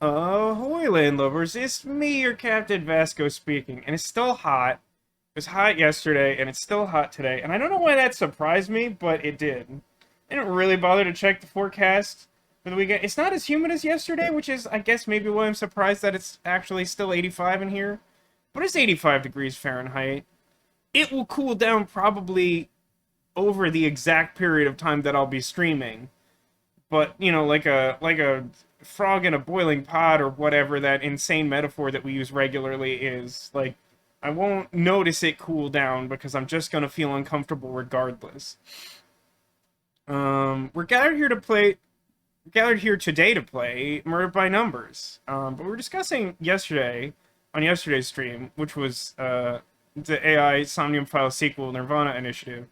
Ahoy, landlubbers, it's me, your Captain Vasco speaking, and it's still hot. It was hot yesterday, and it's still hot today, and I don't know why that surprised me, but it did. I didn't really bother to check the forecast for the weekend. It's not as humid as yesterday, which is, I guess, maybe why I'm surprised that it's actually still 85 in here. But it's 85 degrees Fahrenheit. It will cool down probably over the exact period of time that I'll be streaming. But, you know, like a frog in a boiling pot or whatever that insane metaphor that we use regularly is, like, I won't notice it cool down because I'm just gonna feel uncomfortable regardless. We're gathered here today to play Murder by Numbers. But we were discussing yesterday, on yesterday's stream, which was, the AI Somnium File sequel Nirvana initiative,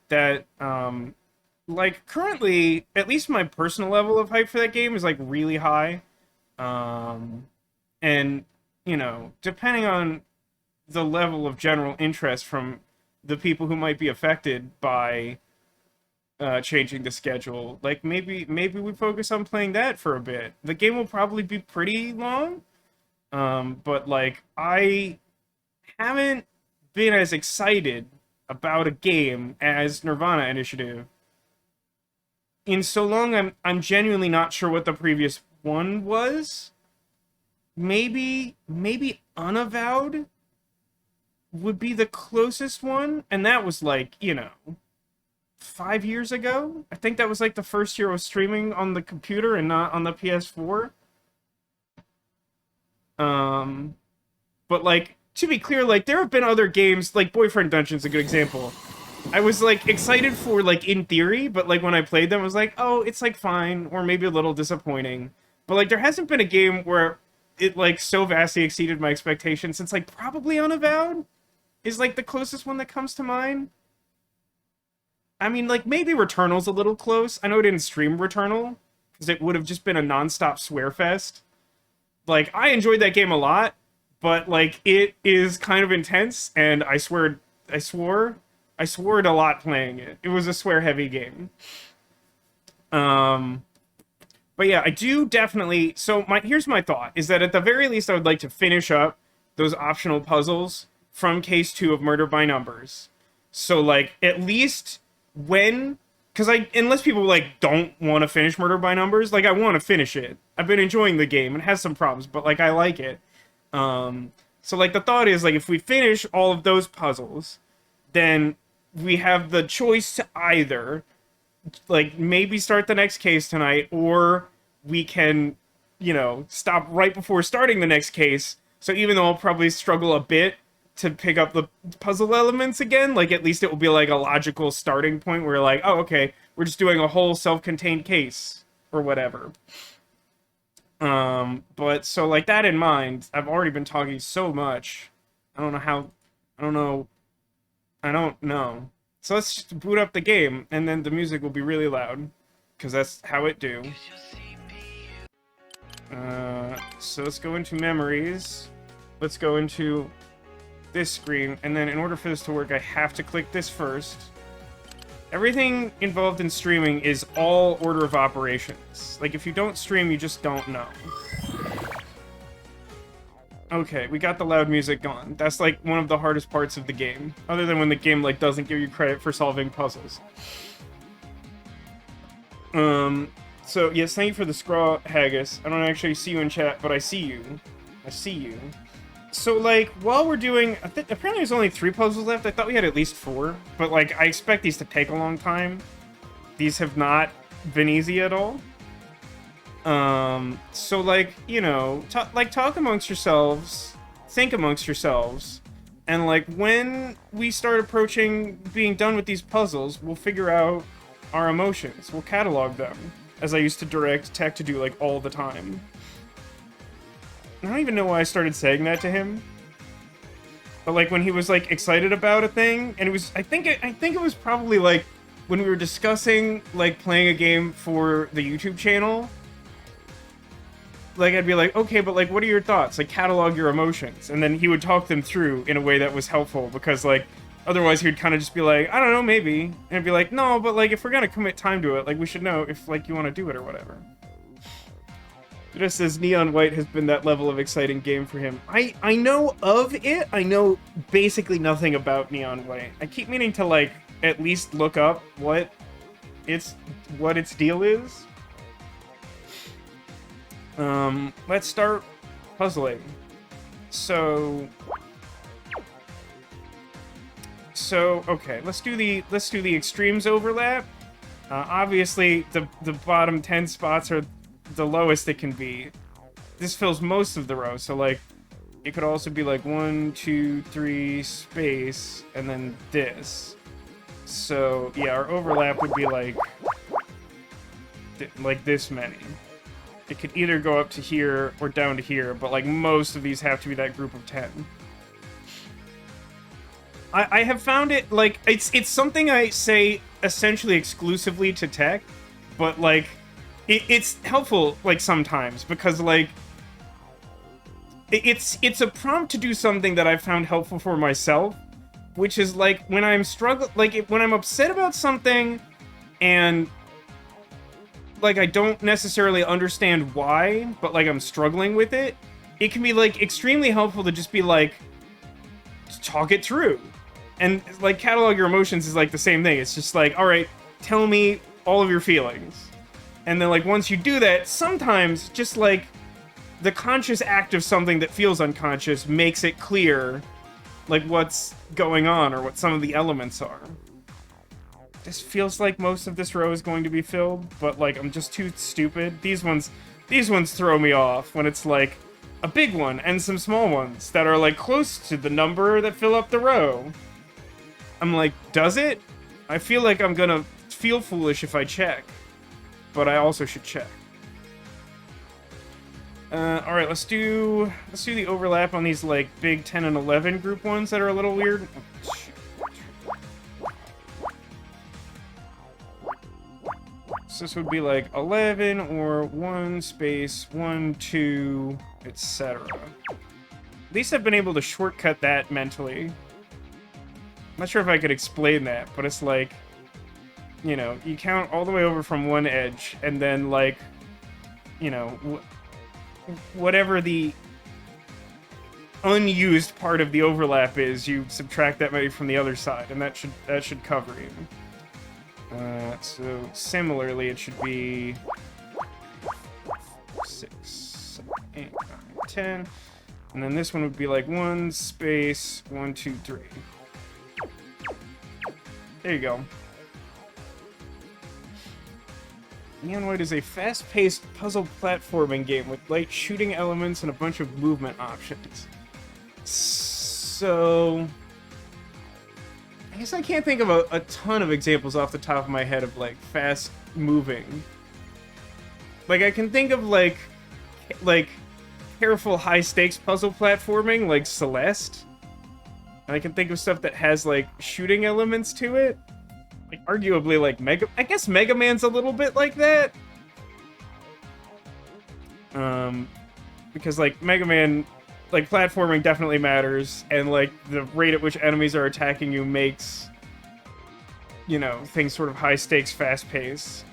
that, like, currently, at least my personal level of hype for that game is, like, really high. And, you know, depending on the level of general interest from the people who might be affected by changing the schedule, like, maybe we focus on playing that for a bit. The game will probably be pretty long, but, like, I haven't been as excited about a game as Nirvana Initiative in so long. I'm genuinely not sure what the previous one was. Maybe Unavowed would be the closest one, and that was, like, you know, 5 years ago. I think that was, like, the first year I was streaming on the computer and not on the PS4. But, like, to be clear, like, there have been other games, like Boyfriend Dungeon's a good example. I was, like, excited for, like, in theory, but, like, when I played them, I was like, oh, it's, like, fine, or maybe a little disappointing. But, like, there hasn't been a game where it, like, so vastly exceeded my expectations since, like, probably Unavowed is, like, the closest one that comes to mind. I mean, like, maybe Returnal's a little close. I know I didn't stream Returnal, because it would have just been a non-stop swear fest. Like, I enjoyed that game a lot, but, like, it is kind of intense, and I swore a lot playing it. It was a swear-heavy game. But yeah, I do definitely... So, here's my thought, is that at the very least I would like to finish up those optional puzzles from Case 2 of Murder by Numbers. So, like, at least when... Because unless people, like, don't want to finish Murder by Numbers, like, I want to finish it. I've been enjoying the game. It has some problems, but, like, I like it. So, like, the thought is, like, if we finish all of those puzzles, then we have the choice to either, like, maybe start the next case tonight, or we can, you know, stop right before starting the next case. So even though I'll probably struggle a bit to pick up the puzzle elements again, like, at least it will be, like, a logical starting point where, like, oh, okay, we're just doing a whole self-contained case, or whatever. But, so, like, that in mind, I've already been talking so much. I don't know. So let's just boot up the game, and then the music will be really loud, because that's how it do. So let's go into memories. Let's go into this screen, and then in order for this to work, I have to click this first. Everything involved in streaming is all order of operations. Like, if you don't stream, you just don't know. Okay, we got the loud music gone. That's, like, one of the hardest parts of the game. Other than when the game, like, doesn't give you credit for solving puzzles. So, yes, thank you for the scrawl, Haggis. I don't actually see you in chat, but I see you. I see you. So, like, while we're doing... apparently there's only 3 puzzles left. I thought we had at least 4. But, like, I expect these to take a long time. These have not been easy at all. So, like, you know, talk amongst yourselves, think amongst yourselves, and, like, when we start approaching being done with these puzzles, we'll figure out our emotions. We'll catalog them, as I used to direct Tech to do, like, all the time. I don't even know why I started saying that to him. But, like, when he was, like, excited about a thing, and it was, I think it was probably, like, when we were discussing, like, playing a game for the YouTube channel. Like, I'd be like, okay, but, like, what are your thoughts? Like, catalog your emotions. And then he would talk them through in a way that was helpful, because, like, otherwise he'd kind of just be like, I don't know, maybe. And I'd be like, no, but, like, if we're gonna commit time to it, like, we should know if, like, you want to do it or whatever. Just as Neon White has been that level of exciting game for him. I know of it. I know basically nothing about Neon White. I keep meaning to, like, at least look up what its deal is. Let's start puzzling. So okay, let's do the extremes overlap. Obviously, the bottom 10 spots are the lowest it can be. This fills most of the row, so like it could also be like 1, 2, 3 space, and then this. So yeah, our overlap would be like this many. It could either go up to here or down to here, but like most of these have to be that group of 10. I have found it, like, it's something I say essentially exclusively to tech, but like it's helpful, like, sometimes, because, like, it's a prompt to do something that I've found helpful for myself, which is, like, when I'm when I'm upset about something, and, like, I don't necessarily understand why, but, like, I'm struggling with it, it can be, like, extremely helpful to just be, like, talk it through. And, like, catalog your emotions is, like, the same thing. It's just, like, alright, tell me all of your feelings. And then, like, once you do that, sometimes just, like, the conscious act of something that feels unconscious makes it clear, like, what's going on or what some of the elements are. This feels like most of this row is going to be filled, but, like, I'm just too stupid. These ones throw me off when it's, like, a big one and some small ones that are, like, close to the number that fill up the row. I'm like, does it? I feel like I'm gonna feel foolish if I check. But I also should check. Alright, let's do the overlap on these, like, big 10 and 11 group ones that are a little weird. So this would be, like, 11 or 1 space 1, 2, etc. At least I've been able to shortcut that mentally. I'm not sure if I could explain that, but it's like, you know, you count all the way over from one edge, and then, like, you know, whatever the unused part of the overlap is, you subtract that many from the other side, and that should cover you. So similarly, it should be 6, 7, 8, 9, 10, and then this one would be like 1 space 1, 2, 3. There you go. Neon White is a fast-paced puzzle platforming game with light shooting elements and a bunch of movement options. So I guess I can't think of a ton of examples off the top of my head of, like, fast-moving. Like, I can think of, like careful high-stakes puzzle platforming, like Celeste. And I can think of stuff that has, like, shooting elements to it. Like, arguably, like, I guess Mega Man's a little bit like that. Because, like, Mega Man, like, platforming definitely matters, and, like, the rate at which enemies are attacking you makes, you know, things sort of high-stakes, fast-paced.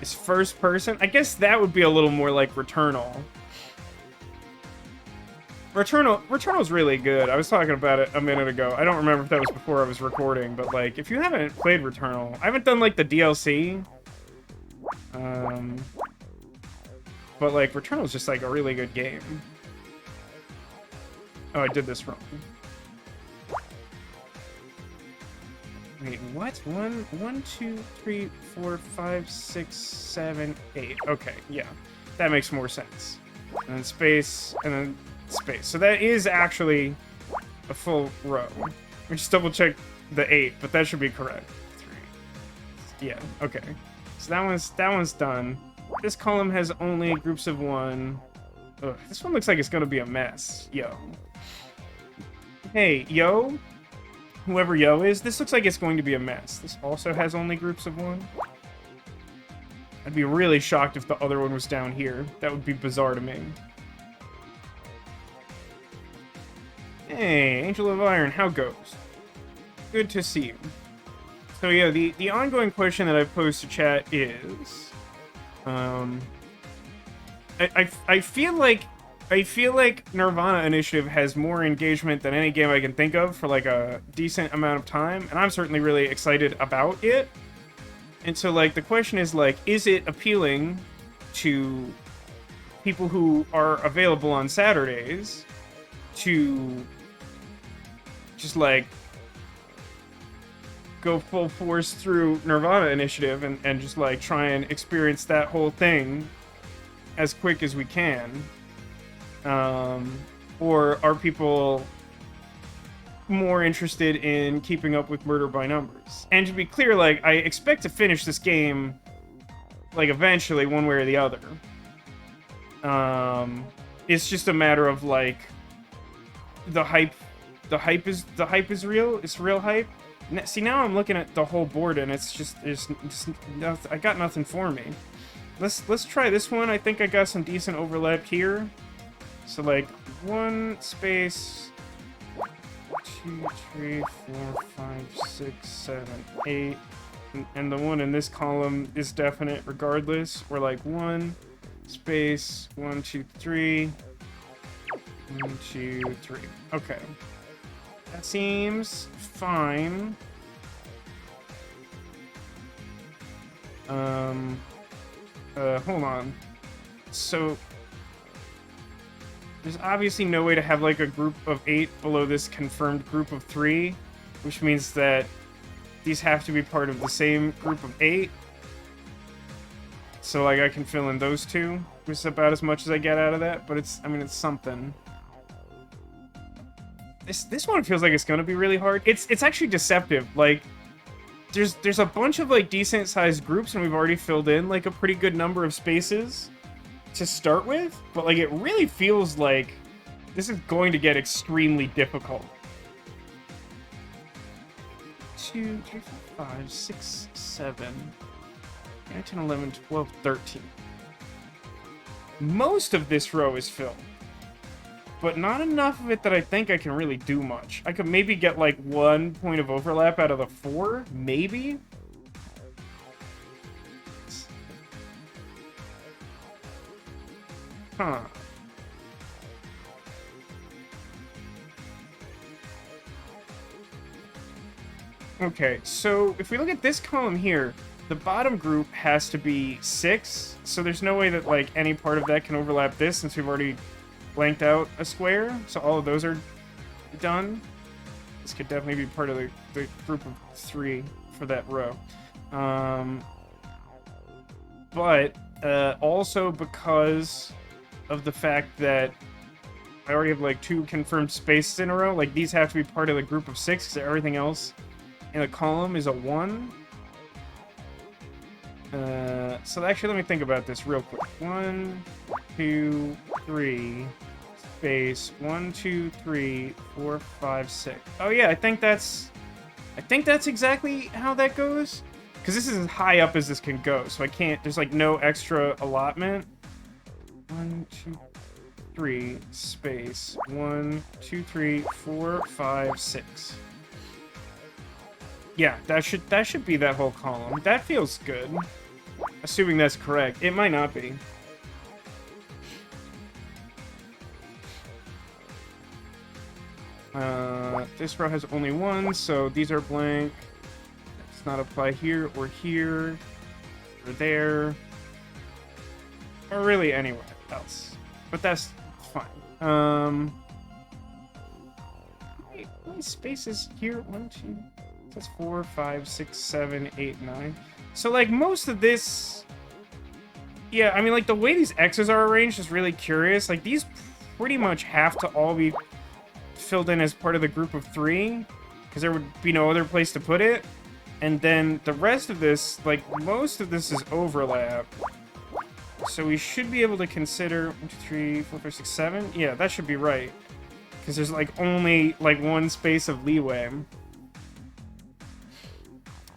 Is first person? I guess that would be a little more like Returnal. Returnal's really good. I was talking about it a minute ago. I don't remember if that was before I was recording, but, like, if you haven't played Returnal, I haven't done, like, the DLC. But, like, Returnal's just, like, a really good game. Oh, I did this wrong. Wait, what? 1, 2, 3, 4, 5, 6, 7, 8. Okay, yeah. That makes more sense. And then space, and then space. So that is actually a full row. We just double check the 8, but that should be correct. 3. Yeah, okay. So that one's done. This column has only groups of 1. Ugh, this one looks like it's gonna be a mess. Yo. Hey, yo. Whoever yo is, this looks like it's going to be a mess. This also has only groups of 1. I'd be really shocked if the other one was down here. That would be bizarre to me. Hey, Angel of Iron, how goes? Good to see you. So yeah, the ongoing question that I've posed to chat is, I feel like Nirvana Initiative has more engagement than any game I can think of for like a decent amount of time, and I'm certainly really excited about it. And so like the question is like, is it appealing to people who are available on Saturdays to just like go full force through Nirvana Initiative and just like try and experience that whole thing as quick as we can? Or are people more interested in keeping up with Murder by Numbers? And to be clear, like, I expect to finish this game, like, eventually, one way or the other. It's just a matter of, like, the hype is real. It's real hype. See, now I'm looking at the whole board, and it's just I got nothing for me. Let's try this one. I think I got some decent overlap here. So like 1 space 2, 3, 4, 5, 6, 7, 8, and the one in this column is definite regardless. We're like 1 space 1, 2, 3, 1, 2, 3. Okay, that seems fine. Hold on. So there's obviously no way to have like a group of 8 below this confirmed group of 3, which means that these have to be part of the same group of 8. So like I can fill in those two, which is about as much as I get out of that, but it's, I mean, it's something. This one feels like it's gonna be really hard. It's actually deceptive. Like there's a bunch of like decent sized groups, and we've already filled in like a pretty good number of spaces to start with, but like it really feels like this is going to get extremely difficult. 2, 3, 4, 5, 6, 7, 9, 10, 11, 12, 13. Most of this row is filled, but not enough of it that I think I can really do much. I could maybe get like 1 point of overlap out of the 4, maybe. Huh. Okay, so if we look at this column here, the bottom group has to be 6, so there's no way that like any part of that can overlap this since we've already blanked out a square, so all of those are done. This could definitely be part of the group of 3 for that row. But also because of the fact that I already have like 2 confirmed spaces in a row, like these have to be part of the group of 6 because everything else in the column is a 1. So actually, let me think about this real quick. 1, 2, 3, space 1, 2, 3, 4, 5, 6. Oh yeah, I think that's exactly how that goes. Because this is as high up as this can go, so I can't. There's like no extra allotment. 1, 2, 3, space 1, 2, 3, 4, 5, 6. Yeah, that should be that whole column. That feels good. Assuming that's correct. It might not be. This row has only 1, so these are blank. Does not apply here or here or there. Or really anywhere else. But that's fine. How many spaces here? 1, 2... That's 4, 5, 6, 7, 8, 9. So, like, most of this... Yeah, I mean, like, the way these X's are arranged is really curious. Like, these pretty much have to all be filled in as part of the group of 3, because there would be no other place to put it. And then the rest of this, like, most of this is overlap. So we should be able to consider 1, 2, 3, 4, 5, 6, 7. Yeah, that should be right. Because there's, like, only, like, 1 space of leeway.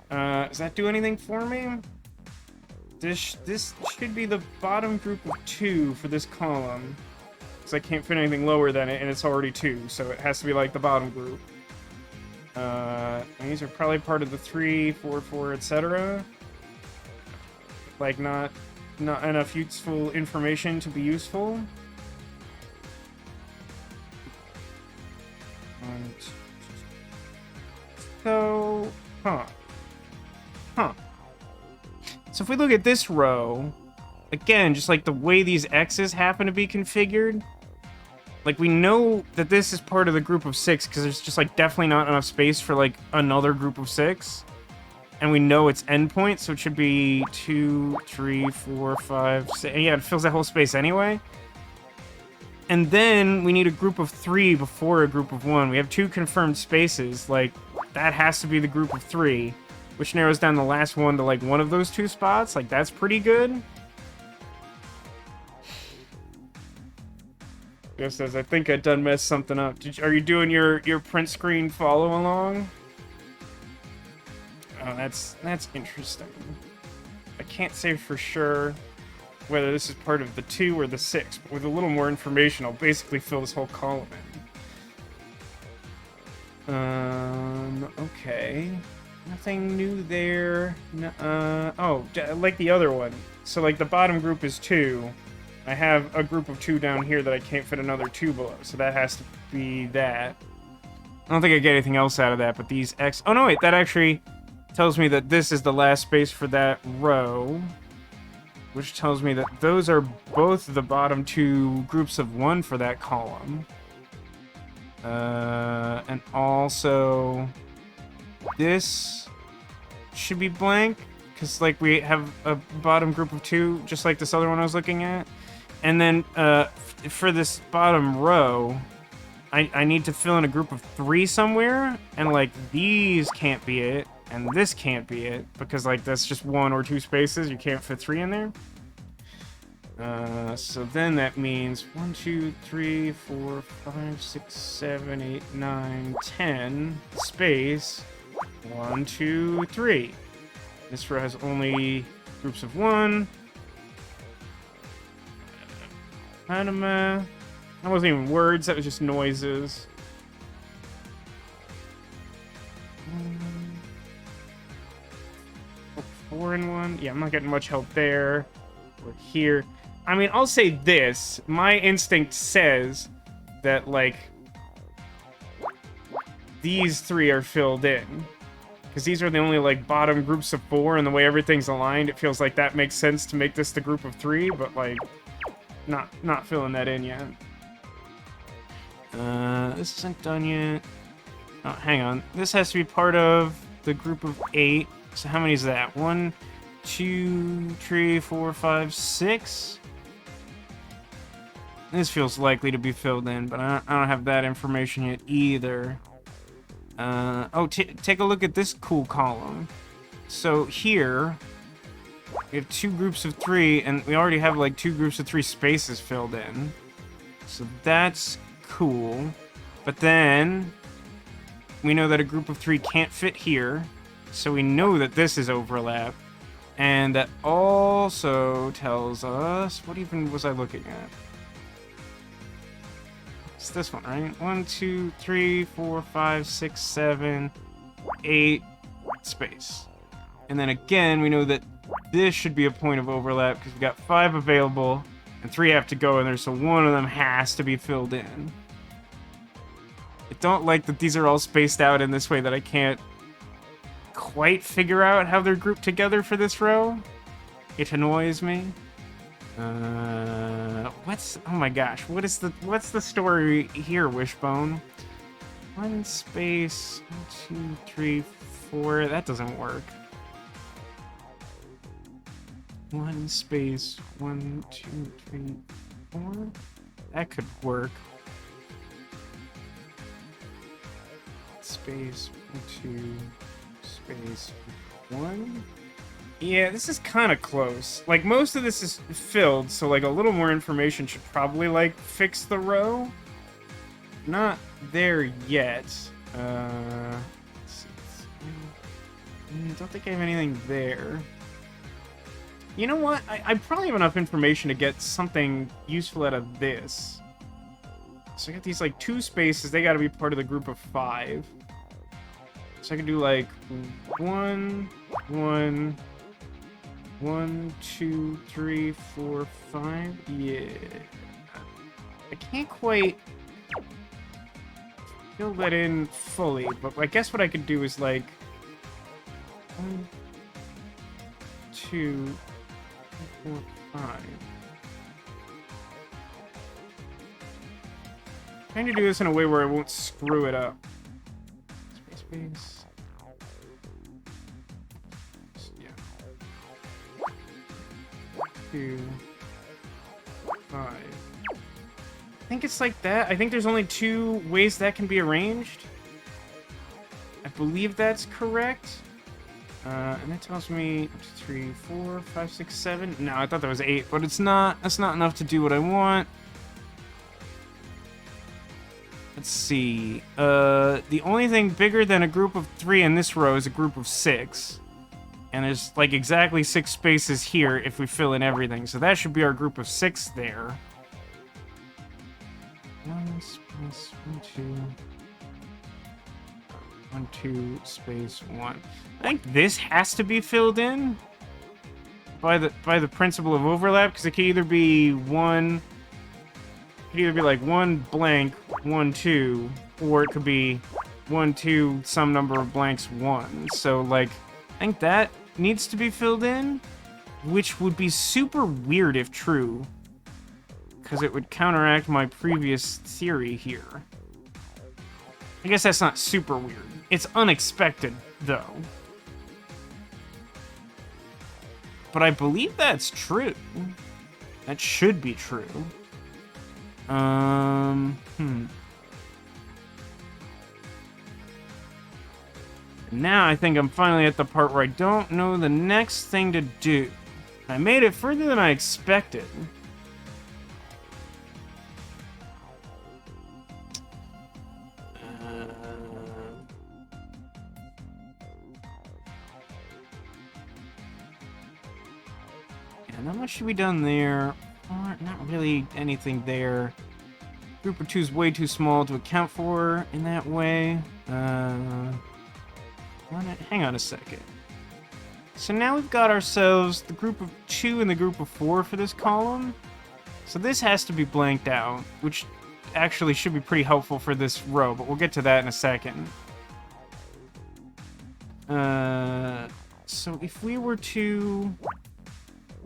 Does that do anything for me? This should be the bottom group of 2 for this column. Because I can't fit anything lower than it, and it's already 2, so it has to be like the bottom group. And these are probably part of the 3, 4, 4, etc. Like, not not enough useful information to be useful. So, huh. So if we look at this row, again, just like the way these X's happen to be configured, like we know that this is part of the group of 6 because there's just like definitely not enough space for like another group of 6. And we know its endpoint, so it should be 2, 3, 4, 5, 6. Yeah, it fills that whole space anyway. And then we need a group of 3 before a group of 1. We have 2 confirmed spaces. Like, that has to be the group of 3, which narrows down the last one to like one of those 2 spots. Like, that's pretty good. Just says, I think I done messed something up. Are you doing your print screen follow along? Oh, that's interesting. I can't say for sure whether this is part of the 2 or the 6, but with a little more information, I'll basically fill this whole column in. Okay. Nothing new there. Oh, like the other one. So, like, the bottom group is 2. I have a group of 2 down here that I can't fit another 2 below, so that has to be that. I don't think I get anything else out of that, but these X... Oh, no, wait, that actually tells me that this is the last space for that row, which tells me that those are both the bottom 2 groups of 1 for that column. And also, this should be blank, because, like, we have a bottom group of 2, just like this other one I was looking at. And then, for this bottom row, I need to fill in a group of 3 somewhere, and, like, these can't be it. And this can't be it, because, like, that's just 1 or 2 spaces. You can't fit 3 in there. So then that means 1, 2, 3, 4, 5, 6, 7, 8, 9, 10 space. 1, 2, 3. This row has only groups of 1. Anima. That wasn't even words, that was just noises. 4 and 1. Yeah, I'm not getting much help there. We're here. I mean, I'll say this. My instinct says that, like, these 3 are filled in. Because these are the only, like, bottom groups of 4, and the way everything's aligned, it feels like that makes sense to make this the group of 3, but, like, not filling that in yet. This isn't done yet. Oh, hang on. This has to be part of the group of 8. So how many is that? 1, 2, 3, 4, 5, 6? This feels likely to be filled in, but I don't have that information yet either. Oh, take a look at this cool column. So here, we have 2 groups of 3, and we already have like 2 groups of 3 spaces filled in. So that's cool. But then, we know that a group of 3 can't fit here. So we know that this is overlap. And that also tells us... What even was I looking at? It's this one, right? 1, 2, 3, 4, 5, 6, 7, 8 space. And then again, we know that this should be a point of overlap because we've got 5 available and 3 have to go in there, so one of them has to be filled in. I don't like that these are all spaced out in this way that I can't quite figure out how they're grouped together for this row. It annoys me. Oh my gosh, what's the story here, Wishbone? 1 space, 1, 2, 3, 4, that doesn't work. 1 space, 1, 2, 3, 4, that could work. Space, 1, 2, space, 1. Yeah, this is kind of close. Like, most of this is filled, so, like, a little more information should probably, like, fix the row. Not there yet. Let's see. Don't think I have anything there. You know what? I probably have enough information to get something useful out of this. So I got these, like, 2 spaces. They gotta be part of the group of 5. So I can do, like, 1, 1... 1, 2, 3, 4, 5. Yeah. I can't quite fill that in fully, but I guess what I could do is like 1, 2, 3, 4, 5. Trying to do this in a way where I won't screw it up. Space. Yeah. 2, 5. I think it's like that. I think there's only 2 ways that can be arranged. I believe that's correct. And that tells me 3, 4, 5, 6, 7. No, I thought that was 8, but it's not. That's not enough to do what I want. Let's see. The only thing bigger than a group of 3 in this row is a group of 6. And there's like exactly 6 spaces here if we fill in everything. So that should be our group of 6 there. 1 space 1, 2. 1, 2 space 1. I think this has to be filled in by the principle of overlap, because it could either be like 1 blank 1 2, or it could be 1 2 some number of blanks 1. So like I think that needs to be filled in, which would be super weird if true, because it would counteract my previous theory here. I guess that's not super weird. It's unexpected, though. But I believe that's true. That should be true. Now I think I'm finally at the part where I don't know the next thing to do. I made it further than I expected. Not much should be done there. Not really anything there. Group of 2 is way too small to account for in that way. Hang on a second. So now we've got ourselves the group of 2 and the group of 4 for this column. So this has to be blanked out, which actually should be pretty helpful for this row, but we'll get to that in a second. So if we were to...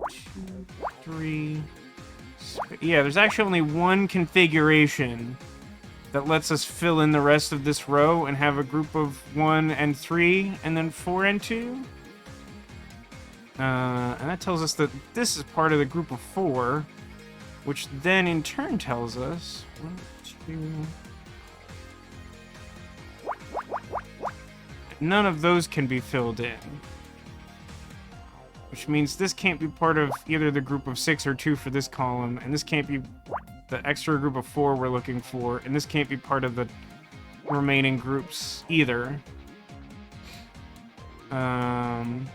2, 3... Yeah, there's actually only one configuration that lets us fill in the rest of this row and have a group of 1 and 3, and then 4 and 2. And that tells us that this is part of the group of 4, which then in turn tells us 1, 2... None of those can be filled in. Which means this can't be part of either the group of 6 or 2 for this column, and this can't be the extra group of 4 we're looking for, and this can't be part of the remaining groups either. And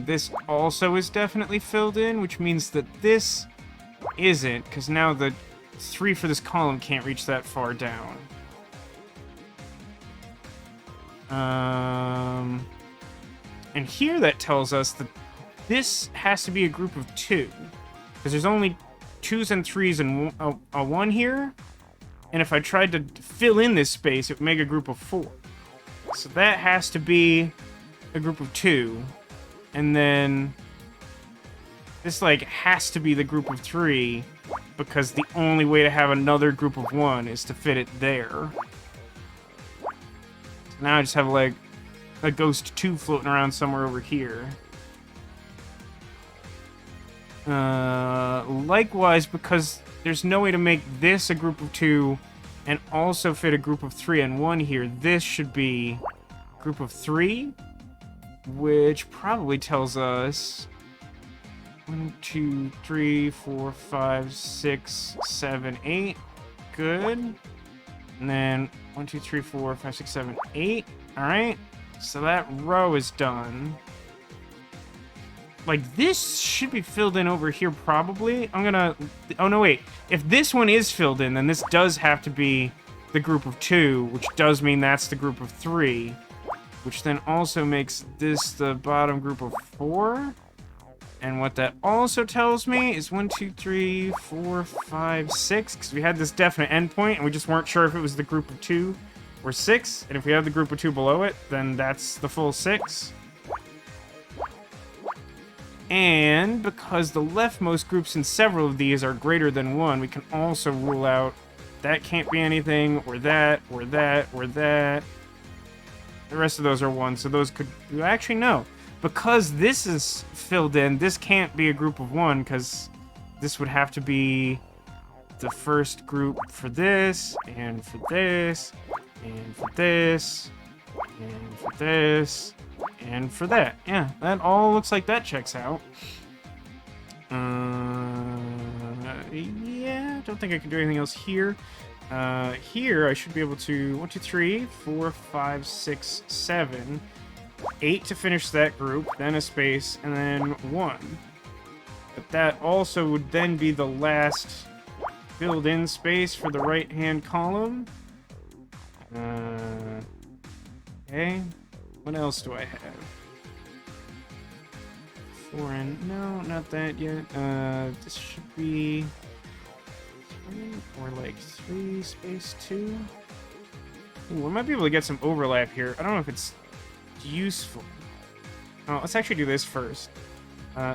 this also is definitely filled in, which means that this isn't, because now the 3 for this column can't reach that far down. And here that tells us that this has to be a group of 2, because there's only 2s and 3s and a 1 here, and if I tried to fill in this space, it would make a group of 4. So that has to be a group of 2, and then this like has to be the group of 3, because the only way to have another group of 1 is to fit it there. So now I just have like a ghost 2 floating around somewhere over here. Likewise, because there's no way to make this a group of 2 and also fit a group of 3 and 1 here, this should be a group of 3, which probably tells us 1, 2, 3, 4, 5, 6, 7, 8. Good. And then 1, 2, 3, 4, 5, 6, 7, 8. Alright. So that row is done. Like, this should be filled in over here, probably. I'm gonna... Oh, no, wait. If this one is filled in, then this does have to be the group of 2, which does mean that's the group of 3, which then also makes this the bottom group of 4. And what that also tells me is 1, 2, 3, 4, 5, 6, because we had this definite endpoint, and we just weren't sure if it was the group of 2 or 6. And if we have the group of 2 below it, then that's the full 6. And because the leftmost groups in several of these are greater than 1, we can also rule out that can't be anything, or that, or that, or that. The rest of those are 1, so those could... Actually, no. Because this is filled in, this can't be a group of 1, because this would have to be the first group for this, and for this, and for this, and for this, and for that. Yeah, that all looks like that checks out. Yeah, don't think I can do anything else here. Here I should be able to 1, 2, 3, 4, 5, 6, 7... 8 to finish that group, then a space, and then 1. But that also would then be the last filled-in space for the right-hand column. Okay. What else do I have? 4 and... No, not that yet. This should be... 3 or like 3 space 2. Ooh, I might be able to get some overlap here. I don't know if it's useful. Oh, let's actually do this first.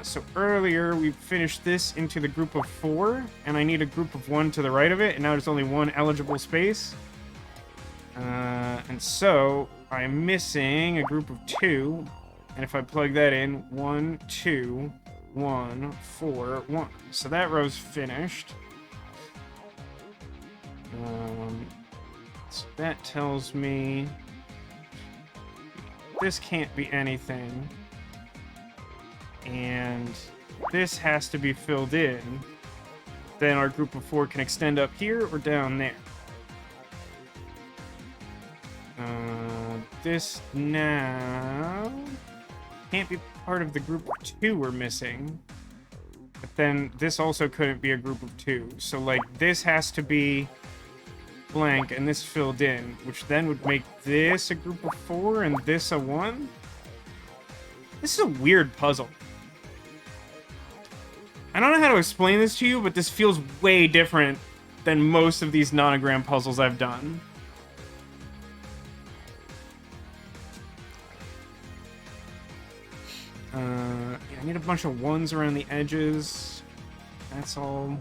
So earlier we finished this into the group of 4, and I need a group of 1 to the right of it, and now there's only 1 eligible space. And so I'm missing a group of 2, and if I plug that in, 1, 2, 1, 4, 1. So that row's finished. So that tells me this can't be anything, and this has to be filled in. Then our group of 4 can extend up here or down there. This now can't be part of the group of 2 we're missing, but then this also couldn't be a group of 2. So like this has to be blank and this filled in, which then would make this a group of 4 and this a 1. This is a weird puzzle. I don't know how to explain this to you, but this feels way different than most of these nonogram puzzles I've done. Yeah, I need a bunch of 1s around the edges. That's all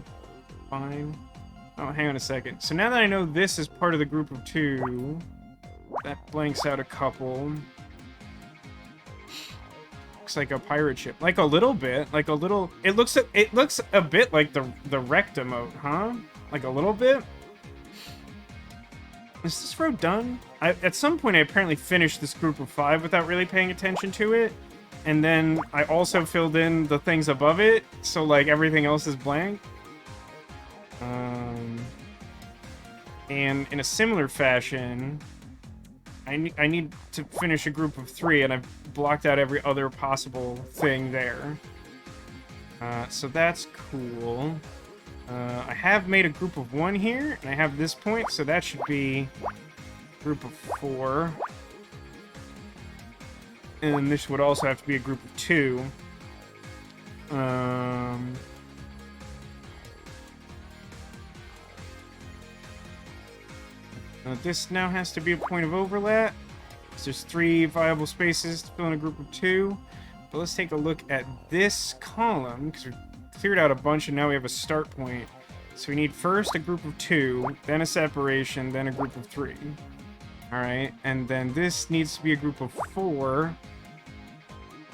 fine. Oh, hang on a second. So now that I know this is part of the group of 2, that blanks out a couple. Looks like a pirate ship. Like a little bit. Like a little... It looks a bit like the recta mode, huh? Like a little bit? Is this row done? At some point I apparently finished this group of 5 without really paying attention to it. And then I also filled in the things above it, so like everything else is blank. And in a similar fashion, I need to finish a group of 3, and I've blocked out every other possible thing there. So that's cool. I have made a group of 1 here, and I have this point, so that should be a group of 4. And this would also have to be a group of 2. This now has to be a point of overlap. So there's 3 viable spaces to fill in a group of 2. But let's take a look at this column, because we've cleared out a bunch and now we have a start point. So we need first a group of 2, then a separation, then a group of 3. Alright, and then this needs to be a group of 4.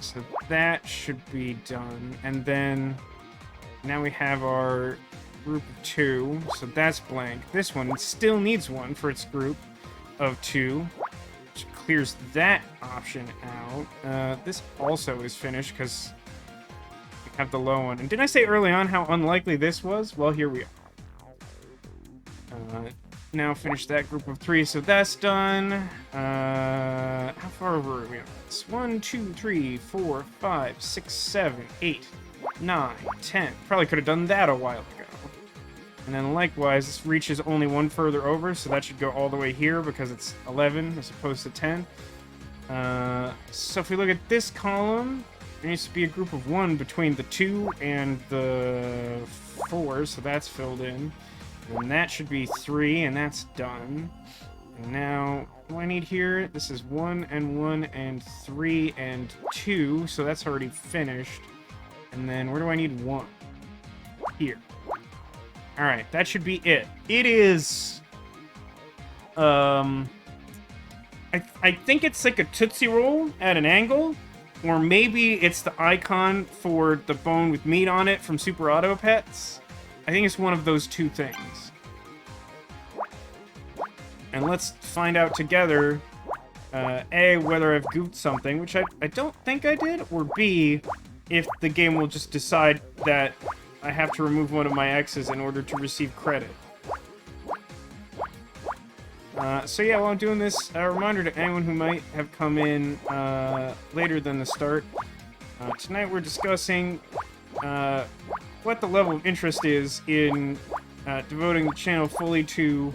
So that should be done. And then now we have our group of 2, so that's blank. This one still needs 1 for its group of 2, which clears that option out. This also is finished because we have the low one. And didn't I say early on how unlikely this was? Well, here we are. Now finish that group of 3, so that's done. How far over are we on this? 1, 2, 3, 4, 5, 6, 7, 8, 9, 10. Probably could have done that a while ago. And then likewise, this reaches only 1 further over, so that should go all the way here because it's 11 as opposed to 10. So if we look at this column, there needs to be a group of 1 between the 2 and the 4, so that's filled in. And that should be 3, and that's done. And now, what do I need here? This is 1 and 1 and 3 and 2, so that's already finished. And then where do I need 1? Here. Alright, that should be it. It is... I think it's like a Tootsie Roll at an angle. Or maybe it's the icon for the bone with meat on it from Super Auto Pets. I think it's one of those two things. And let's find out together, A, whether I've goofed something, which I don't think I did, or B, if the game will just decide that I have to remove one of my X's in order to receive credit. So yeah, while I'm doing this, a reminder to anyone who might have come in later than the start. Tonight we're discussing what the level of interest is in devoting the channel fully to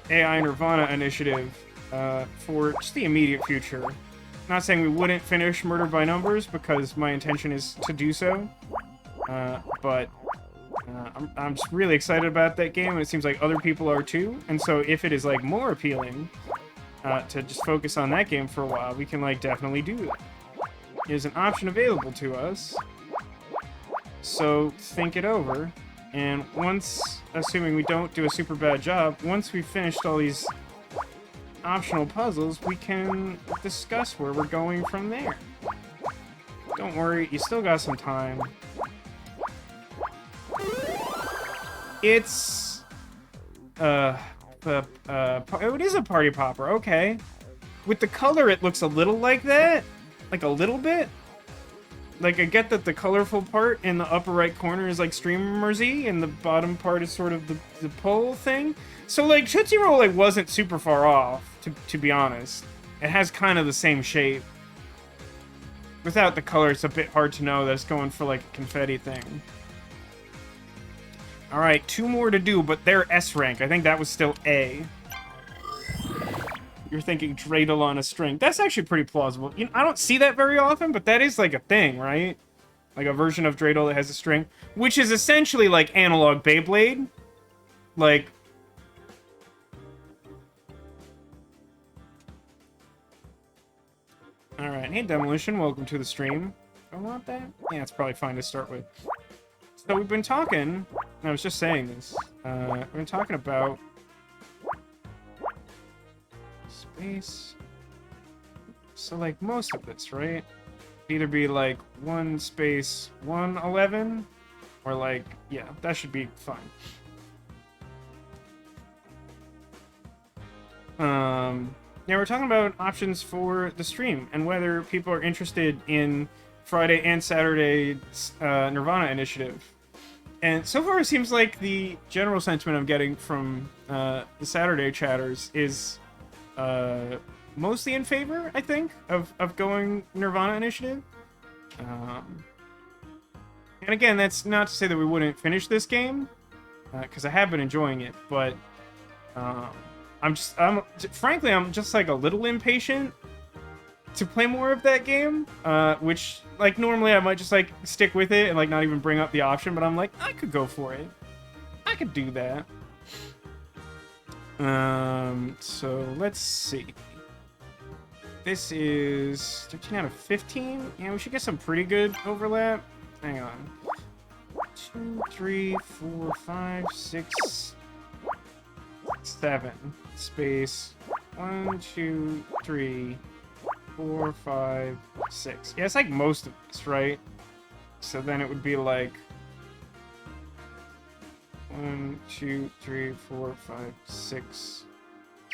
AI Nirvana initiative for just the immediate future. Not saying we wouldn't finish Murder by Numbers, because my intention is to do so, but I'm just really excited about that game, and it seems like other people are too. And so if it is like more appealing to just focus on that game for a while, we can like definitely do that. There's an option available to us, so think it over. And once, assuming we don't do a super bad job, once we've finished all these optional puzzles, we can discuss where we're going from there. Don't worry, you still got some time. It's it is a party popper, okay. With the color, it looks a little like that, like a little bit. Like, I get that the colorful part in the upper right corner is like streamersy, and the bottom part is sort of the pull thing. So like Tootsie Roll like wasn't super far off, to be honest. It has kind of the same shape. Without the color, it's a bit hard to know that it's going for like a confetti thing. Alright, 2 more to do, but they're S rank. I think that was still A. You're thinking dreidel on a string. That's actually pretty plausible. You know, I don't see that very often, but that is like a thing, right? Like a version of dreidel that has a string. Which is essentially like analog Beyblade. Like... Alright, hey Demolition, welcome to the stream. Do I want that? Yeah, it's probably fine to start with. So we've been talking, I was just saying this, we've been talking about space. So like most of this, right? Either be like 1 space 111, or like, yeah, that should be fine. Now we're talking about options for the stream and whether people are interested in Friday and Saturday Nirvana initiative. And so far it seems like the general sentiment I'm getting from the Saturday chatters is mostly in favor, I think, of going Nirvana initiative. And again, that's not to say that we wouldn't finish this game, because I have been enjoying it, but frankly, I'm just like a little impatient to play more of that game, which, like, normally I might just, like, stick with it and, like, not even bring up the option, but I'm like, I could go for it. I could do that. So, let's see. This is 13 out of 15. Yeah, we should get some pretty good overlap. Hang on. 2, 3, 4, 5, 6, 7. Space. 1, 2, 3... 4, 5, 6. Yeah, it's like most of this, right? So then it would be like 1, 2, 3, 4, 5, 6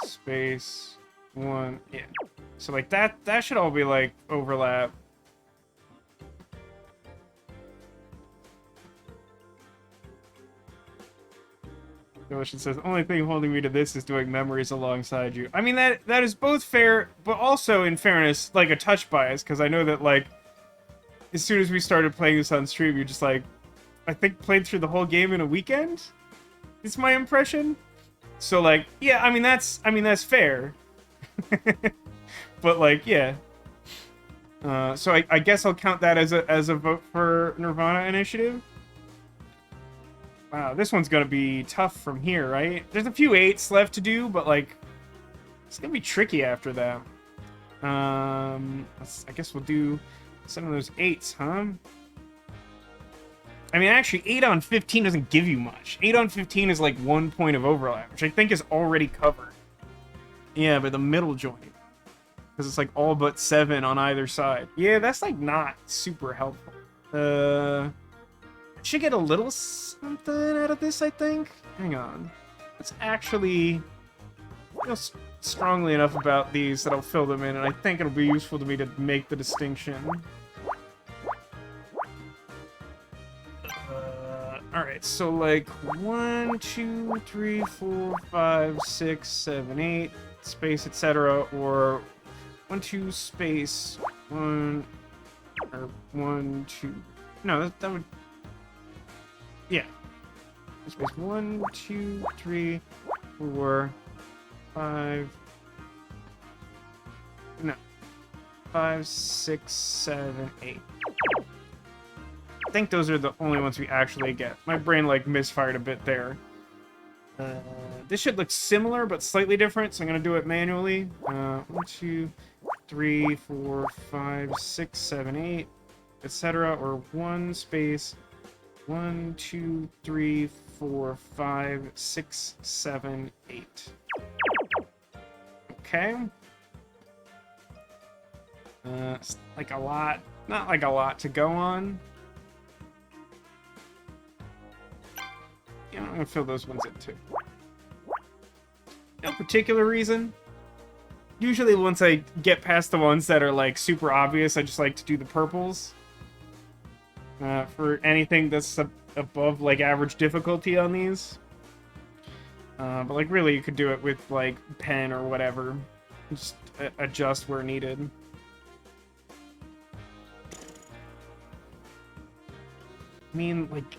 space 1. Yeah. So like that should all be like overlap. Ocean says, the only thing holding me to this is doing memories alongside you. I mean, that is both fair, but also, in fairness, like a touch bias, because I know that, like, as soon as we started playing this on stream, you just, like, I think played through the whole game in a weekend? Is my impression. So, like, yeah, I mean, that's fair. But like, yeah. So I guess I'll count that as a vote for Nirvana Initiative. Wow, this one's gonna be tough from here, right? There's a few 8s left to do, but like, it's gonna be tricky after that. I guess we'll do some of those 8s, huh? I mean, actually, 8 on 15 doesn't give you much. 8 on 15 is like 1 point of overlap, which I think is already covered. Yeah, but the middle joint. Because it's like all but 7 on either side. Yeah, that's like not super helpful. Should get a little something out of this, I think. Hang on. Let's actually feel strongly enough about these that I'll fill them in, and I think it'll be useful to me to make the distinction. Alright, so like 1, 2, 3, 4, 5, 6, 7, 8, space, etc. Or 1, 2, space, 1, or 1, 2. No, that would. Yeah. Space 1, 2, 3, 4, 5. No. 5, 6, 7, 8. I think those are the only ones we actually get. My brain, like, misfired a bit there. This should look similar, but slightly different, so I'm going to do it manually. 1, 2, 3, 4, 5, 6, 7, 8, etc. Or 1 space 1, 2, 3, 4, 5, 6, 7, 8. Okay. It's like a lot. Not like a lot to go on. Yeah, I'm gonna fill those ones in too. No particular reason. Usually once I get past the ones that are like super obvious, I just like to do the purples. For anything that's above like average difficulty on these. But like really you could do it with like pen or whatever. Just adjust where needed. I mean, like,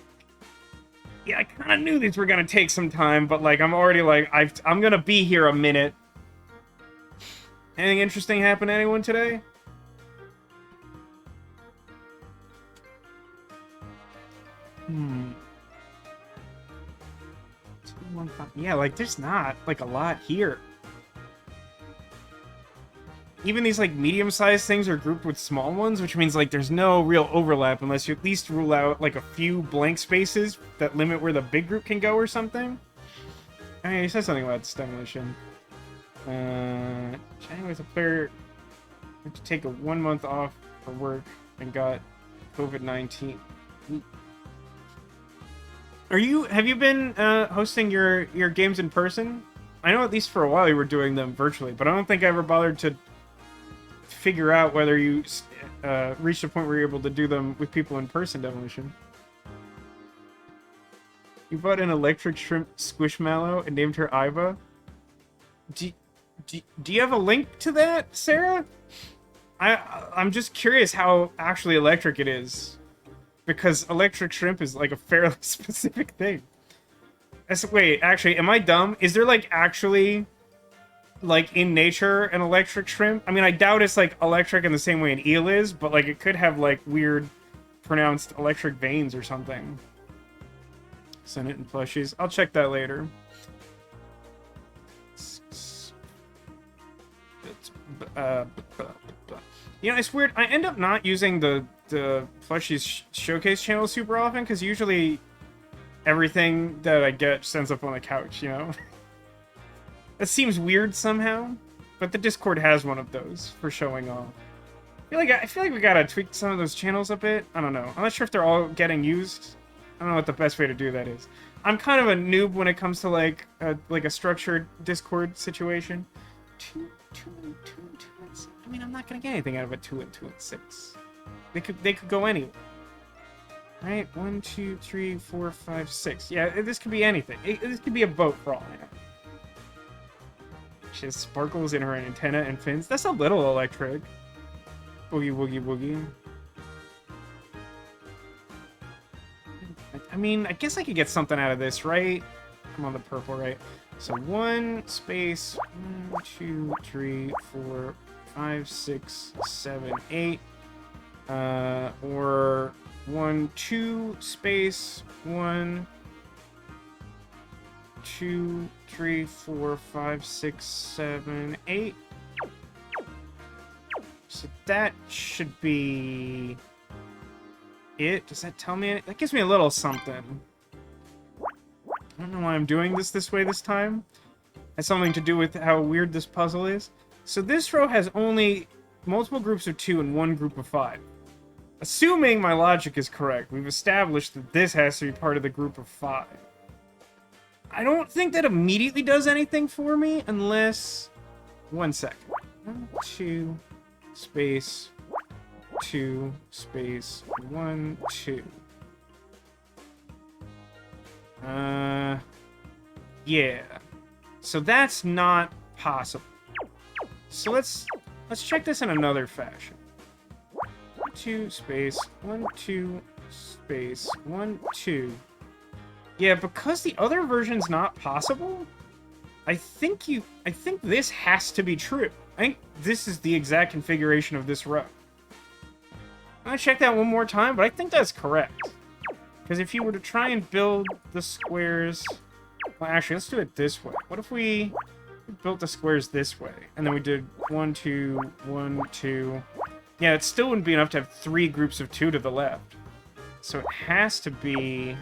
yeah, I kind of knew these were gonna take some time, but like I'm already like I'm gonna be here a minute. Anything interesting happen to anyone today? Yeah, like there's not like a lot here. Even these like medium-sized things are grouped with small ones, which means like there's no real overlap unless you at least rule out like a few blank spaces that limit where the big group can go or something. I mean, he said something about this demolition. Chatting with a player had to take a 1 month off for work and got COVID-19. Have you been hosting your games in person? I know at least for a while you were doing them virtually, but I don't think I ever bothered to figure out whether you reached a point where you're able to do them with people in person. Demolition. You bought an electric shrimp squishmallow and named her Iva. Do you have a link to that, Sarah? I'm just curious how actually electric it is. Because electric shrimp is like a fairly specific thing. Wait, actually, am I dumb? Is there like actually, like in nature, an electric shrimp? I mean, I doubt it's like electric in the same way an eel is, but like it could have like weird pronounced electric veins or something. Send it in plushies. I'll check that later. You know, it's weird. I end up not using the plushies showcase channel super often because usually everything that I get just ends up on the couch, you know? That seems weird somehow, but the Discord has one of those for showing off. I feel like we gotta tweak some of those channels a bit. I don't know. I'm not sure if they're all getting used. I don't know what the best way to do that is. I'm kind of a noob when it comes to like a structured Discord situation. Two and six. I mean, I'm not gonna get anything out of a 2 and 6. They could go anywhere. Right? 1, 2, 3, 4, 5, 6. Yeah, this could be anything. This could be a boat for all I know. She has sparkles in her antenna and fins. That's a little electric. Boogie woogie woogie. I mean, I guess I could get something out of this, right? I'm on the purple, right? So 1 space 1, 2, 3, 4, 5, 6, 7, 8. Or 1, 2, space 1, 2, 3, 4, 5, 6, 7, 8. So that should be it. Does that tell me? That gives me a little something. I don't know why I'm doing this way this time. Has something to do with how weird this puzzle is. So this row has only multiple groups of 2 and 1 group of 5. Assuming my logic is correct, we've established that this has to be part of the group of 5. I don't think that immediately does anything for me unless... 1 second. 1, 2, space, 2, space, 1, 2. Yeah. So that's not possible. So let's check this in another fashion. 2, space, 1, 2, space, 1, 2. Yeah, because the other version's not possible, I think this has to be true. I think this is the exact configuration of this row. I'm gonna check that one more time, but I think that's correct. Because if you were to try and build the squares... Well, actually, let's do it this way. What if we built the squares this way, and then we did 1, 2, 1, 2... Yeah, it still wouldn't be enough to have 3 groups of 2 to the left. So it has to be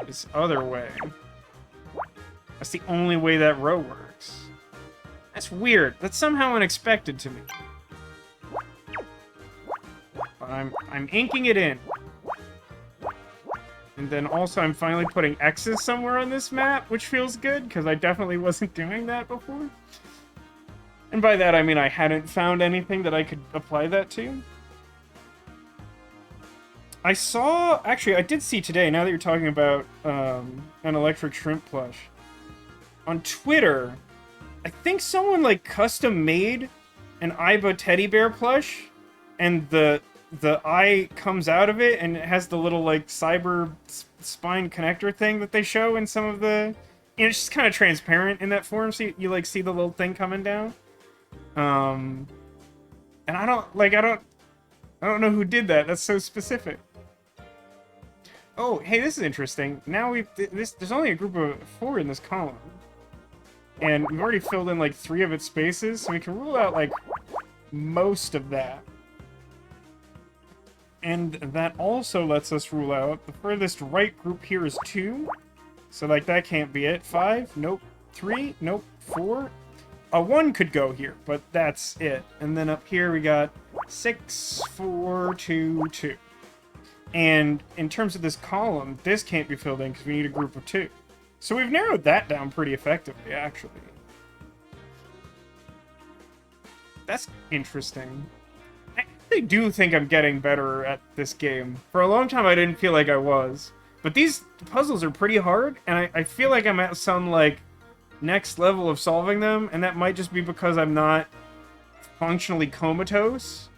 this other way. That's the only way that row works. That's weird. That's somehow unexpected to me. But I'm inking it in. And then also I'm finally putting X's somewhere on this map, which feels good, because I definitely wasn't doing that before. And by that I mean I hadn't found anything that I could apply that to. I saw... Actually, I did see today, now that you're talking about an electric shrimp plush. On Twitter, I think someone, like, custom-made an Aiba teddy bear plush, and the eye comes out of it, and it has the little, like, cyber spine connector thing that they show in some of the... You know, it's just kind of transparent in that form, so you like, see the little thing coming down. And I don't know who did that. That's so specific. Oh, hey, this is interesting. Now there's only a group of 4 in this column. And we've already filled in, like, 3 of its spaces, so we can rule out, like, most of that. And that also lets us rule out the furthest right group here is 2. So, like, that can't be it. 5? Nope. 3? Nope. 4? A 1 could go here, but that's it. And then up here we got 6, 4, 2, 2. And in terms of this column, this can't be filled in because we need a group of 2. So we've narrowed that down pretty effectively, actually. That's interesting. I actually do think I'm getting better at this game. For a long time, I didn't feel like I was. But these puzzles are pretty hard, and I feel like I'm at some, like, next level of solving them, and that might just be because I'm not functionally comatose.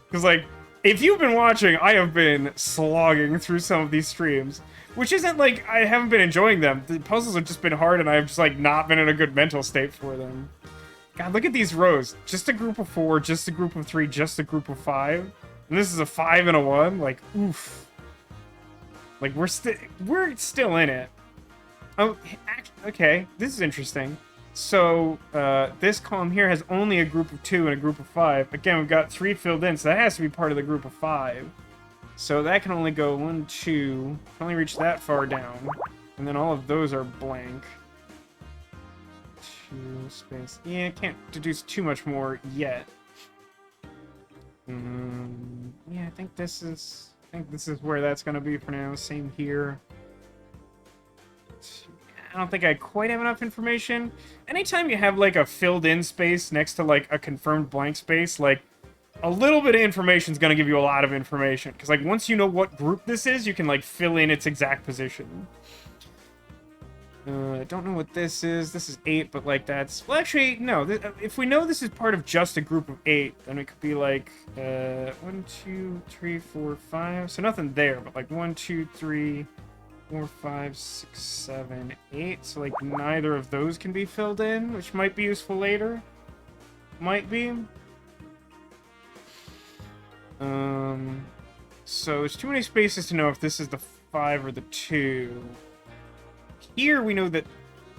Because, like, if you've been watching, I have been slogging through some of these streams. Which isn't like I haven't been enjoying them. The puzzles have just been hard and I've just like not been in a good mental state for them. God, look at these rows. Just a group of 4, just a group of 3, just a group of 5. And this is a 5 and a 1. Like, oof. Like, we're still in it. Oh, okay. This is interesting. So, this column here has only a group of 2 and a group of 5. Again, we've got 3 filled in, so that has to be part of the group of 5. So that can only go 1, 2, can only reach that far down. And then all of those are blank. 2 space. Yeah, can't deduce too much more yet. Yeah, I think this is where that's gonna be for now. Same here. I don't think I quite have enough information. Anytime you have like a filled in space next to like a confirmed blank space, like a little bit of information is going to give you a lot of information. Because, like, once you know what group this is, you can, like, fill in its exact position. I don't know what this is. This is 8, but, like, that's... Well, actually, no. If we know this is part of just a group of 8, then it could be, like, 1, 2, 3, 4, 5. So nothing there, but, like, 1, 2, 3, 4, 5, 6, 7, 8. So, like, neither of those can be filled in, which might be useful later. might be. So there's too many spaces to know if this is the 5 or the 2. Here we know that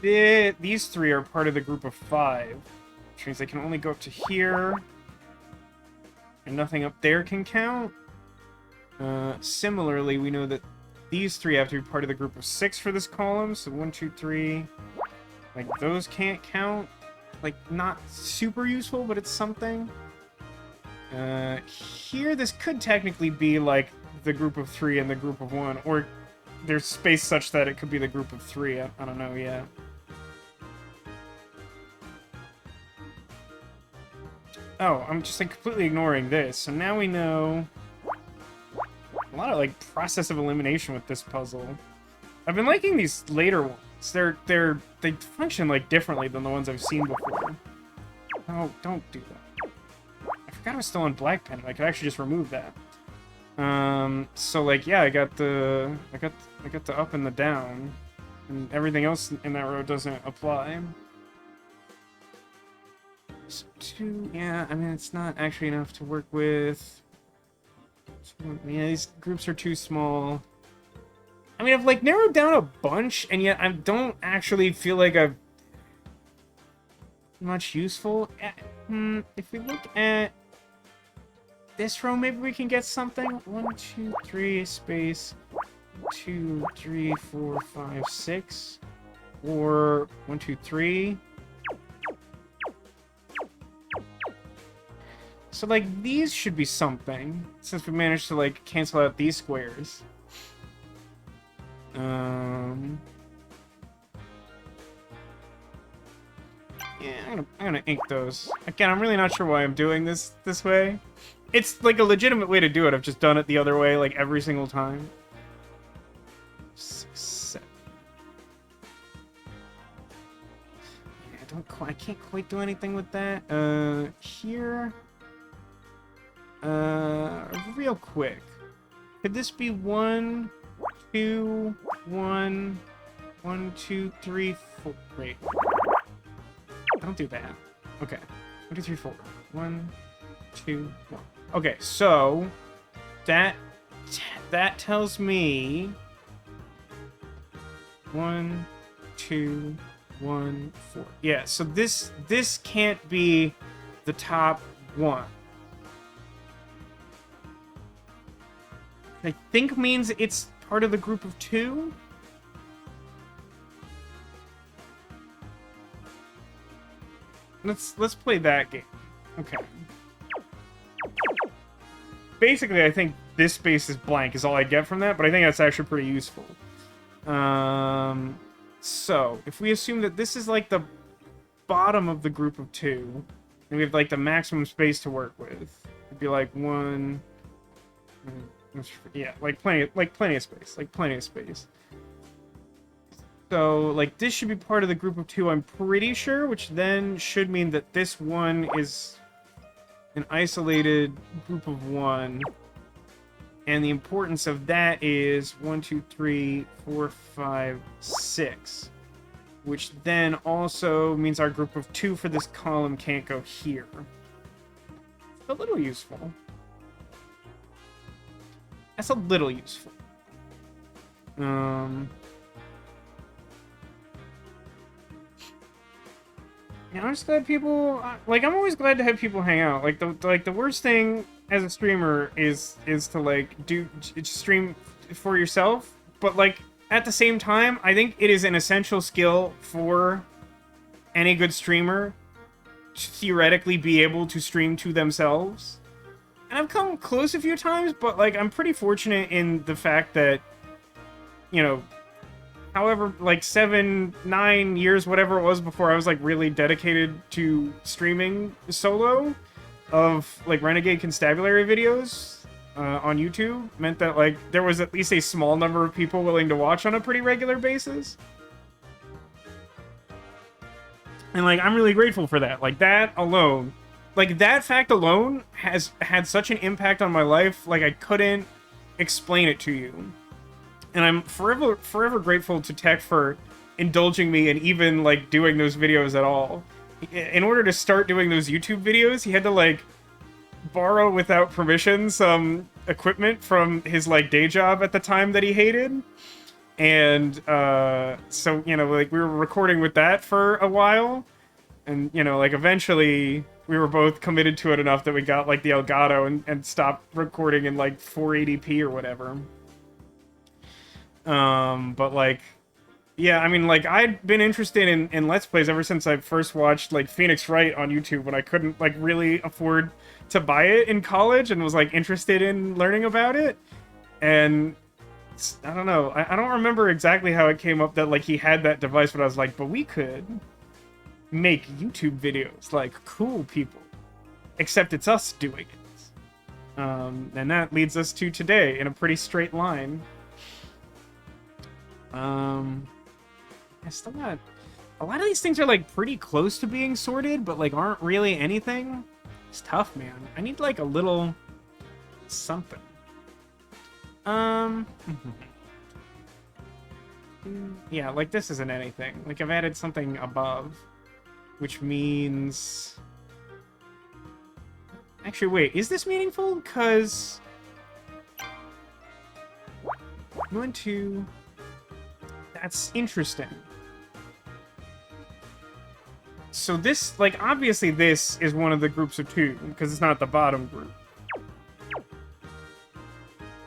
these 3 are part of the group of 5, which means they can only go up to here, and nothing up there can count. Similarly, we know that these 3 have to be part of the group of 6 for this column, so 1, 2, 3, like, those can't count. Like, not super useful, but it's something. Here, this could technically be, like, the group of 3 and the group of 1, or there's space such that it could be the group of 3. I don't know yet. Oh, I'm just, like, completely ignoring this. So now we know a lot of, like, process of elimination with this puzzle. I've been liking these later ones. They function, like, differently than the ones I've seen before. Oh, don't do that. I forgot I was still on black pen. I could actually just remove that. So, like, yeah, I got the up and the down, and everything else in that row doesn't apply. So 2, yeah, I mean, it's not actually enough to work with. Yeah, these groups are too small. I mean, I've, like, narrowed down a bunch, and yet I don't actually feel like I've much useful. If we look at this row, maybe we can get something. 1, 2, 3, space 2, 3, 4, 5, 6, or 1, 2, 3. So, like, these should be something, since we managed to, like, cancel out these squares. Yeah, I'm gonna ink those. Again, I'm really not sure why I'm doing this way. It's, like, a legitimate way to do it. I've just done it the other way, like, every single time. 6, 7. Yeah, I can't quite do anything with that. Here. Real quick. Could this be 1, 2, 1, 1, 2, 3, 4? Wait. Don't do that. Okay. 1, 2, 3, 4. 1, 2, 1. Okay, so that tells me 1, 2, 1, 4. Yeah, so this can't be the top 1. I think means it's part of the group of 2. Let's play that game. Okay. Basically, I think this space is blank is all I get from that, but I think that's actually pretty useful. So, if we assume that this is, like, the bottom of the group of 2, and we have, like, the maximum space to work with, it'd be, like, 1... Yeah, plenty of space. So, like, this should be part of the group of 2, I'm pretty sure, which then should mean that this one is an isolated group of 1. And the importance of that is 1, 2, 3, 4, 5, 6. Which then also means our group of 2 for this column can't go here. It's a little useful. That's a little useful. Yeah, I'm just glad people... Like, I'm always glad to have people hang out. Like, the worst thing as a streamer is to, like, stream for yourself. But, like, at the same time, I think it is an essential skill for any good streamer to theoretically be able to stream to themselves. And I've come close a few times, but, like, I'm pretty fortunate in the fact that, you know, however, like, 7, 9 years, whatever it was before I was, like, really dedicated to streaming solo of, like, Renegade Constabulary videos on YouTube meant that, like, there was at least a small number of people willing to watch on a pretty regular basis. And, like, I'm really grateful for that. Like, that alone... Like, that fact alone has had such an impact on my life, like, I couldn't explain it to you. And I'm forever grateful to Tech for indulging me and even, like, doing those videos at all. in order to start doing those YouTube videos, he had to like borrow without permission some equipment from his like day job at the time that he hated. And so, you know, like we were recording with that for a while, and you know, like eventually we were both committed to it enough that we got like the Elgato and stopped recording in like 480p or whatever. But like, yeah, I mean, like I'd been interested in Let's Plays ever since I first watched like Phoenix Wright on YouTube when I couldn't like really afford to buy it in college, and was like interested in learning about it. And I don't know, I don't remember exactly how it came up that like he had that device, but I was like, but we could make YouTube videos like cool people, except it's us doing it. And that leads us to today in a pretty straight line. I still got a lot of these things are like pretty close to being sorted, but like aren't really anything. It's tough, man. I need like a little something. Yeah, like this isn't anything. Like I've added something above, which means... Actually, wait, is this meaningful? Because... 1, 2... That's interesting. So this, like, obviously this is one of the groups of 2, because it's not the bottom group.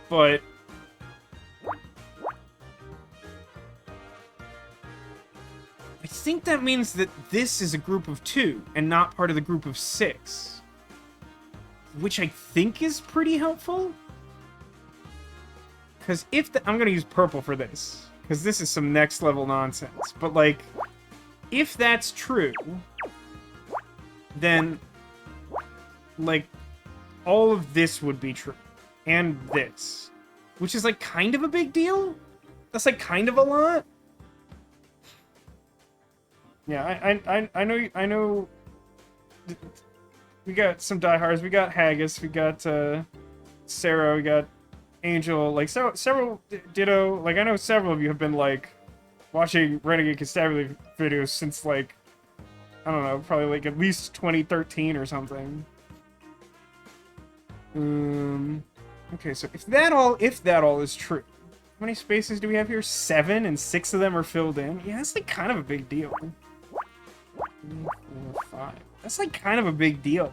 But... I think that means that this is a group of 2, and not part of the group of 6. Which I think is pretty helpful. Because if I'm going to use purple for this, because this is some next level nonsense. But, like, if that's true, then, like, all of this would be true. And this. Which is, like, kind of a big deal? That's, like, kind of a lot? Yeah, I know... We got some diehards, we got Haggis, we got, Sarah, we got Angel, like, several Ditto. Like, I know several of you have been, like, watching Renegade Constabulary videos since, like, I don't know, probably, like, at least 2013 or something. Okay, so if that all is true, how many spaces do we have here? 7, and 6 of them are filled in? Yeah, that's, like, kind of a big deal. 3, 4, 5. That's, like, kind of a big deal.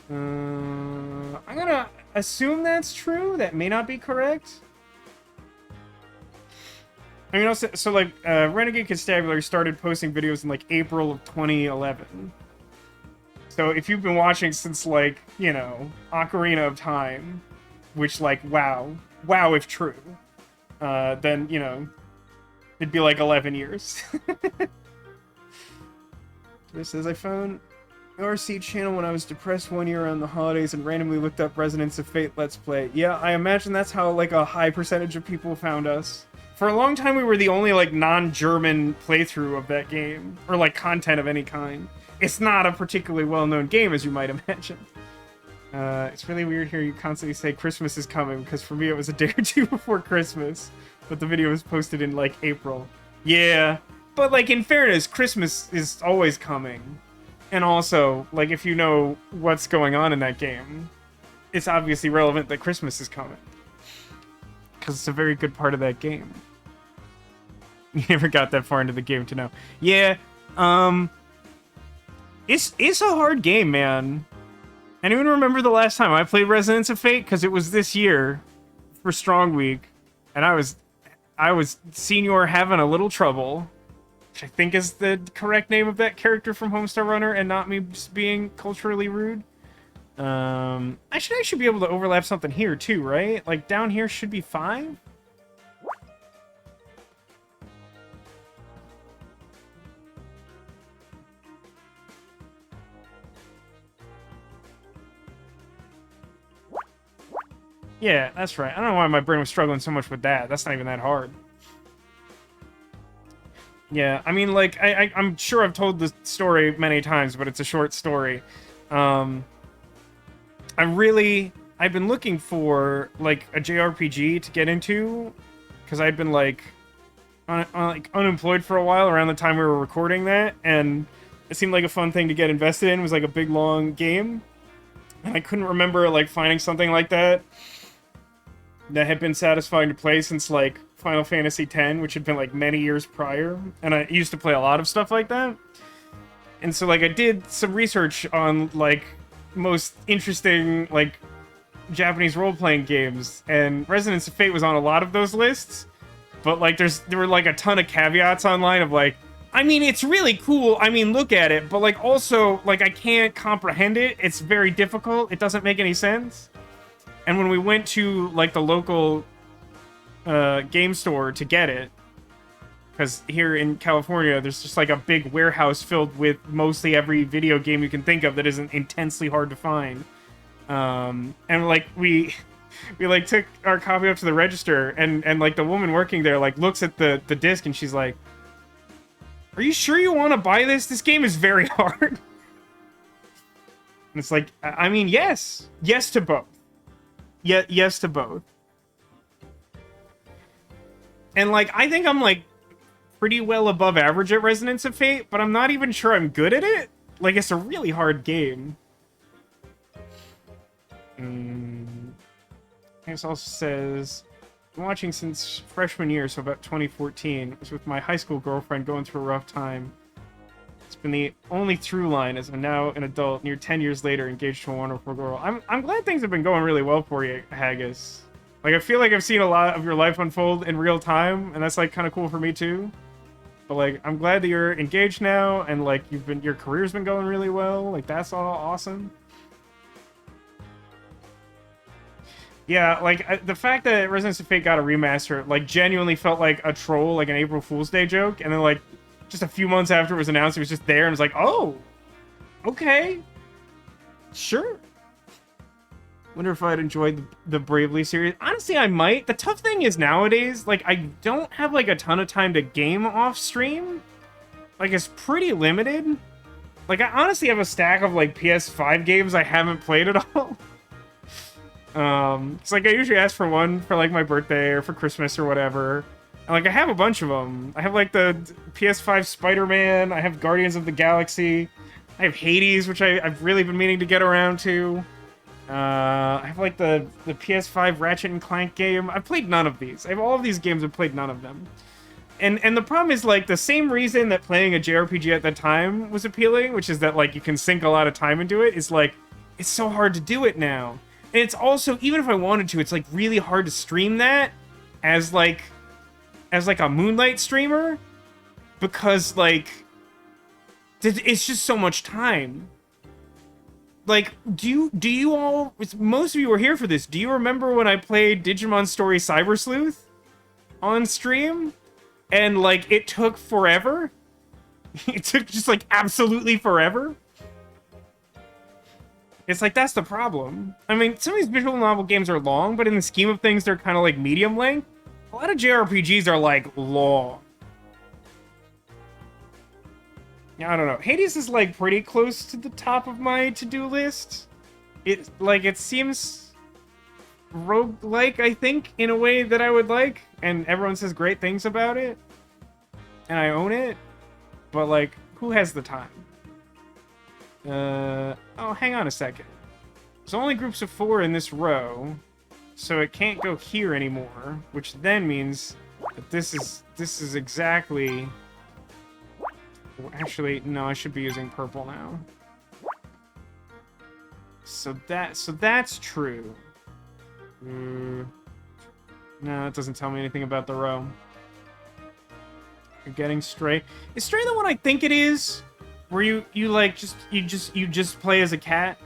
I'm gonna assume that's true. That may not be correct. I mean, also, so like, Renegade Constabulary started posting videos in, like, April of 2011. So if you've been watching since, like, you know, Ocarina of Time, which, like, wow if true, then, you know, it'd be, like, 11 years. This says, I found RC channel when I was depressed one year around the holidays and randomly looked up Resonance of Fate Let's Play. Yeah, I imagine that's how, like, a high percentage of people found us. For a long time, we were the only, like, non-German playthrough of that game. Or, like, content of any kind. It's not a particularly well-known game, as you might imagine. It's really weird here you constantly say Christmas is coming, because for me it was a day or 2 before Christmas. But the video was posted in, like, April. Yeah. But, like, in fairness, Christmas is always coming. And also, like, if you know what's going on in that game, it's obviously relevant that Christmas is coming. Because it's a very good part of that game. You never got that far into the game to know. Yeah, It's a hard game, man. Anyone remember the last time I played Resonance of Fate? Because it was this year for Strong Week. And I was Senior having a little trouble. Which I think is the correct name of that character from Homestar Runner, and not me just being culturally rude. I should be able to overlap something here too, right? Like down here should be 5? Yeah, that's right. I don't know why my brain was struggling so much with that. That's not even that hard. Yeah, I mean, like, I'm sure I've told the story many times, but it's a short story. I've been looking for, like, a JRPG to get into, because I've been, like, like unemployed for a while around the time we were recording that, and it seemed like a fun thing to get invested in. It was like a big long game, and I couldn't remember like finding something like that had been satisfying to play since like Final Fantasy X, which had been like many years prior, and I used to play a lot of stuff like that. And so like I did some research on like most interesting like Japanese role-playing games, and Resonance of Fate was on a lot of those lists. But like there were like a ton of caveats online of like, I mean, it's really cool, I mean, look at it, but like also like I can't comprehend it. It's very difficult. It doesn't make any sense. And when we went to like the local game store to get it, because here in California there's just like a big warehouse filled with mostly every video game you can think of that isn't intensely hard to find. And like we like took our copy up to the register, and like the woman working there like looks at the disc and she's like, "Are you sure you want to buy this? This game is very hard." And it's like, I mean, yes to both. Yes to both. And like I think I'm like pretty well above average at Resonance of Fate, but I'm not even sure I'm good at it. Like, it's a really hard game. This also says, I'm watching since freshman year, so about 2014. I was with my high school girlfriend going through a rough time. It's been the only through line as I'm now an adult, near 10 years later, engaged to a wonderful girl. I'm glad things have been going really well for you, Haggis. Like, I feel like I've seen a lot of your life unfold in real time, and that's, like, kind of cool for me, too. But, like, I'm glad that you're engaged now, and, like, your career's been going really well. Like, that's all awesome. Yeah, like, the fact that Resonance of Fate got a remaster, like, genuinely felt like a troll, like an April Fool's Day joke, and then, like, just a few months after it was announced, it was just there, and it was like, oh, okay, sure. Wonder if I'd enjoyed the Bravely series. Honestly, I might. The tough thing is nowadays, like, I don't have, like, a ton of time to game off stream. Like, it's pretty limited. Like, I honestly have a stack of, like, PS5 games I haven't played at all. It's like, I usually ask for one for, like, my birthday or for Christmas or whatever. And, like, I have a bunch of them. I have, like, the PS5 Spider-Man. I have Guardians of the Galaxy. I have Hades, which I've really been meaning to get around to. I have, like, the PS5 Ratchet and Clank game. I've played none of these. I have all of these games. I've played none of them. And the problem is, like, the same reason that playing a JRPG at that time was appealing, which is that, like, you can sink a lot of time into it, is, like, it's so hard to do it now. And it's also, even if I wanted to, it's, like, really hard to stream that as a Moonlight streamer, because, like, it's just so much time. Like, do you all, most of you were here for this, do you remember when I played Digimon Story Cyber Sleuth on stream? And, like, it took forever? It took just, like, absolutely forever? It's like, that's the problem. I mean, some of these visual novel games are long, but in the scheme of things, they're kind of, like, medium length. A lot of JRPGs are, like, long. Yeah, I don't know. Hades is, like, pretty close to the top of my to-do list. It seems roguelike, I think, in a way that I would like. And everyone says great things about it. And I own it. But, like, who has the time? Oh, hang on a second. There's only groups of 4 in this row. So it can't go here anymore, which then means that this is exactly... Actually, no, I should be using purple now. So that's true. No, it doesn't tell me anything about the row. You're getting Stray. Is Stray the one I think it is? Where you just play as a cat?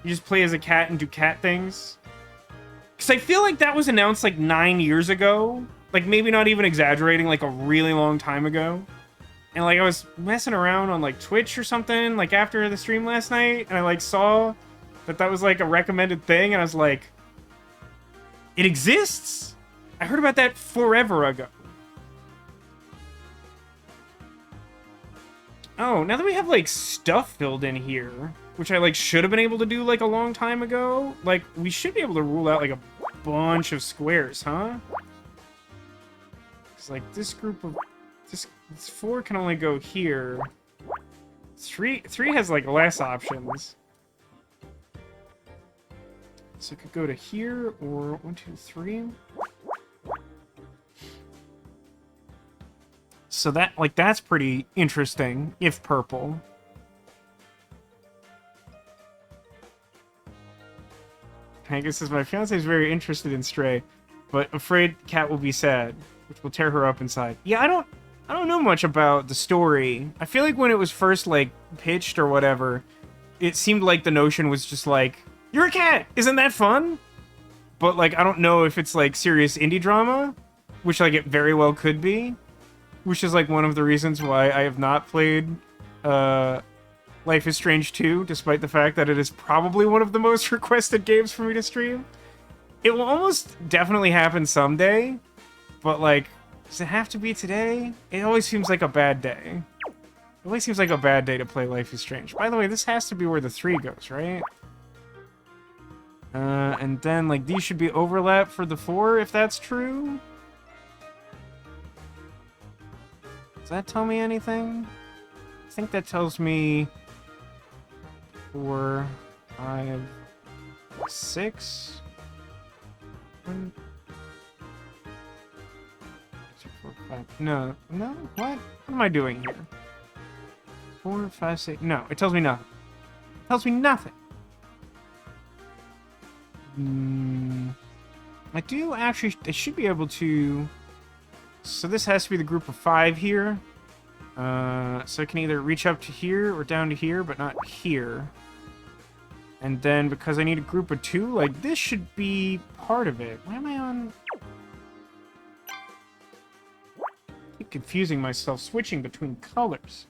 You just play as a cat and do cat things? Because I feel like that was announced like 9 years ago. Like, maybe not even exaggerating, like a really long time ago. And, like, I was messing around on, like, Twitch or something, like, after the stream last night, and I, like, saw that was, like, a recommended thing, and I was like, it exists? I heard about that forever ago. Oh, now that we have, like, stuff filled in here, which I, like, should have been able to do, like, a long time ago, like, we should be able to rule out, like, a bunch of squares, huh? It's like this group of this 4 can only go here. 3 has like less options. So it could go to here or 1, 2, 3. So that that's pretty interesting if purple. I guess as my fiance is very interested in Stray, but afraid Cat will be sad, which will tear her up inside. Yeah, I don't know much about the story. I feel like when it was first like pitched or whatever, it seemed like the notion was just like, you're a cat, isn't that fun? But like I don't know if it's like serious indie drama, which like it very well could be, which is like one of the reasons why I have not played Life is Strange 2, despite the fact that it is probably one of the most requested games for me to stream. It will almost definitely happen someday, but like, does it have to be today? It always seems like a bad day. It always seems like a bad day to play Life is Strange. By the way, this has to be where the 3 goes, right? And then like these should be overlap for the 4, if that's true. Does that tell me anything? I think that tells me 4, 5, 6. 1, 2, 4, 5. No. What am I doing here? 4, 5, 6. No, it tells me nothing. It tells me nothing. I do actually. I should be able to. So this has to be the group of 5 here. So I can either reach up to here or down to here, but not here. And then because I need a group of 2, like this should be part of it. Why am I on? I keep confusing myself, switching between colors.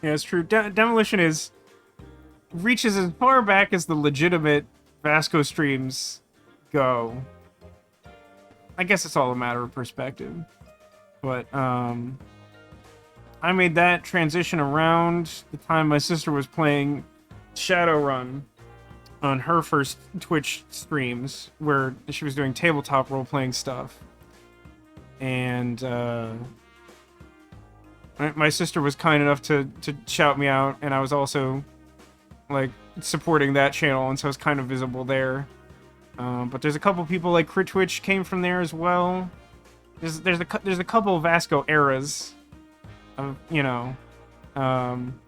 Yeah, it's true. Demolition reaches as far back as the legitimate Vasco streams go. I guess it's all a matter of perspective. But, I made that transition around the time my sister was playing Shadowrun on her first Twitch streams, where she was doing tabletop role-playing stuff. And, my sister was kind enough to shout me out, and I was also, like, supporting that channel, and so I was kind of visible there. But there's a couple people like Crit Twitch came from there as well. There's a couple of Vasco eras, you know. I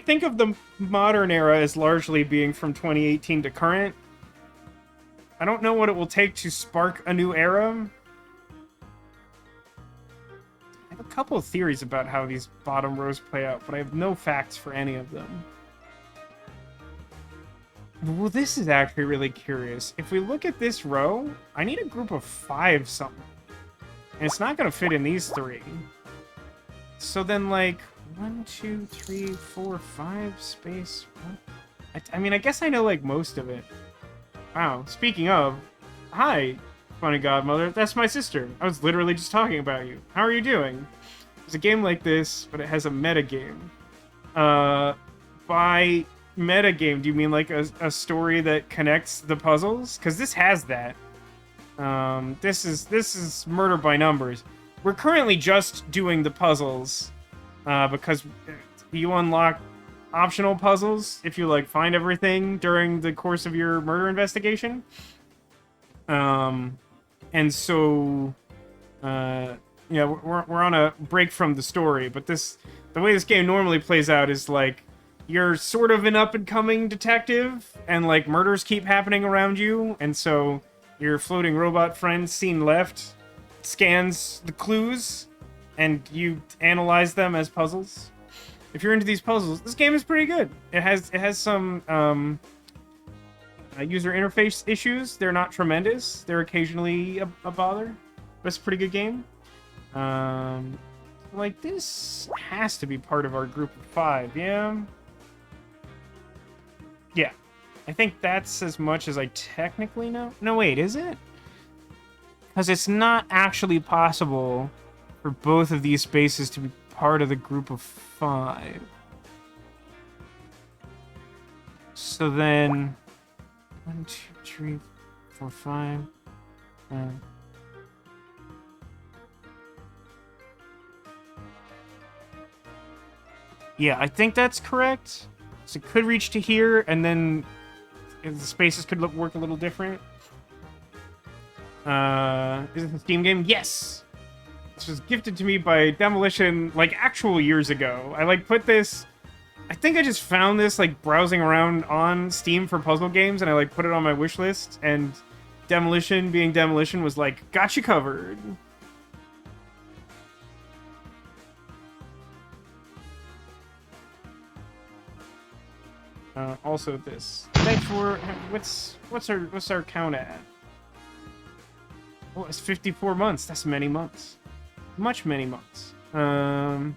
think of the modern era as largely being from 2018 to current. I don't know what it will take to spark a new era. I have a couple of theories about how these bottom rows play out, but I have no facts for any of them. Well, this is actually really curious. If we look at this row, I need a group of 5 something. And it's not going to fit in these 3. So then, like, 1, 2, 3, 4, 5 space. What? I mean, I guess I know, like, most of it. Wow. Speaking of, hi, funny godmother. That's my sister. I was literally just talking about you. How are you doing? There's a game like this, but it has a meta game. By meta game, do you mean like a story that connects the puzzles? Because this has that. This is Murder by Numbers. We're currently just doing the puzzles because you unlock optional puzzles if you like find everything during the course of your murder investigation. And so yeah, we're on a break from the story, but the way this game normally plays out is like you're sort of an up-and-coming detective, and like murders keep happening around you, and so your floating robot friend, seen left, scans the clues, and you analyze them as puzzles. If you're into these puzzles, this game is pretty good. It has some user interface issues. They're not tremendous. They're occasionally a bother, but it's a pretty good game. Like this has to be part of our group of 5, yeah? Yeah. I think that's as much as I technically know. No, wait, is it? Because it's not actually possible for both of these spaces to be part of the group of 5. So then, 1, 2, 3, 4, 5. Yeah, I think that's correct. So it could reach to here, and then the spaces could work a little different. Is this a Steam game? Yes! This was gifted to me by Demolition, like, actual years ago. I, like, put this... I think I just found this, like, browsing around on Steam for puzzle games, and I, like, put it on my wish list, and Demolition, being Demolition, was like, got you covered. Also this. Thanks for... What's our count at? Oh, it's 54 months. That's many months. Many months. So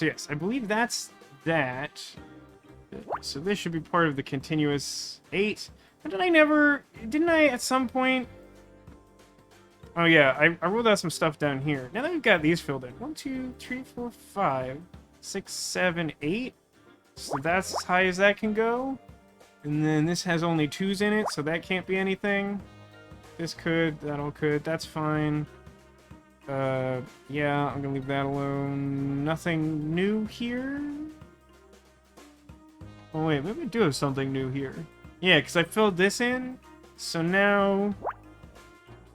yes, I believe that's that. So this should be part of the continuous 8. But didn't I at some point... Oh yeah, I rolled out some stuff down here. Now that we've got these filled in. 1, 2, 3, 4, 5, 6, 7, 8. So that's as high as that can go. And then this has only 2s in it, so that can't be anything. This could, that all could, that's fine. Yeah, I'm gonna leave that alone. Nothing new here? Oh wait, maybe I do have something new here. Yeah, because I filled this in, so now...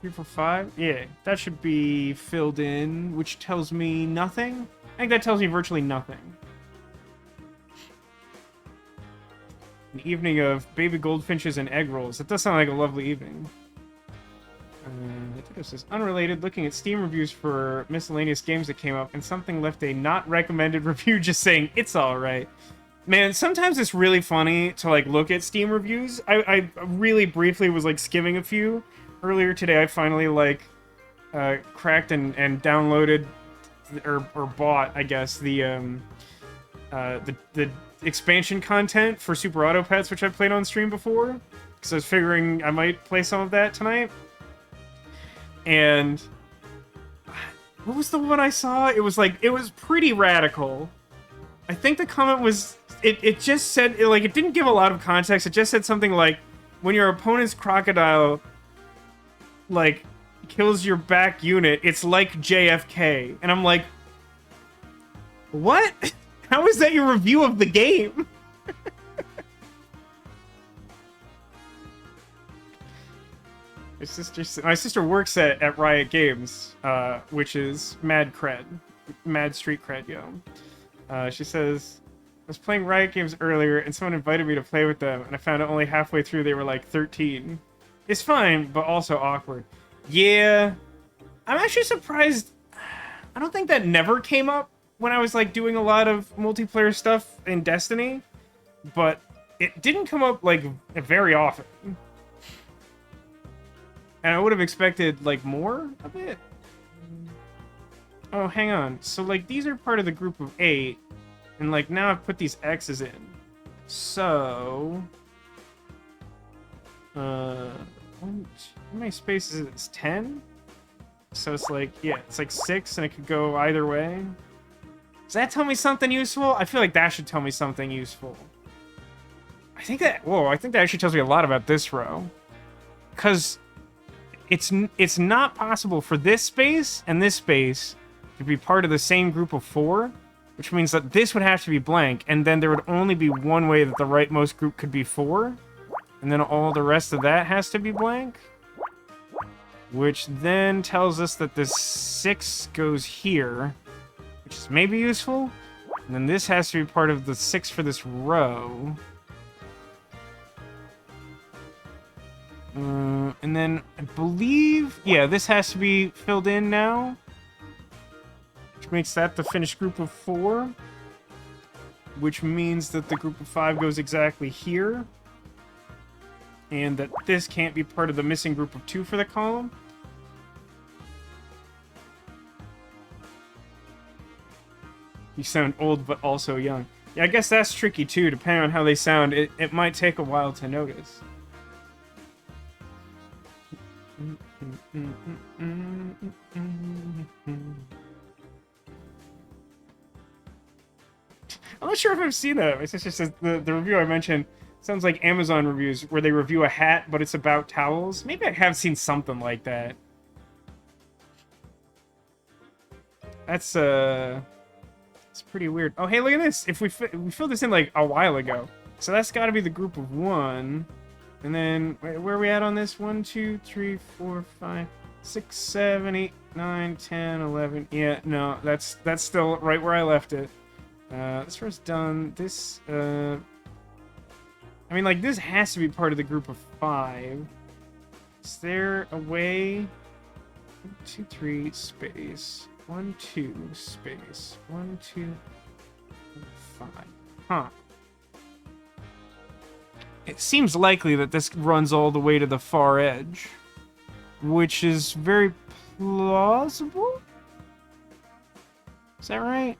3, 4, 5? Yeah, that should be filled in, which tells me nothing. I think that tells me virtually nothing. An evening of baby goldfinches and egg rolls. That does sound like a lovely evening. This is unrelated. Looking at Steam reviews for miscellaneous games that came up, and something left a not recommended review just saying it's alright. Man, sometimes it's really funny to like look at Steam reviews. I really briefly was like skimming a few. Earlier today I finally like cracked and downloaded or bought, I guess, the expansion content for Super Auto Pets, which I've played on stream before, because I was figuring I might play some of that tonight. And what was the one I saw? It was like, it was pretty radical. I think the comment was, it just said, it didn't give a lot of context. It just said something like, when your opponent's crocodile, like, kills your back unit, it's like JFK. And I'm like, what? How is that your review of the game? My sister works at Riot Games, which is mad street cred, yo. She says, I was playing Riot Games earlier, and someone invited me to play with them, and I found out only halfway through they were like 13. It's fine, but also awkward. Yeah, I'm actually surprised. I don't think that never came up when I was like doing a lot of multiplayer stuff in Destiny, but it didn't come up like very often. And I would have expected, like, more of it. Oh, hang on. So, like, these are part of the group of 8. And, like, now I've put these X's in. So... how many spaces is this? 10? So it's like, yeah, it's like 6, and it could go either way. Does that tell me something useful? I feel like that should tell me something useful. I think that actually tells me a lot about this row. Because... It's not possible for this space and this space to be part of the same group of 4, which means that this would have to be blank, and then there would only be one way that the rightmost group could be 4, and then all the rest of that has to be blank, which then tells us that this 6 goes here, which is maybe useful, and then this has to be part of the 6 for this row. And then I believe, yeah, this has to be filled in now, which makes that the finished group of 4, which means that the group of 5 goes exactly here, and that this can't be part of the missing group of 2 for the column. You sound old but also young. Yeah, I guess that's tricky too, depending on how they sound. It might take a while to notice. I'm not sure if I've seen that. My sister says the review I mentioned Sounds like Amazon reviews where they review a hat, but it's about towels. Maybe I have seen something like that. That's it's pretty weird. Oh, hey, look at this. If we filled this in like a while ago, so that's got to be the group of 1. And then where are we at on this? 1, 2, 3, 4, 5, 6, 7, 8, 9, 10, 11. Yeah, no, that's still right where I left it. This first done. This I mean, like, this has to be part of the group of 5. Is there a way? 1, 2, 3, space. 1, 2, space. 1, 2, 5. Huh. It seems likely that this runs all the way to the far edge, which is very plausible? Is that right?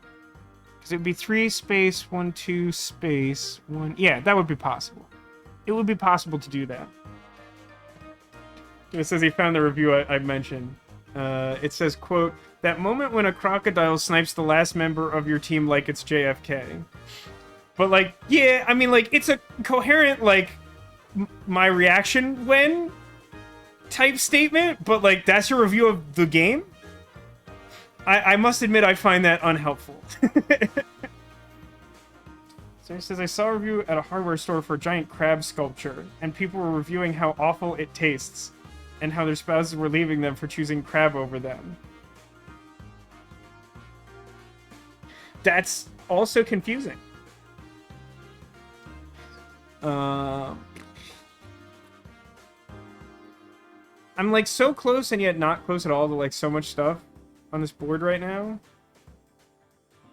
Because it would be 3 space 1 2 space 1. Yeah, that would be possible. It would be possible to do that. It says he found the review I mentioned. It says, quote, "That moment when a crocodile snipes the last member of your team like it's JFK." But, like, yeah, I mean, like, it's a coherent, like, my reaction when type statement, but, like, that's your review of the game? I must admit I find that unhelpful. So he says, "I saw a review at a hardware store for a giant crab sculpture, and people were reviewing how awful it tastes, and how their spouses were leaving them for choosing crab over them." That's also confusing. I'm like so close and yet not close at all to like so much stuff on this board right now.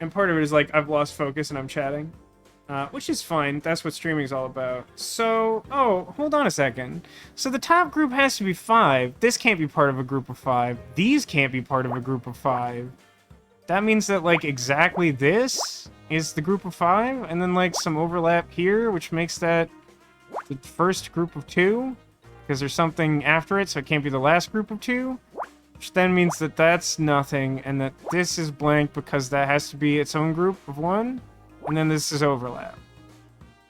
And part of it is like I've lost focus and I'm chatting. Which is fine. That's what streaming is all about. So, oh, hold on a second. So the top group has to be 5. This can't be part of a group of 5. These can't be part of a group of 5. That means that, like, exactly this is the group of 5, and then, like, some overlap here, which makes that the first group of 2, because there's something after it, so it can't be the last group of 2, which then means that that's nothing, and that this is blank because that has to be its own group of 1. And then this is overlap.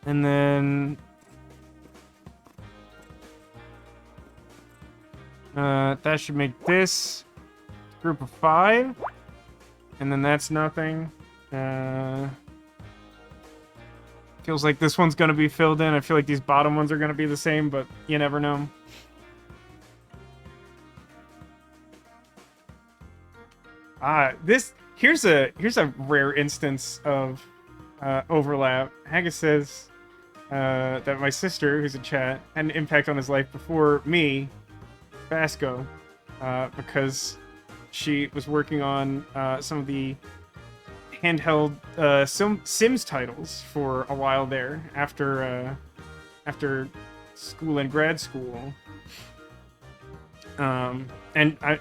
And then... that should make this group of 5. And then that's nothing. Feels like this one's gonna be filled in. I feel like these bottom ones are gonna be the same, but you never know. Here's a rare instance of overlap. Haggis says that my sister, who's in chat, had an impact on his life before me, Vasco, because she was working on some of the handheld Sims titles for a while there after school and grad school. And I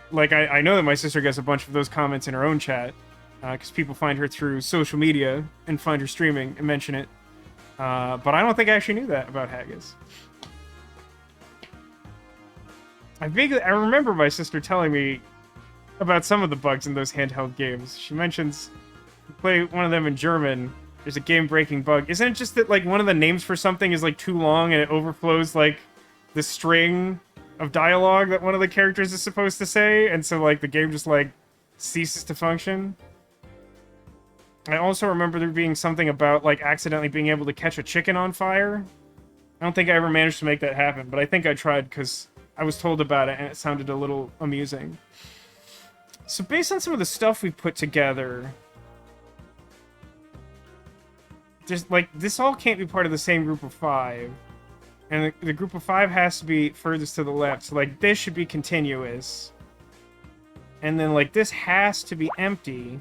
know that my sister gets a bunch of those comments in her own chat, because people find her through social media and find her streaming and mention it. But I don't think I actually knew that about Haggis. I remember my sister telling me about some of the bugs in those handheld games. She mentions, you play one of them in German, there's a game-breaking bug. Isn't it just that, like, one of the names for something is, like, too long and it overflows, like, the string of dialogue that one of the characters is supposed to say, and so, like, the game just, like, ceases to function? I also remember there being something about, like, accidentally being able to catch a chicken on fire. I don't think I ever managed to make that happen, but I think I tried because I was told about it and it sounded a little amusing. So based on some of the stuff we've put together, just, like, this all can't be part of the same group of 5. And the group of 5 has to be furthest to the left. So, like, this should be continuous. And then, like, this has to be empty,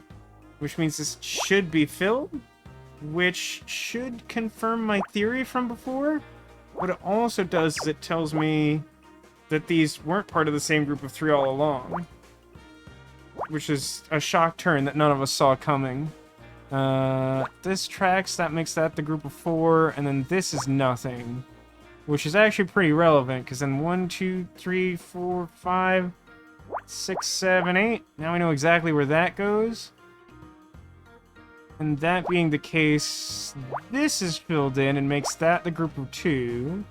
which means this should be filled, which should confirm my theory from before. What it also does is it tells me that these weren't part of the same group of 3 all along, which is a shock turn that none of us saw coming. This tracks, that makes that the group of 4, and then this is nothing, which is actually pretty relevant, because then 1, 2, 3, 4, 5, 6, 7, 8. Now we know exactly where that goes. And that being the case, this is filled in and makes that the group of 2.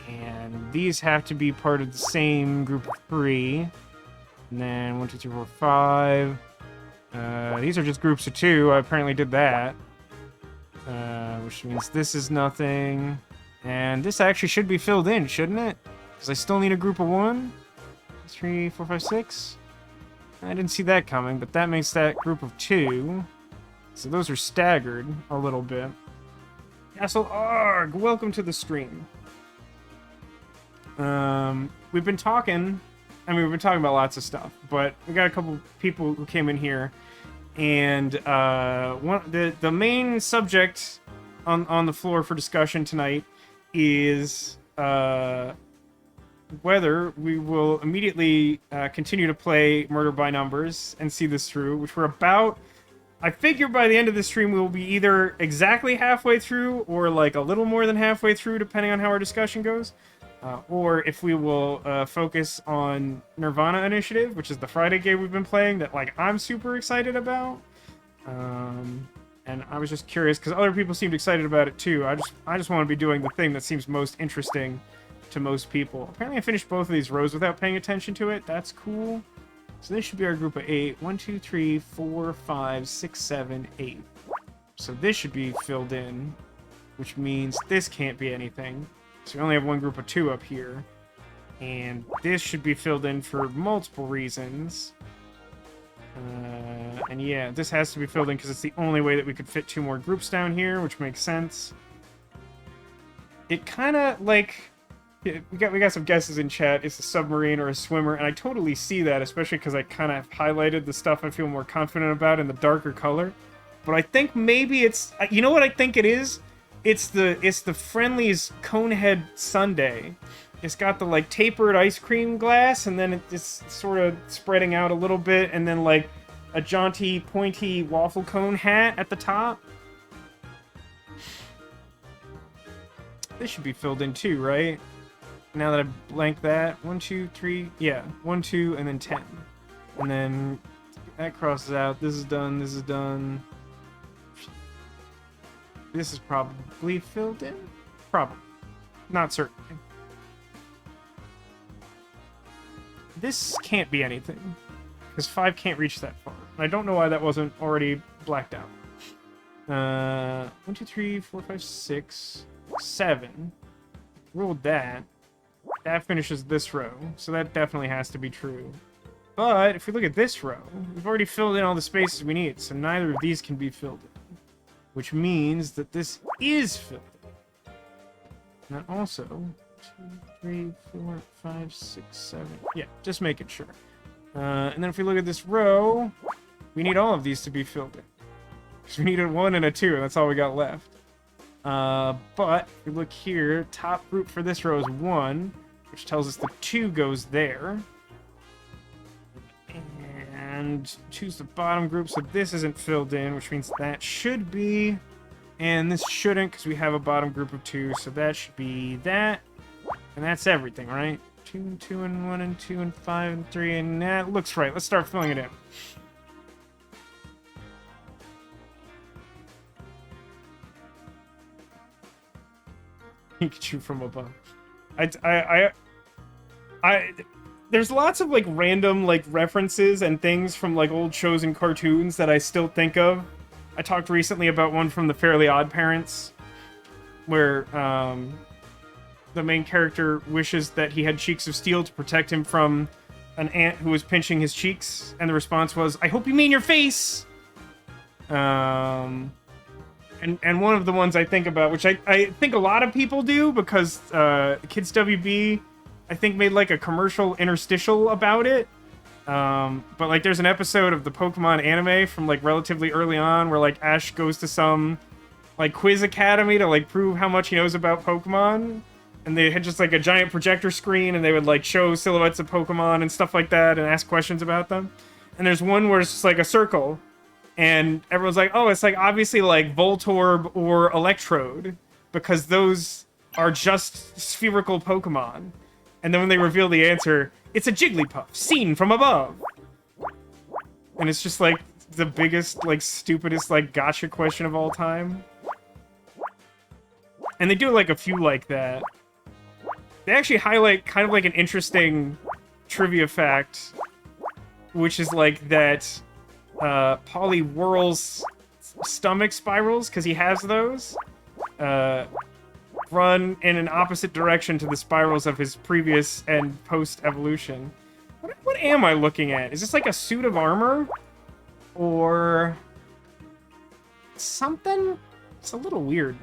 And these have to be part of the same group of 3. And then 1, 2, 3, 4, 5. These are just groups of 2. I apparently did that. Which means this is nothing. And this actually should be filled in, shouldn't it? Because I still need a group of 1. 3, 4, 5, 6. I didn't see that coming, but that makes that group of 2. So those are staggered a little bit. Castle Arg, welcome to the stream. We've been talking. I mean, we've been talking about lots of stuff, but we got a couple people who came in here, and the main subject on the floor for discussion tonight is whether we will immediately continue to play Murder by Numbers and see this through, which we're about. I figure by the end of the stream we will be either exactly halfway through or like a little more than halfway through, depending on how our discussion goes. Or if we will focus on Nirvana Initiative, which is the Friday game we've been playing that like I'm super excited about. And I was just curious because other people seemed excited about it too. I just want to be doing the thing that seems most interesting to most people. Apparently I finished both of these rows without paying attention to it. That's cool. So this should be our group of 8. 1, 2, 3, 4, 5, 6, 7, 8. So this should be filled in, which means this can't be anything. So we only have one group of 2 up here. And this should be filled in for multiple reasons. And yeah, this has to be filled in because it's the only way that we could fit 2 more groups down here, which makes sense. It kind of like... We got some guesses in chat. It's a submarine or a swimmer, and I totally see that, especially because I kind of highlighted the stuff I feel more confident about in the darker color. But I think maybe it's... You know what I think it is? It's the Friendly's Conehead Sundae. It's got the like tapered ice cream glass, and then it's sort of spreading out a little bit, and then like a jaunty, pointy waffle cone hat at the top. This should be filled in too, right? Now that I blank that, 1, 2, 3, yeah, 1, 2, and then 10, and then that crosses out. This is done. This is done. This is probably filled in. Probably, not certain. This can't be anything because 5 can't reach that far. I don't know why that wasn't already blacked out. 1, 2, 3, 4, 5, 6, 7. Ruled that. That finishes this row, so that definitely has to be true. But if we look at this row, we've already filled in all the spaces we need, so neither of these can be filled in. Which means that this is filled in. And also, 2, 3, 4, 5, 6, 7. Yeah, just making sure. And then if we look at this row, we need all of these to be filled in. Because we need a 1 and a 2, and that's all we got left. But if we look here, top group for this row is 1, which tells us the 2 goes there. And choose the bottom group, so this isn't filled in, which means that should be. And this shouldn't, because we have a bottom group of 2, so that should be that. And that's everything, right? 2 and 2 and 1 and 2 and 5 and 3, and that looks right. Let's start filling it in. Pikachu from above. There's lots of like random like references and things from like old shows and cartoons that I still think of. I talked recently about one from the Fairly Odd Parents, where the main character wishes that he had cheeks of steel to protect him from an ant who was pinching his cheeks, and the response was, "I hope you mean your face." And one of the ones I think about, which I think a lot of people do, because Kids WB, I think, made like a commercial interstitial about it. But like there's an episode of the Pokemon anime from like relatively early on where like Ash goes to some like quiz academy to like prove how much he knows about Pokemon. And they had just like a giant projector screen, and they would like show silhouettes of Pokemon and stuff like that and ask questions about them. And there's one where it's just like a circle. And everyone's like, oh, it's like obviously like Voltorb or Electrode, because those are just spherical Pokemon. And then when they reveal the answer, it's a Jigglypuff seen from above. And it's just like the biggest, like, stupidest, like, gotcha question of all time. And they do, like, a few like that. They actually highlight kind of, like, an interesting trivia fact, which is, like, that Polly whirls stomach spirals, because he has those, run in an opposite direction to the spirals of his previous and post-evolution. What am I looking at? Is this like a suit of armor? Or something? It's a little weird.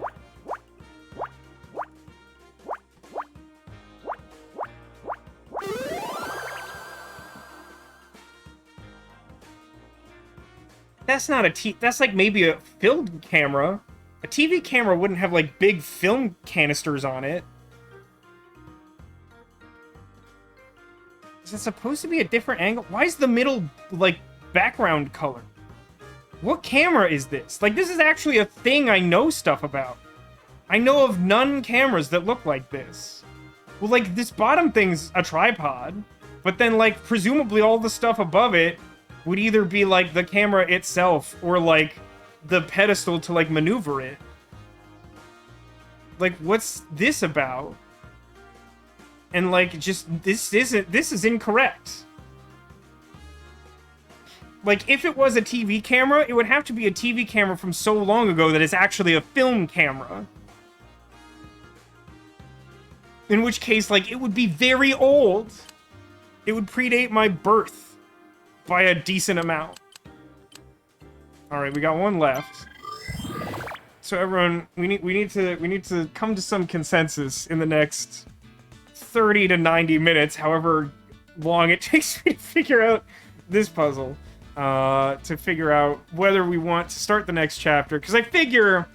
That's not a that's like maybe a film camera. A TV camera wouldn't have like big film canisters on it. Is it supposed to be a different angle? Why is the middle like background color? What camera is this? Like, this is actually a thing I know stuff about. I know of none cameras that look like this. Well, like, this bottom thing's a tripod, but then, like, presumably all the stuff above it would either be, like, the camera itself or, like, the pedestal to, like, maneuver it. Like, what's this about? And, like, just, this is incorrect. Like, if it was a TV camera, it would have to be a TV camera from so long ago that it's actually a film camera. In which case, like, it would be very old. It would predate my birth by a decent amount. Alright, we got one left. So everyone, we need to come to some consensus in the next 30 to 90 minutes, however long it takes me to figure out this puzzle. To figure out whether we want to start the next chapter. Because I figure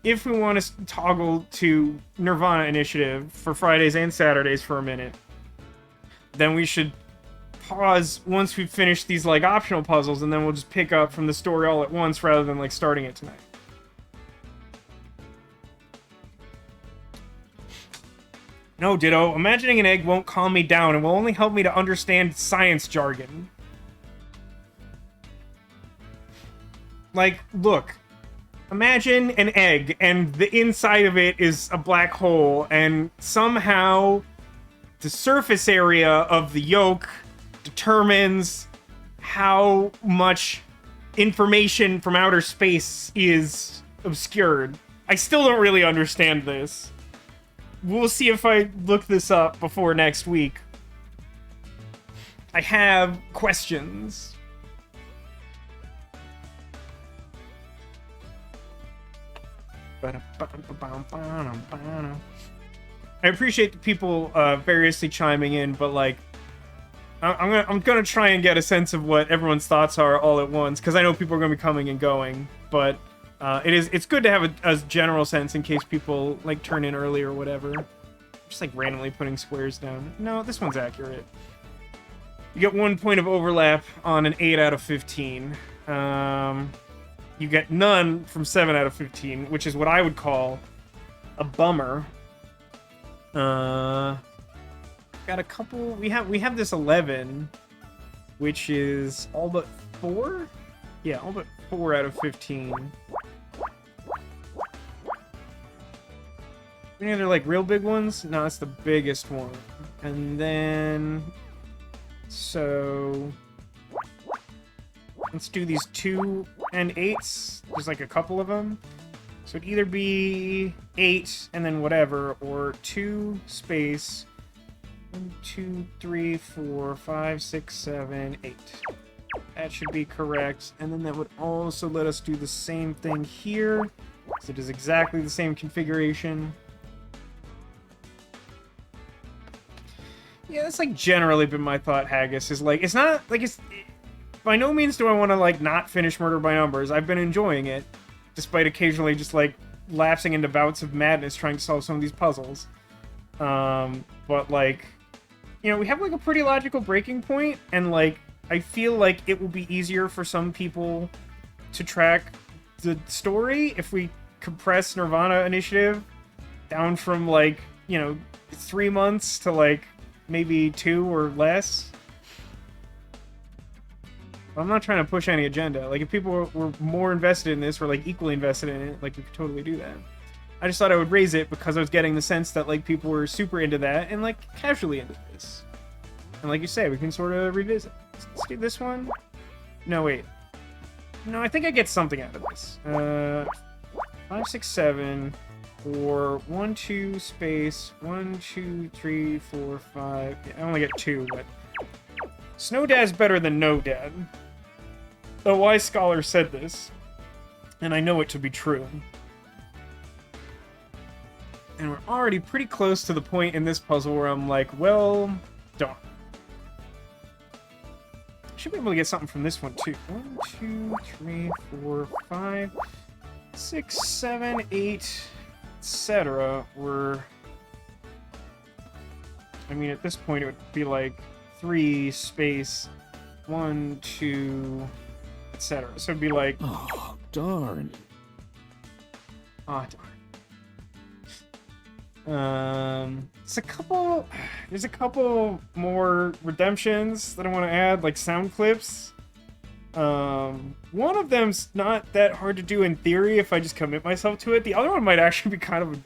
if we want to toggle to Nirvana Initiative for Fridays and Saturdays for a minute, then we should pause once we've finished these, like, optional puzzles, and then we'll just pick up from the story all at once rather than, like, starting it tonight. No, Ditto. Imagining an egg won't calm me down and will only help me to understand science jargon. Like, look, imagine an egg, and the inside of it is a black hole, and somehow the surface area of the yolk determines how much information from outer space is obscured. I still don't really understand this. We'll see if I look this up before next week. I have questions. I appreciate the people variously chiming in, but like, I'm gonna try and get a sense of what everyone's thoughts are all at once, because I know people are gonna be coming and going. But it's good to have a general sense in case people like turn in early or whatever. Just like randomly putting squares down. No, this one's accurate. You get 1 point of overlap on an 8 out of 15. You get none from 7 out of 15, which is what I would call a bummer. Got a couple. We have this 11, which is all but 4. Yeah, all but 4 out of 15. Any other like real big ones? No, that's the biggest one. And then so let's do these 2 and 8s. There's like a couple of them. So it'd either be 8 and then whatever, or 2 space 1, 2, 3, 4, 5, 6, 7, 8. That should be correct. And then that would also let us do the same thing here. So it is exactly the same configuration. Yeah, that's like generally been my thought, Haggis, is like, it's not like by no means do I want to like not finish Murder by Numbers. I've been enjoying it, despite occasionally just like lapsing into bouts of madness trying to solve some of these puzzles. But like, you know, we have like a pretty logical breaking point, and like I feel like it will be easier for some people to track the story if we compress Nirvana Initiative down from like, you know, 3 months to like maybe 2 or less. I'm not trying to push any agenda. Like, if people were more invested in this, or like equally invested in it, like, we could totally do that. I just thought I would raise it because I was getting the sense that like people were super into that and like casually into this. And like you say, we can sort of revisit. Let's do this one. No, wait. No, I think I get something out of this. 5, 6, 7, or 1, 2, space, 1, 2, 3, 4, 5. Yeah, I only get 2, but Snow Dad's better than No Dad. A wise scholar said this, and I know it to be true. And we're already pretty close to the point in this puzzle where I'm like, well, darn. Should be able to get something from this one, too. 1, 2, 3, 4, 5, 6, 7, 8, etc. I mean, at this point, it would be like 3, space, 1, 2, etc. So it'd be like... Oh, darn. Ah, darn. There's a couple more redemptions that I want to add, like sound clips. One of them's not that hard to do in theory if I just commit myself to it. The other one might actually be kind of an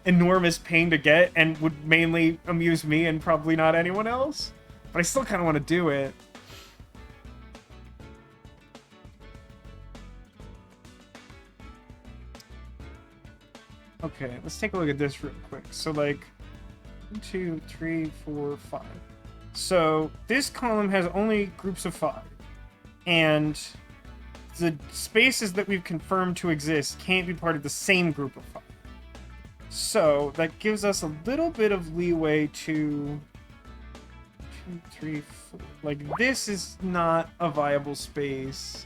enormous pain to get and would mainly amuse me and probably not anyone else. But I still kind of want to do it. Okay, let's take a look at this real quick. So, like, 1, 2, 3, 4, 5. So, this column has only groups of 5. And the spaces that we've confirmed to exist can't be part of the same group of 5. So, that gives us a little bit of leeway to... 2, 3, 4. Like, this is not a viable space.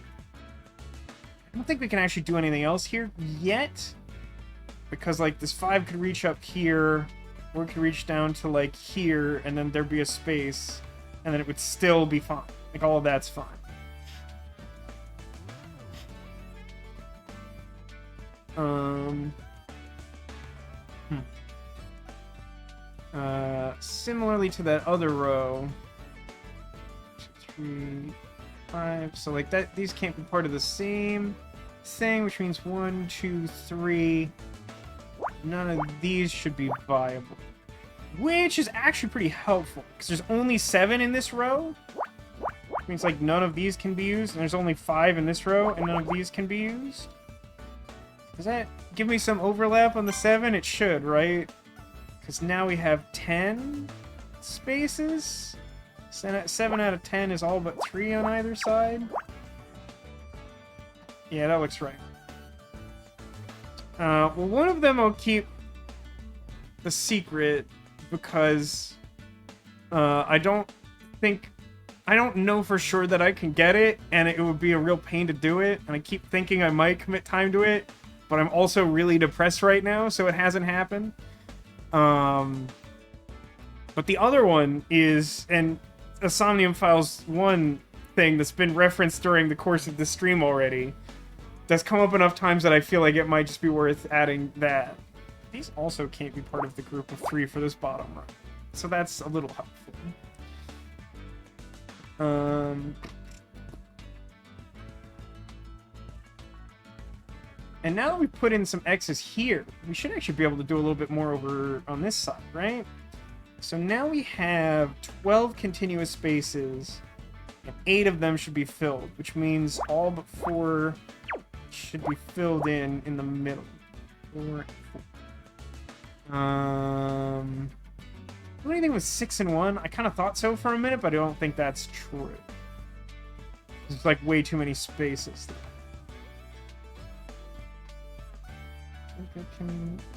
I don't think we can actually do anything else here yet. Because, like, this 5 could reach up here, or it could reach down to, like, here, and then there'd be a space, and then it would still be fine. Like, all of that's fine. Similarly to that other row, 2, 3, 5, so, like, that, these can't be part of the same thing, which means 1, 2, 3... None of these should be viable. Which is actually pretty helpful, because there's only 7 in this row. Which means, like, none of these can be used, and there's only 5 in this row, and none of these can be used. Does that give me some overlap on the 7? It should, right? Because now we have 10 spaces. 7 out of 10 is all but 3 on either side. Yeah, that looks right. Well, one of them I'll keep the secret because I don't know for sure that I can get it, and it would be a real pain to do it, and I keep thinking I might commit time to it, but I'm also really depressed right now, so it hasn't happened. But the other one is an Somnium Files 1 thing that's been referenced during the course of the stream already. That's come up enough times that I feel like it might just be worth adding that. These also can't be part of the group of 3 for this bottom row. So that's a little helpful. And now that we put in some X's here, we should actually be able to do a little bit more over on this side, right? So now we have 12 continuous spaces, and 8 of them should be filled, which means all but 4... should be filled in the middle. 4. Do anything with 6 and 1? I kind of thought so for a minute, but I don't think that's true. There's like way too many spaces there.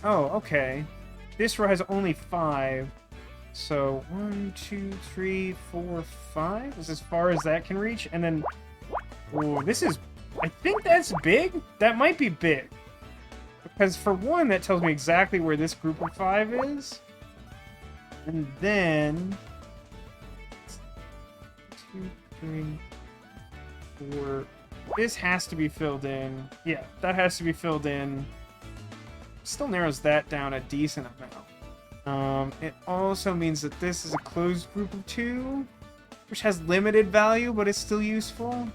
Oh, okay. This row has only 5. So 1, 2, 3, 4, 5 is as far as that can reach, and then oh, this is. I think that's big. That might be big. Because for one, that tells me exactly where this group of 5 is. And then 2, 3, 4. This has to be filled in. Yeah, that has to be filled in. Still narrows that down a decent amount. It also means that this is a closed group of 2. which has limited value, but it's still useful.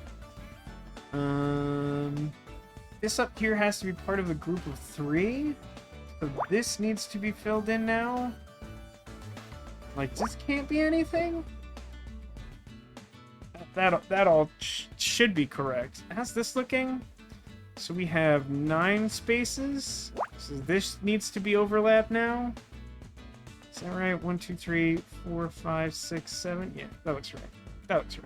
This up here has to be part of a group of 3. So this needs to be filled in now. Like, this can't be anything? That all should be correct. How's this looking? So we have 9 spaces. So this needs to be overlapped now. Is that right? 1, 2, 3, 4, 5, 6, 7. Yeah, that looks right. That looks right.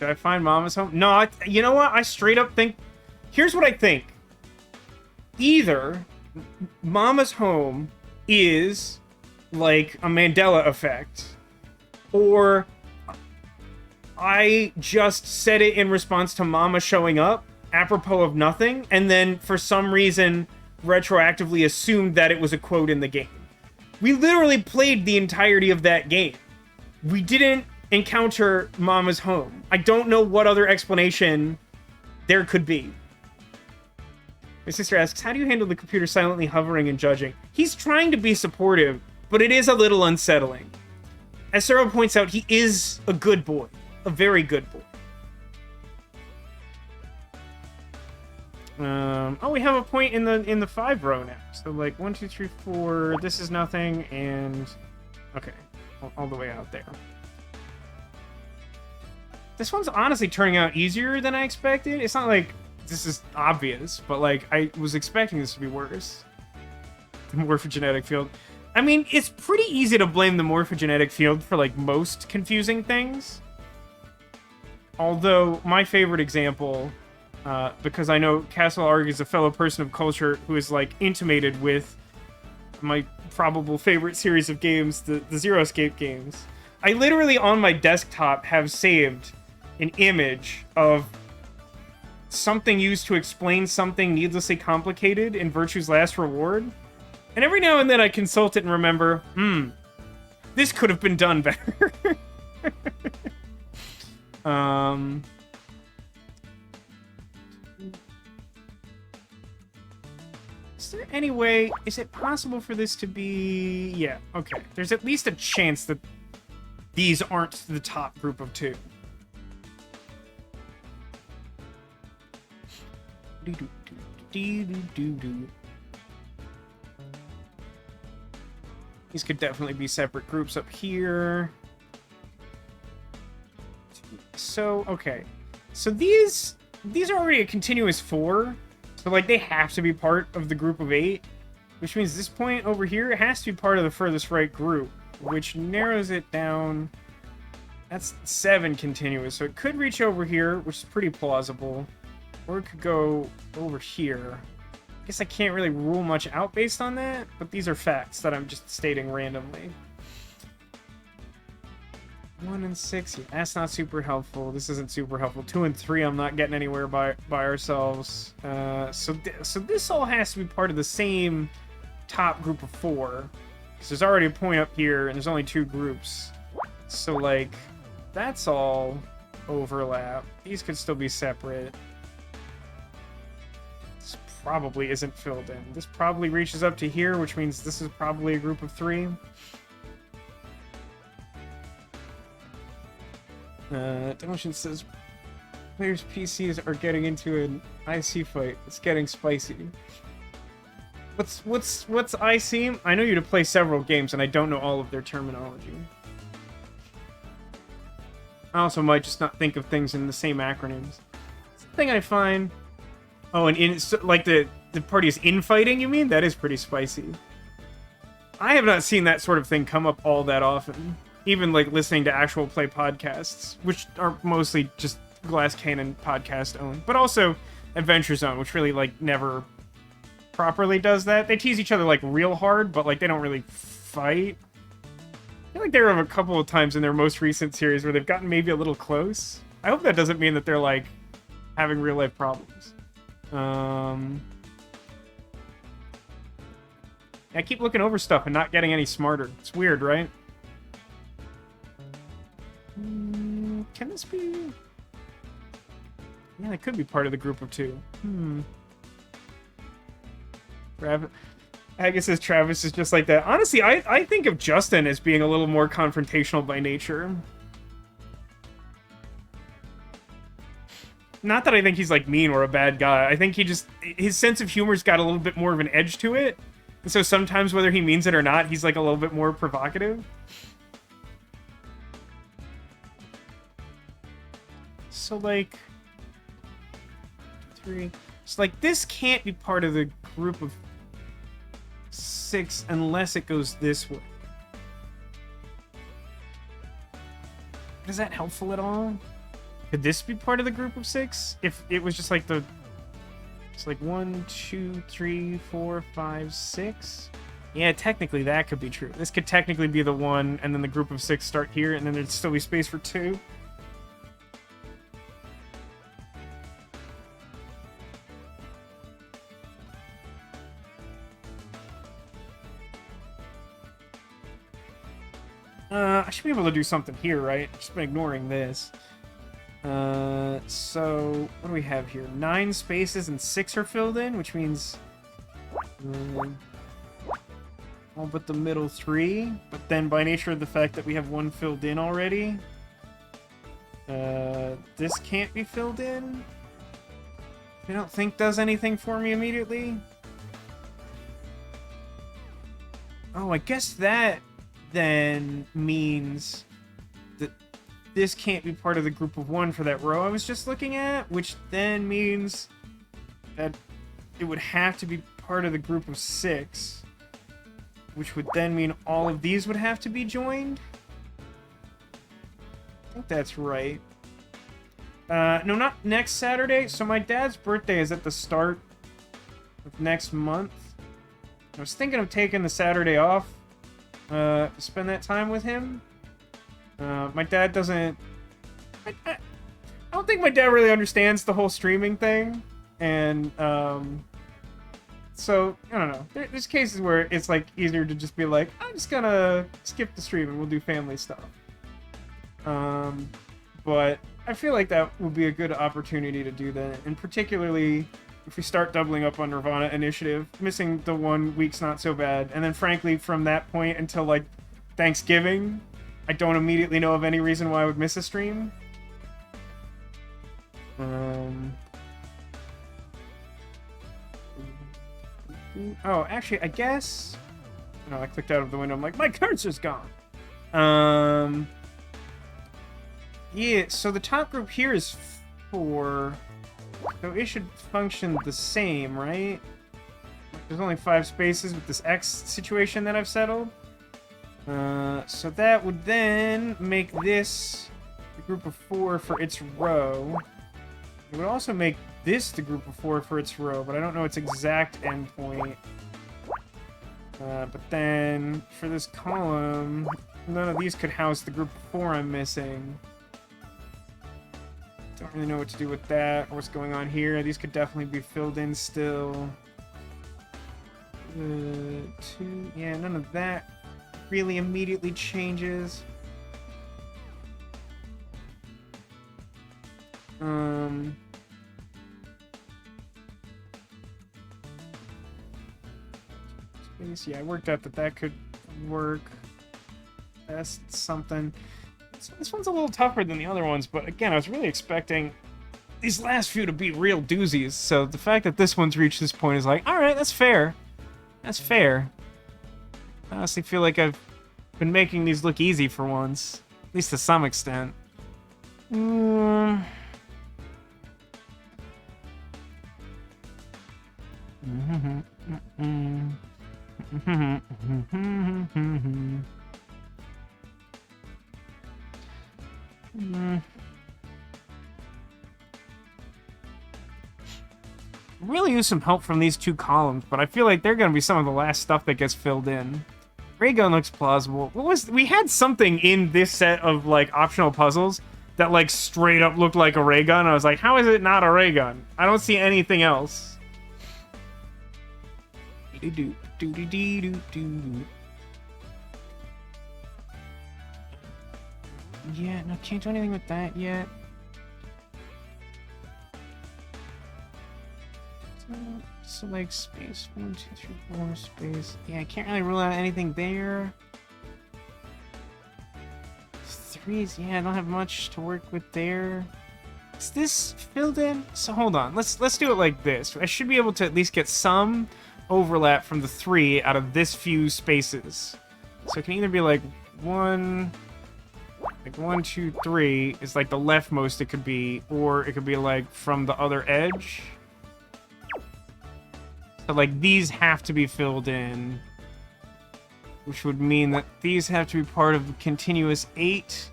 Did I find Mama's home? No, you know what? I straight up think... Here's what I think. Either Mama's home is like a Mandela effect, or I just said it in response to Mama showing up, apropos of nothing, and then for some reason retroactively assumed that it was a quote in the game. We literally played the entirety of that game. We didn't encounter Mama's home. I don't know what other explanation there could be. My sister asks, how do you handle the computer silently hovering and judging? He's trying to be supportive, but it is a little unsettling. As Sarah points out, he is a good boy. A very good boy. Oh, we have a point in the 5 row now. So like 1, 2, 3, 4. This is nothing, and okay, all the way out there. This one's honestly turning out easier than I expected. It's not like this is obvious, but like I was expecting this to be worse. The morphogenetic field. I mean, it's pretty easy to blame the morphogenetic field for like most confusing things. Although my favorite example, because I know Catalogue is a fellow person of culture who is like intimated with my probable favorite series of games, the Zero Escape games. I literally on my desktop have saved an image of something used to explain something needlessly complicated in Virtue's Last Reward. And every now and then I consult it and remember, this could have been done better. Is there any way, is it possible for this to be, yeah, okay. There's at least a chance that these aren't the top group of 2. These could definitely be separate groups up here. So, okay. So these are already a continuous 4. So, like, they have to be part of the group of 8. Which means this point over here, it has to be part of the furthest right group. Which narrows it down. That's 7 continuous. So it could reach over here, which is pretty plausible. Or it could go over here. I guess I can't really rule much out based on that, but these are facts that I'm just stating randomly. 1 and 6, yeah, that's not super helpful. This isn't super helpful. 2 and 3, I'm not getting anywhere by ourselves. So this all has to be part of the same top group of 4. Because there's already a point up here, and there's only 2 groups. So, like, that's all overlap. These could still be separate. This probably isn't filled in. This probably reaches up to here, which means this is probably a group of 3. Demotion says, players' PCs are getting into an IC fight. It's getting spicy. What's IC? I know you to play several games, and I don't know all of their terminology. I also might just not think of things in the same acronyms. Thing I find... Oh, and like the party is infighting, you mean? That is pretty spicy. I have not seen that sort of thing come up all that often. Even, like, listening to actual play podcasts, which are mostly just Glass Cannon podcast owned. But also Adventure Zone, which really, like, never properly does that. They tease each other, like, real hard, but, like, they don't really fight. I feel like there are a couple of times in their most recent series where they've gotten maybe a little close. I hope that doesn't mean that they're, like, having real-life problems. I keep looking over stuff and not getting any smarter. It's weird, right? Can this be... Yeah, it could be part of the group of 2. Agus says Travis is just like that. Honestly, I think of Justin as being a little more confrontational by nature. Not that I think he's like mean or a bad guy. I think his sense of humor's got a little bit more of an edge to it. And so sometimes, whether he means it or not, he's like a little bit more provocative. So like, 3. It's like this can't be part of the group of 6 unless it goes this way. Is that helpful at all? Could this be part of the group of 6? If it was just like it's like 1, 2, 3, 4, 5, 6. Yeah, technically that could be true. This could technically be the 1, and then the group of 6 start here, and then there'd still be space for 2. I should be able to do something here, right? Just been ignoring this. So what do we have here? 9 spaces and 6 are filled in, which means all but the middle 3. But then by nature of the fact that we have 1 filled in already, this can't be filled in. I don't think does anything for me immediately. Oh, I guess that then means that this can't be part of the group of 1 for that row I was just looking at, which then means that it would have to be part of the group of 6, which would then mean all of these would have to be joined. I think that's right. No, not next Saturday. So my dad's birthday is at the start of next month. I was thinking of taking the Saturday off to spend that time with him. My dad doesn't... I don't think my dad really understands the whole streaming thing. And, so, I don't know. There's cases where it's, like, easier to just be like, I'm just gonna skip the stream and we'll do family stuff. But I feel like that would be a good opportunity to do that. And particularly if we start doubling up on Nirvana Initiative, missing the 1 week's not so bad. And then, frankly, from that point until, like, Thanksgiving, I don't immediately know of any reason why I would miss a stream. Oh, actually, I guess... No, I clicked out of the window. I'm like, my cursor's gone. Yeah, so the top group here is 4. So it should function the same, right? There's only 5 spaces with this X situation that I've settled. So that would then make this the group of 4 for its row. It would also make this the group of 4 for its row, but I don't know its exact endpoint. But then for this column, none of these could house the group of 4 I'm missing. Don't really know what to do with that or what's going on here. These could definitely be filled in still. 2, yeah, none of that really immediately changes. Space, yeah, I worked out that could work. That's something. This one's a little tougher than the other ones, but again, I was really expecting these last few to be real doozies, so the fact that this one's reached this point is like, alright, that's fair. That's fair. I honestly feel like I've been making these look easy for once. At least to some extent. Really use some help from these 2 columns, but I feel like they're going to be some of the last stuff that gets filled in. Ray gun looks plausible. We had something in this set of like optional puzzles that like straight up looked like a ray gun. I was like, how is it not a ray gun? I don't see anything else. Yeah, no, can't do anything with that yet. Select space 1, 2, 3, 4 space. Yeah, I can't really rule out anything there. Threes, yeah, I don't have much to work with there. Is this filled in? So hold on, let's do it like this. I should be able to at least get some overlap from the 3 out of this few spaces. So it can either be like 1, 2, 3 is like the leftmost it could be, or it could be like from the other edge. So like these have to be filled in, which would mean that these have to be part of the continuous 8.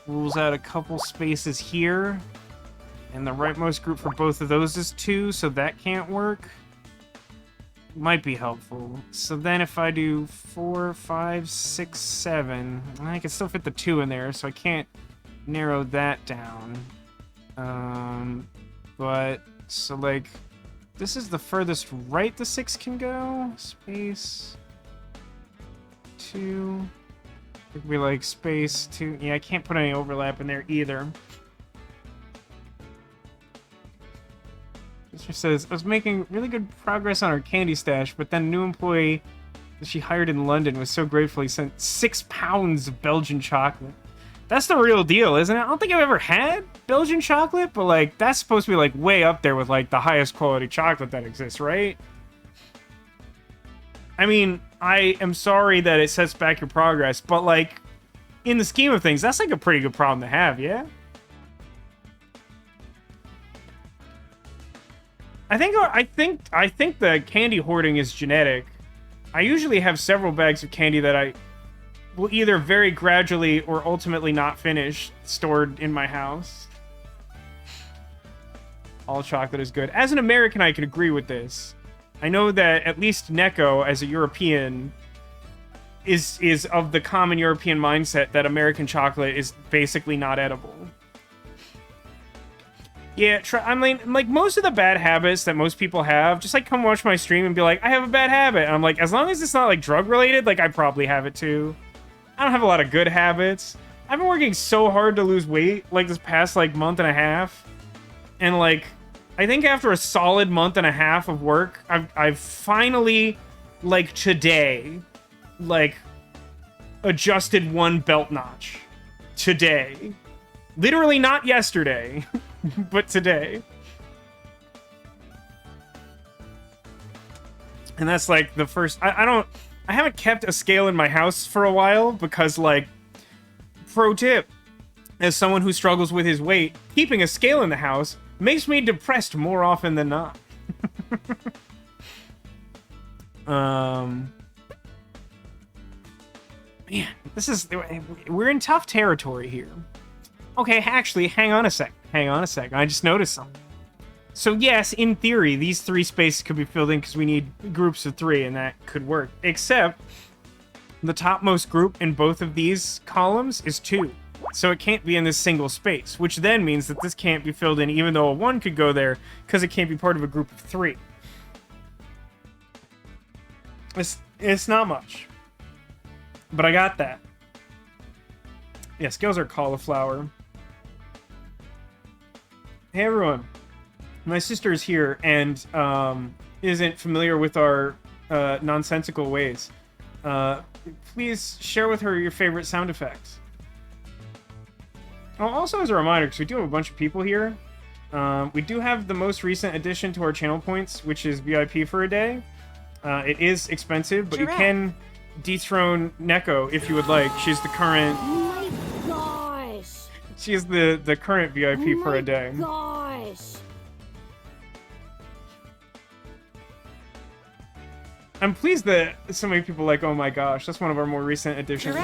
Rules out a couple spaces here. And the rightmost group for both of those is 2, so that can't work. Might be helpful. So then if I do 4, 5, 6, 7, I can still fit the 2 in there, so I can't narrow that down. But, so like, this is the furthest right the 6 can go. Space 2. It could be like space 2. Yeah, I can't put any overlap in there either. Mr. says, I was making really good progress on our candy stash, but then a new employee that she hired in London was so grateful he sent 6 pounds of Belgian chocolate. That's the real deal, isn't it? I don't think I've ever had Belgian chocolate, but like that's supposed to be like way up there with like the highest quality chocolate that exists, right? I mean, I am sorry that it sets back your progress, but like in the scheme of things, that's like a pretty good problem to have, yeah? I think the candy hoarding is genetic. I usually have several bags of candy that I will either very gradually or ultimately not finish stored in my house. All chocolate is good. As an American, I can agree with this. I know that at least Neko, as a European, is of the common European mindset that American chocolate is basically not edible. Yeah, I mean, like, most of the bad habits that most people have, just, like, come watch my stream and be like, I have a bad habit. And I'm like, as long as it's not, like, drug-related, like, I probably have it, too. I don't have a lot of good habits. I've been working so hard to lose weight, like, this past, like, month and a half. And, like, I think after a solid month and a half of work, I've finally, like, today, like, adjusted 1 belt notch. Today. Literally not yesterday, but today. And that's, like, the first... I haven't kept a scale in my house for a while because, like, pro tip, as someone who struggles with his weight, keeping a scale in the house makes me depressed more often than not. Man, this is... We're in tough territory here. Okay, actually, hang on a sec. I just noticed something. So yes, in theory, these 3 spaces could be filled in because we need groups of 3, and that could work. Except, the topmost group in both of these columns is 2. So it can't be in this single space, which then means that this can't be filled in even though a 1 could go there because it can't be part of a group of 3. It's not much. But I got that. Yeah, scales are cauliflower. Hey everyone, my sister is here and isn't familiar with our nonsensical ways. Please share with her your favorite sound effects. Oh, also as a reminder, because we do have a bunch of people here, we do have the most recent addition to our channel points, which is VIP for a day. It is expensive, but you can dethrone Neko if you would like. She's the current... She's the current VIP for a day. Gosh. I'm pleased that so many people like, oh my gosh, that's one of our more recent additions.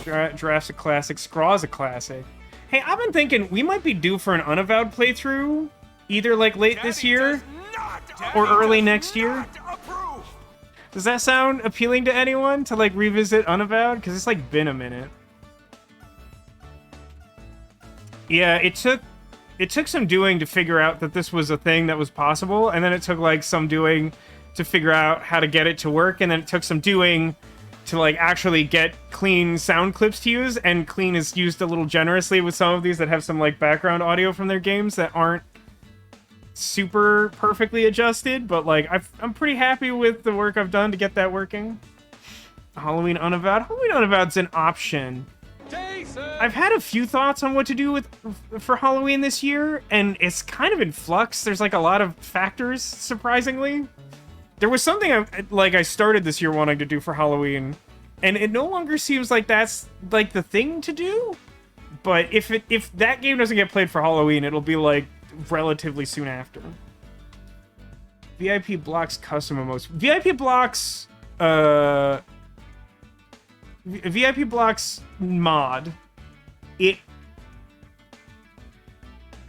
Giraffe's a classic, Scraw's a classic. Hey, I've been thinking we might be due for an Unavowed playthrough, either like late this year or early next year. Does that sound appealing to anyone to like revisit Unavowed? Because it's like been a minute. Yeah, it took some doing to figure out that this was a thing that was possible, and then it took like some doing to figure out how to get it to work, and then it took some doing to like actually get clean sound clips to use, and clean is used a little generously with some of these that have some like background audio from their games that aren't super perfectly adjusted, but like I'm pretty happy with the work I've done to get that working. Halloween Unavowed. Halloween Unavowed's an option. I've had a few thoughts on what to do for Halloween this year, and it's kind of in flux. There's like a lot of factors, surprisingly. There was something I started this year wanting to do for Halloween, and it no longer seems like that's like the thing to do. But if that game doesn't get played for Halloween, it'll be like relatively soon after. VIP blocks custom emotes. VIP blocks mod.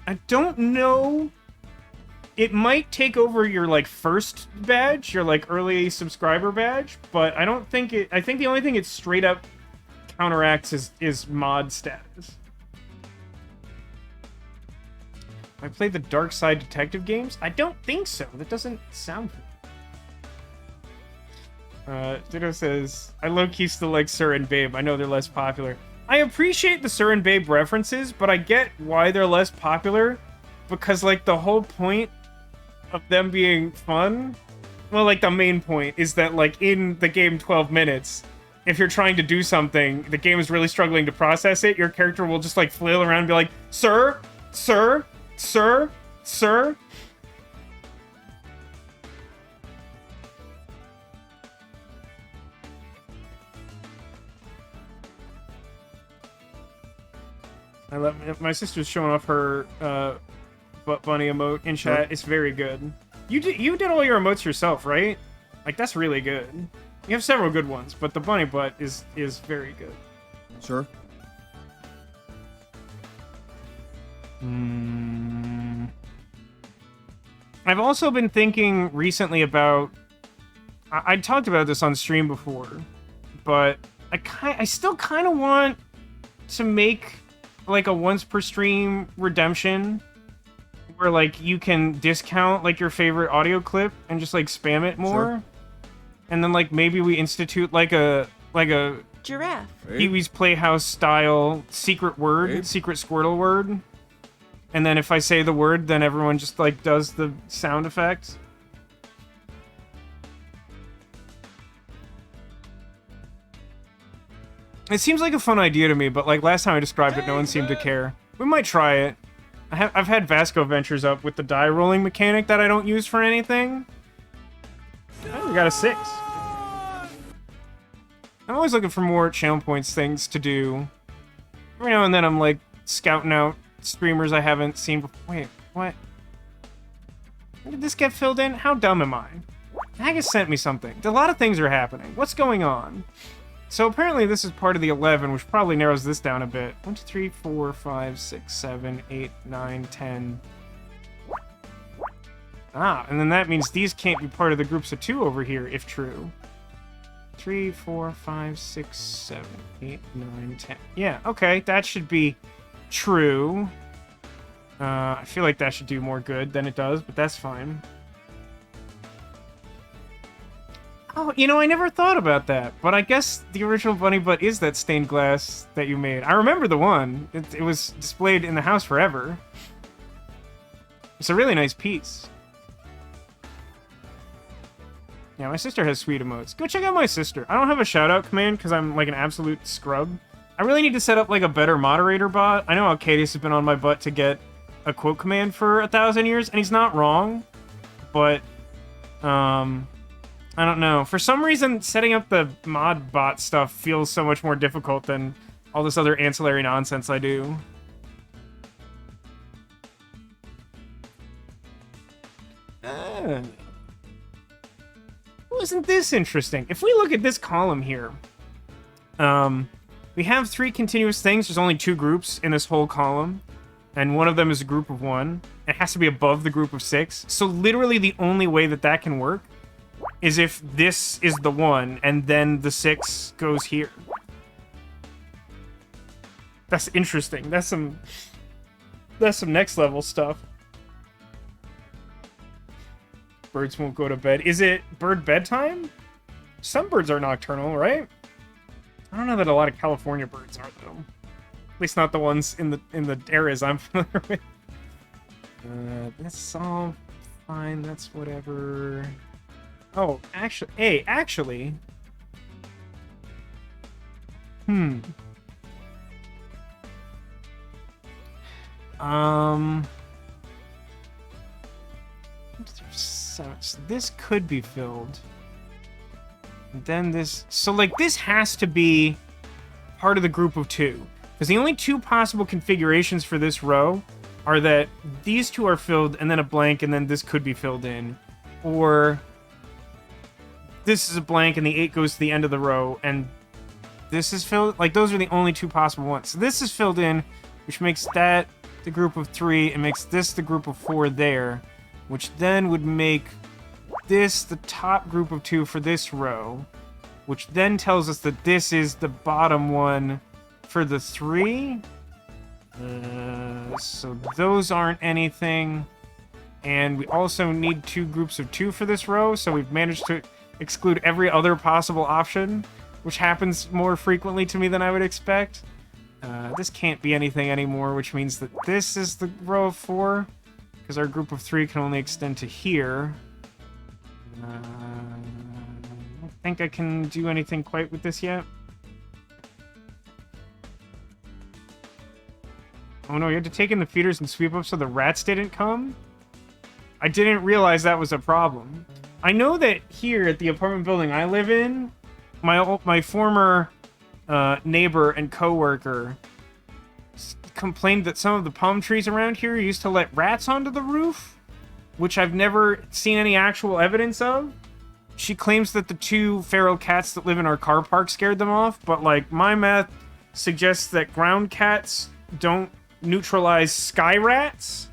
I don't know. It might take over your like first badge, your like early subscriber badge, but I don't think it. I think the only thing it straight up counteracts is mod status. I played the Dark Side Detective games? I don't think so. That doesn't sound good. Ditto says, I low-key still like Sir and Babe. I know they're less popular. I appreciate the Sir and Babe references, but I get why they're less popular. Because, like, the whole point of them being fun... Well, like, the main point is that, like, in the game 12 minutes, if you're trying to do something, the game is really struggling to process it, your character will just, like, flail around and be like, Sir? Sir? Sir? Sir? I love my sister's showing off her butt bunny emote in chat. It's very good. You did all your emotes yourself, right? Like, that's really good. You have several good ones, but the bunny butt is very good. Sure. I've also been thinking recently about... I talked about this on stream before, but I still kind of want to make like a once per stream redemption where like you can discount like your favorite audio clip and just like spam it more. Sure. And then like maybe we institute like a giraffe. Pee-wee's Playhouse style secret word, secret Squirtle word. And then if I say the word, then everyone just, like, does the sound effect. It seems like a fun idea to me, but, like, last time I described it, no one seemed to care. We might try it. I've had Vasco Ventures up with the die rolling mechanic that I don't use for anything. Oh, we got a 6. I'm always looking for more channel points things to do. Every now and then I'm, like, scouting out streamers I haven't seen before. Wait, what? When did this get filled in? How dumb am I? Haggis sent me something. A lot of things are happening. What's going on? So apparently this is part of the 11, which probably narrows this down a bit. 1, 2, 3, 4, 5, 6, 7, 8, 9, 10. Ah, and then that means these can't be part of the groups of 2 over here, if true. 3, 4, 5, 6, 7, 8, 9, 10. Yeah, okay, that should be true. I feel like that should do more good than it does, but that's fine. Oh, you know, I never thought about that, but I guess the original bunny butt is that stained glass that you made. I remember the one. It was displayed in the house forever. It's a really nice piece. Yeah, my sister has sweet emotes. Go check out my sister. I don't have a shout-out command because I'm like an absolute scrub. I really need to set up like a better moderator bot. I know Alcadius has been on my butt to get a quote command for 1,000 years, and he's not wrong. But, I don't know. For some reason, setting up the mod bot stuff feels so much more difficult than all this other ancillary nonsense I do. Oh, isn't this interesting? If we look at this column here, we have 3 continuous things. There's only 2 groups in this whole column, and one of them is a group of 1. It has to be above the group of 6. So literally the only way that that can work is if this is the 1, and then the 6 goes here. That's interesting. That's some next level stuff. Birds won't go to bed. Is it bird bedtime? Some birds are nocturnal, right? I don't know that a lot of California birds are, though. At least not the ones in the areas I'm familiar with. That's all fine. That's whatever. Oh, actually, hey, actually. So this could be filled. And then this, so like this has to be part of the group of two. Because the only two possible configurations for this row are that these two are filled and then a blank and then this could be filled in. Or this is a blank and the 8 goes to the end of the row and this is filled. Like those are the only two possible ones. So this is filled in, which makes that the group of 3 and makes this the group of 4 there. Which then would make this the top group of 2 for this row. Which then tells us that this is the bottom one for the 3. So those aren't anything. And we also need 2 groups of 2 for this row. So we've managed to exclude every other possible option. Which happens more frequently to me than I would expect. This can't be anything anymore, which means that this is the row of 4. Because our group of 3 can only extend to here. I don't think I can do anything quite with this yet. Oh no, you had to take in the feeders and sweep up so the rats didn't come? I didn't realize that was a problem. I know that here at the apartment building I live in, my former neighbor and coworker complained that some of the palm trees around here used to let rats onto the roof, which I've never seen any actual evidence of. She claims that the 2 feral cats that live in our car park scared them off, but like my math suggests that ground cats don't neutralize sky rats.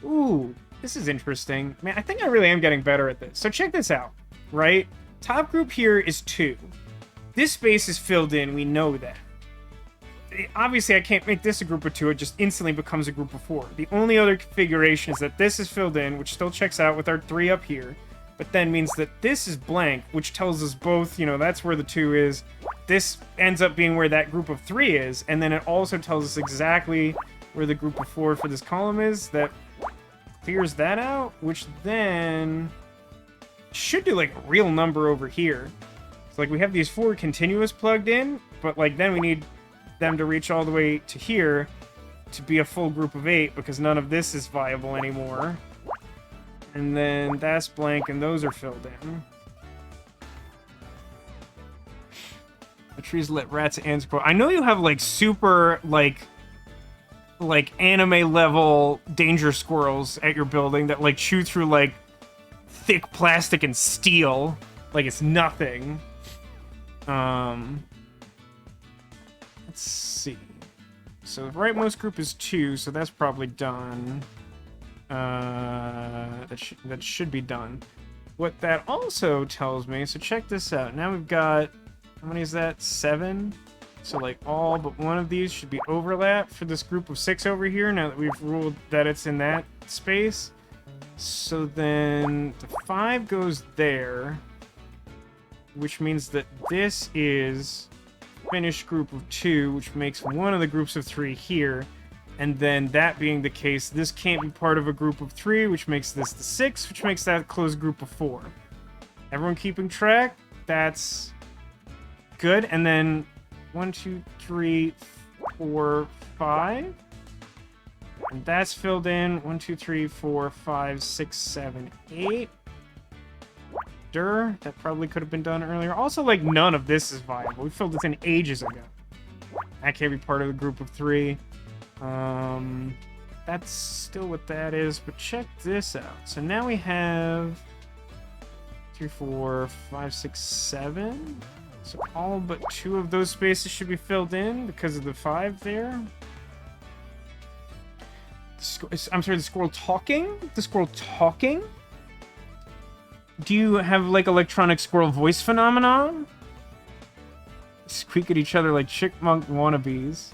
Ooh, this is interesting. Man, I think I really am getting better at this. So check this out. Right? Top group here is 2. This space is filled in, we know that. Obviously, I can't make this a group of 2, it just instantly becomes a group of 4. The only other configuration is that this is filled in, which still checks out with our 3 up here, but then means that this is blank, which tells us both, you know, that's where the 2 is. This ends up being where that group of 3 is, and then it also tells us exactly where the group of 4 for this column is. That clears that out, which then should do like a real number over here. So like we have these 4 continuous plugged in, but like then we need them to reach all the way to here to be a full group of 8 because none of this is viable anymore. And then that's blank and those are filled in. The trees let rats and squirrels. I know you have like super like anime level danger squirrels at your building that like chew through like thick plastic and steel like it's nothing. Let's see. So the rightmost group is 2, so that's probably done. That should be done. What that also tells me, so check this out. Now we've got, how many is that? 7? So like all but one of these should be overlap for this group of 6 over here, now that we've ruled that it's in that space. So then the 5 goes there, which means that this is finished group of 2, which makes one of the groups of 3 here. And then that being the case, this can't be part of a group of 3, which makes this the 6, which makes that a closed group of 4. Everyone keeping track? That's good. And then 1, 2, 3, 4, 5. And that's filled in. 1, 2, 3, 4, 5, 6, 7, 8. That probably could have been done earlier. Also, like, none of this is viable. We filled this in ages ago. That can't be part of the group of 3. That's still what that is, but check this out. So now we have 3, 4, 5, 6, 7. So all but 2 of those spaces should be filled in because of the 5 there. I'm sorry, the squirrel talking? The squirrel talking? Do you have, like, electronic squirrel voice phenomenon? Squeak at each other like chickmunk wannabes.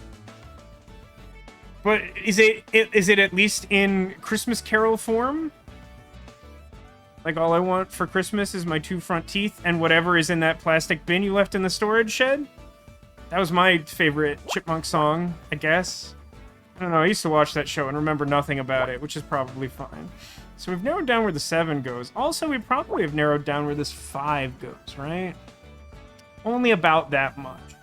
But is it at least in Christmas Carol form? Like, all I want for Christmas is my 2 front teeth and whatever is in that plastic bin you left in the storage shed. That was my favorite Chipmunk song, I guess. I don't know, I used to watch that show and remember nothing about it, which is probably fine. So we've narrowed down where the 7 goes. Also, we probably have narrowed down where this 5 goes, right? Only about that much.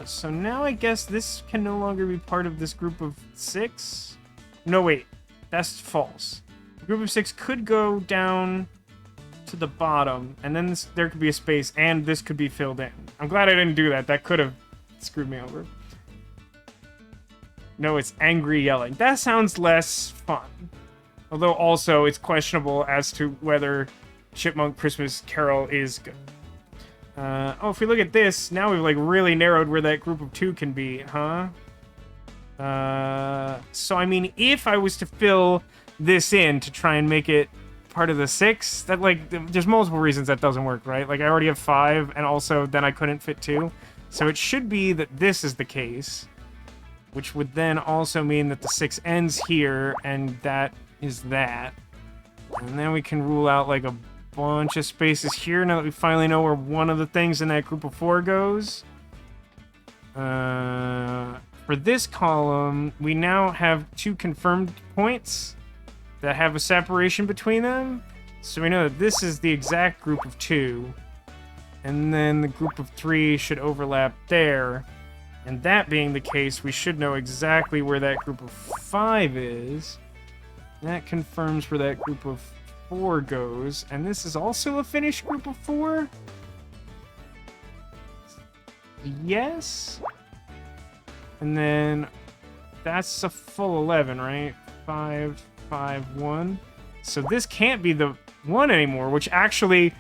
So now I guess this can no longer be part of this group of 6. No, wait. That's false. The group of 6 could go down to the bottom, and then there could be a space, and this could be filled in. I'm glad I didn't do that. That could have screwed me over. No, it's angry yelling. That sounds less fun. Although also it's questionable as to whether Chipmunk Christmas Carol is good. Oh, if we look at this, now we've like really narrowed where that group of 2 can be, huh? So I mean, if I was to fill this in to try and make it part of the 6, that like, there's multiple reasons that doesn't work, right? Like I already have 5, and also then I couldn't fit 2. So it should be that this is the case, which would then also mean that the 6 ends here, and that is that. And then we can rule out like a bunch of spaces here now that we finally know where one of the things in that group of 4 goes. For this column, we now have 2 confirmed points that have a separation between them. So we know that this is the exact group of 2. And then the group of 3 should overlap there. And that being the case, we should know exactly where that group of 5 is. That confirms where that group of 4 goes. And this is also a finished group of 4? Yes? And then that's a full 11, right? 5, 5, 1. So this can't be the 1 anymore, which actually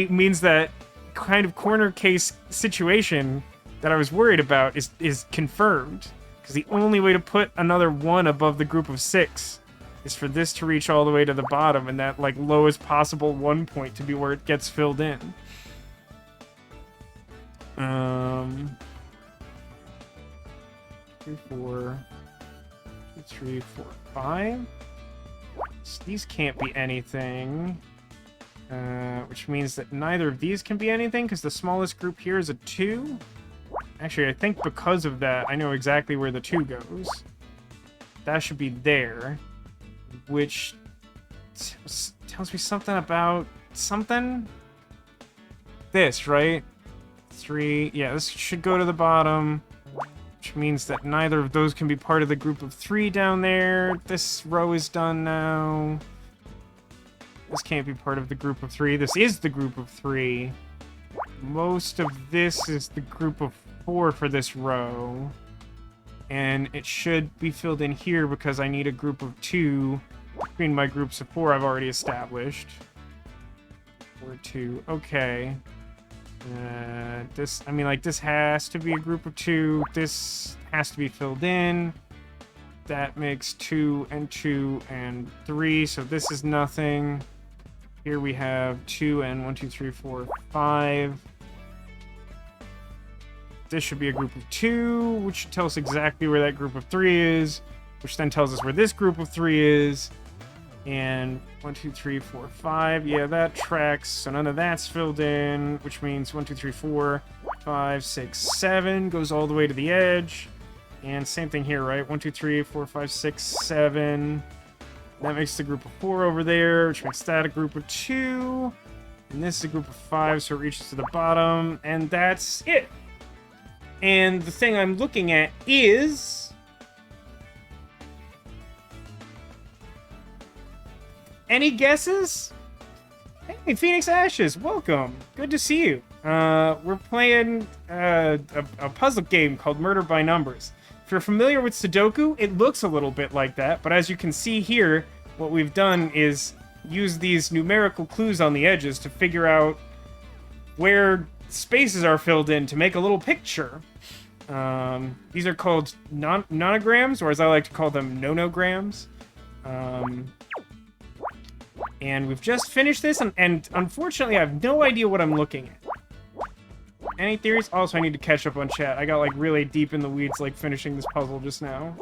means that kind of corner case situation that I was worried about is confirmed. Because the only way to put another 1 above the group of 6 is for this to reach all the way to the bottom, and that like lowest possible 1 point to be where it gets filled in. 2, 4, 2, 3, 4, 5. So these can't be anything. Which means that neither of these can be anything, because the smallest group here is a 2. Actually, I think because of that, I know exactly where the 2 goes. That should be there. Which tells me something about something? This, right? 3. Yeah, this should go to the bottom. Which means that neither of those can be part of the group of 3 down there. This row is done now. This can't be part of the group of 3. This is the group of 3. Most of this is the group of 4 for this row. And it should be filled in here because I need a group of 2 between my groups of 4 I've already established. 4, 2. Okay. This, I mean, like, this has to be a group of 2. This has to be filled in. That makes 2 and 2 and 3, so this is nothing. Here we have 2 and 1, 2, 3, 4, 5. This should be a group of 2, which should tell us exactly where that group of 3 is, which then tells us where this group of 3 is. And 1, 2, 3, 4, 5. Yeah, that tracks. So none of that's filled in, which means 1, 2, 3, 4, 5, 6, 7 goes all the way to the edge. And same thing here, right? 1, 2, 3, 4, 5, 6, 7. That makes the group of 4 over there, which makes that a group of 2. And this is a group of 5, so it reaches to the bottom. And that's it. And the thing I'm looking at is... Any guesses? Hey, Phoenix Ashes, welcome. Good to see you. We're playing a puzzle game called Murder by Numbers. If you're familiar with Sudoku, it looks a little bit like that, but as you can see here, what we've done is use these numerical clues on the edges to figure out where spaces are filled in to make a little picture. These are called nonograms, or as I like to call them, nonograms. And we've just finished this, and unfortunately I have no idea what I'm looking at. Any theories? Also, I need to catch up on chat. I got, like, really deep in the weeds, like, finishing this puzzle just now.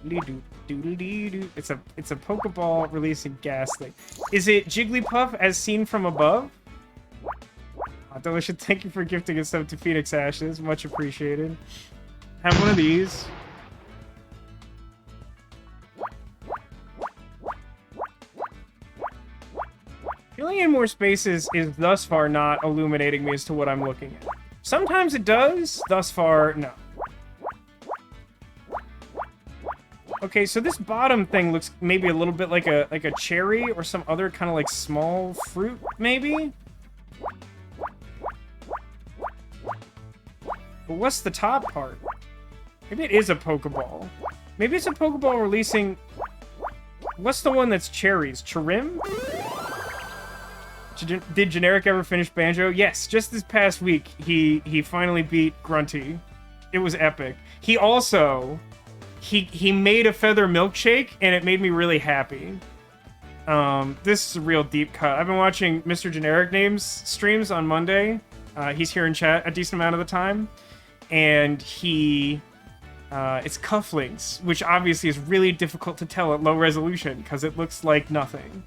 It's a Pokeball releasing Ghastly. Is it Jigglypuff as seen from above? Delicious, thank you for gifting us up to Phoenix Ashes. Much appreciated. Have one of these. Filling in more spaces is thus far not illuminating me as to what I'm looking at. Sometimes it does. Thus far, no. Okay, so this bottom thing looks maybe a little bit like a cherry or some other kind of like small fruit, maybe? But what's the top part? Maybe it is a Pokeball. Maybe it's a Pokeball releasing... What's the one that's cherries? Chirim? Did Generic ever finish Banjo? Yes, just this past week, he finally beat Grunty. It was epic. He also... He made a feather milkshake, and it made me really happy. This is a real deep cut. I've been watching Mr. Generic Names streams on Monday. He's here in chat a decent amount of the time. And it's cufflinks, which obviously is really difficult to tell at low resolution because it looks like nothing.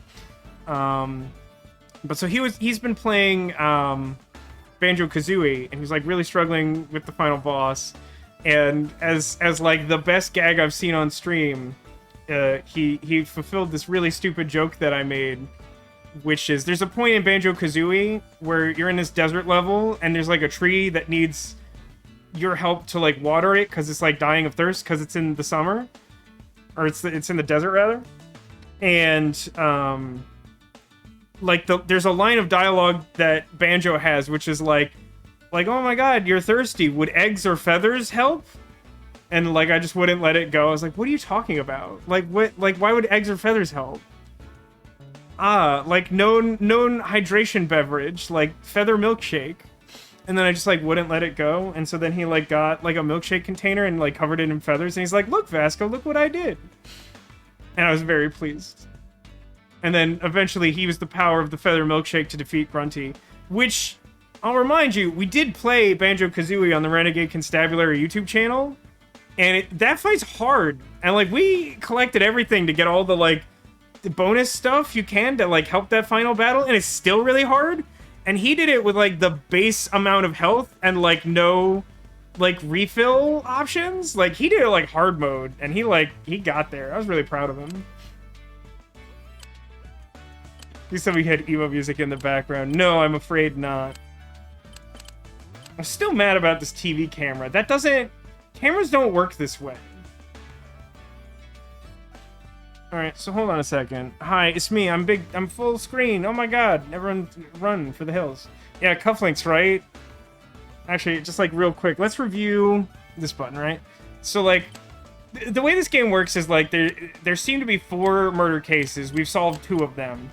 But so he's been playing Banjo-Kazooie, and he's like really struggling with the final boss. And as like the best gag I've seen on stream, he fulfilled this really stupid joke that I made, which is there's a point in Banjo-Kazooie where you're in this desert level, and there's like a tree that needs your help to like water it because it's like dying of thirst because it's in the summer, or it's in the desert rather, and like there's a line of dialogue that Banjo has, which is like, oh my god, you're thirsty. Would eggs or feathers help? And like I just wouldn't let it go. I was like, what are you talking about? Like what? Like why would eggs or feathers help? Like known hydration beverage, like feather milkshake. And then I just like wouldn't let it go. And so then he like got like a milkshake container and like covered it in feathers. And he's like, look, Vasco, look what I did. And I was very pleased. And then eventually he used the power of the feather milkshake to defeat Grunty, which I'll remind you, we did play Banjo-Kazooie on the Renegade Constabulary YouTube channel. And that fight's hard. And like we collected everything to get all the like the bonus stuff you can to like help that final battle. And it's still really hard. And he did it with, like, the base amount of health and, like, no, like, refill options. Like, he did it, like, hard mode. And he got there. I was really proud of him. You said we had emo music in the background. No, I'm afraid not. I'm still mad about this TV camera. That doesn't... Cameras don't work this way. Alright, so hold on a second. Hi, it's me. I'm full screen. Oh my god. Everyone run for the hills. Yeah, cufflinks, right? Actually, just like real quick, let's review this button, right? So like, the way this game works is like, there seem to be 4 murder cases. We've solved 2 of them.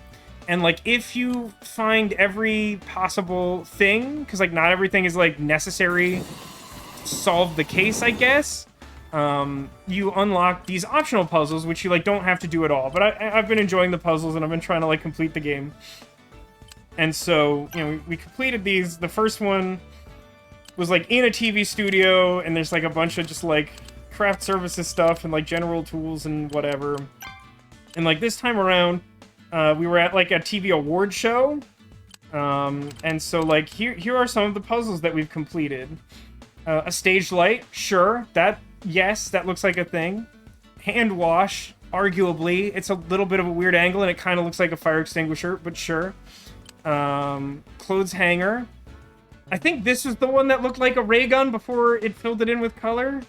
And like, if you find every possible thing, because like not everything is like necessary to solve the case, I guess. You unlock these optional puzzles, which you like don't have to do at all. But I've been enjoying the puzzles, and I've been trying to like complete the game. And so, you know, we completed these. The first one was like in a TV studio, and there's like a bunch of just like craft services stuff and like general tools and whatever. And like this time around, we were at like a TV award show. And so like here are some of the puzzles that we've completed. A stage light, sure, yes, that looks like a thing. Hand wash, arguably. It's a little bit of a weird angle, and it kind of looks like a fire extinguisher, but sure. Clothes hanger. I think this was the one that looked like a ray gun before it filled it in with color.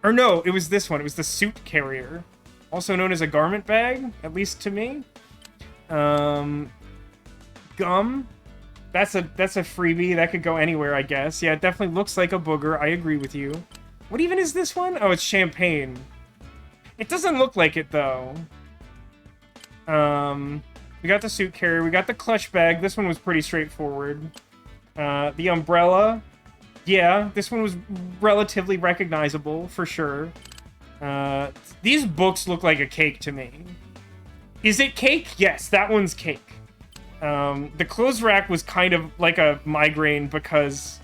Or no, it was this one. It was the suit carrier. Also known as a garment bag, at least to me. Gum. That's a freebie. That could go anywhere, I guess. Yeah, it definitely looks like a booger. I agree with you. What even is this one? Oh, it's champagne. It doesn't look like it, though. We got the suit carrier. We got the clutch bag. This one was pretty straightforward. The umbrella. Yeah, this one was relatively recognizable, for sure. These books look like a cake to me. Is it cake? Yes, that one's cake. The clothes rack was kind of like a migraine because...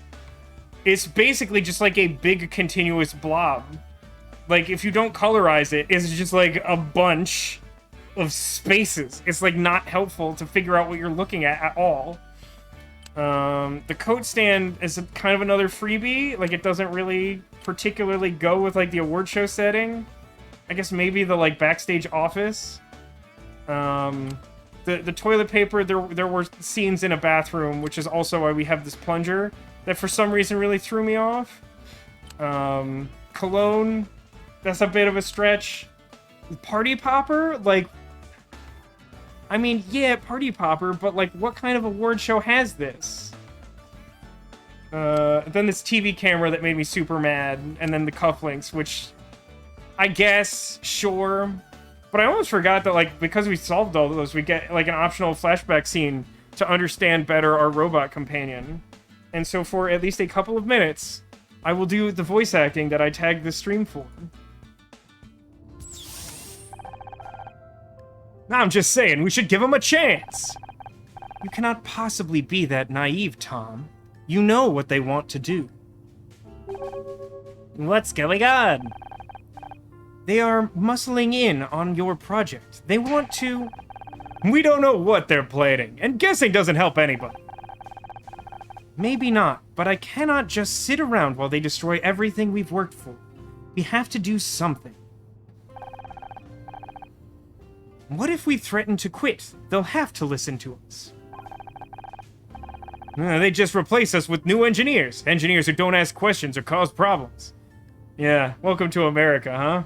it's basically just like a big continuous blob. like, if you don't colorize it, it's just, like, a bunch of spaces. It's, like, not helpful to figure out what you're looking at all. The coat stand is kind of another freebie. Like, it doesn't really particularly go with, like, the award show setting. I guess maybe the, like, backstage office. The toilet paper, there were scenes in a bathroom, which is also why we have this plunger, that for some reason really threw me off. Cologne, that's a bit of a stretch. Party popper, like, I mean, yeah, party popper, but, like, what kind of award show has this? Then this TV camera that made me super mad, and then the cufflinks, which, I guess, sure. But I almost forgot that, like, because we solved all those, we get, like, an optional flashback scene to understand better our robot companion. And so for at least a couple of minutes, I will do the voice acting that I tagged this stream for. I'm just saying, we should give him a chance! You cannot possibly be that naive, Tom. You know what they want to do. What's going on? They are muscling in on your project. They want to... We don't know what they're planning, and guessing doesn't help anybody. Maybe not, but I cannot just sit around while they destroy everything we've worked for. We have to do something. What if we threaten to quit? They'll have to listen to us. They just replace us with new engineers. Engineers who don't ask questions or cause problems. Yeah, welcome to America, huh?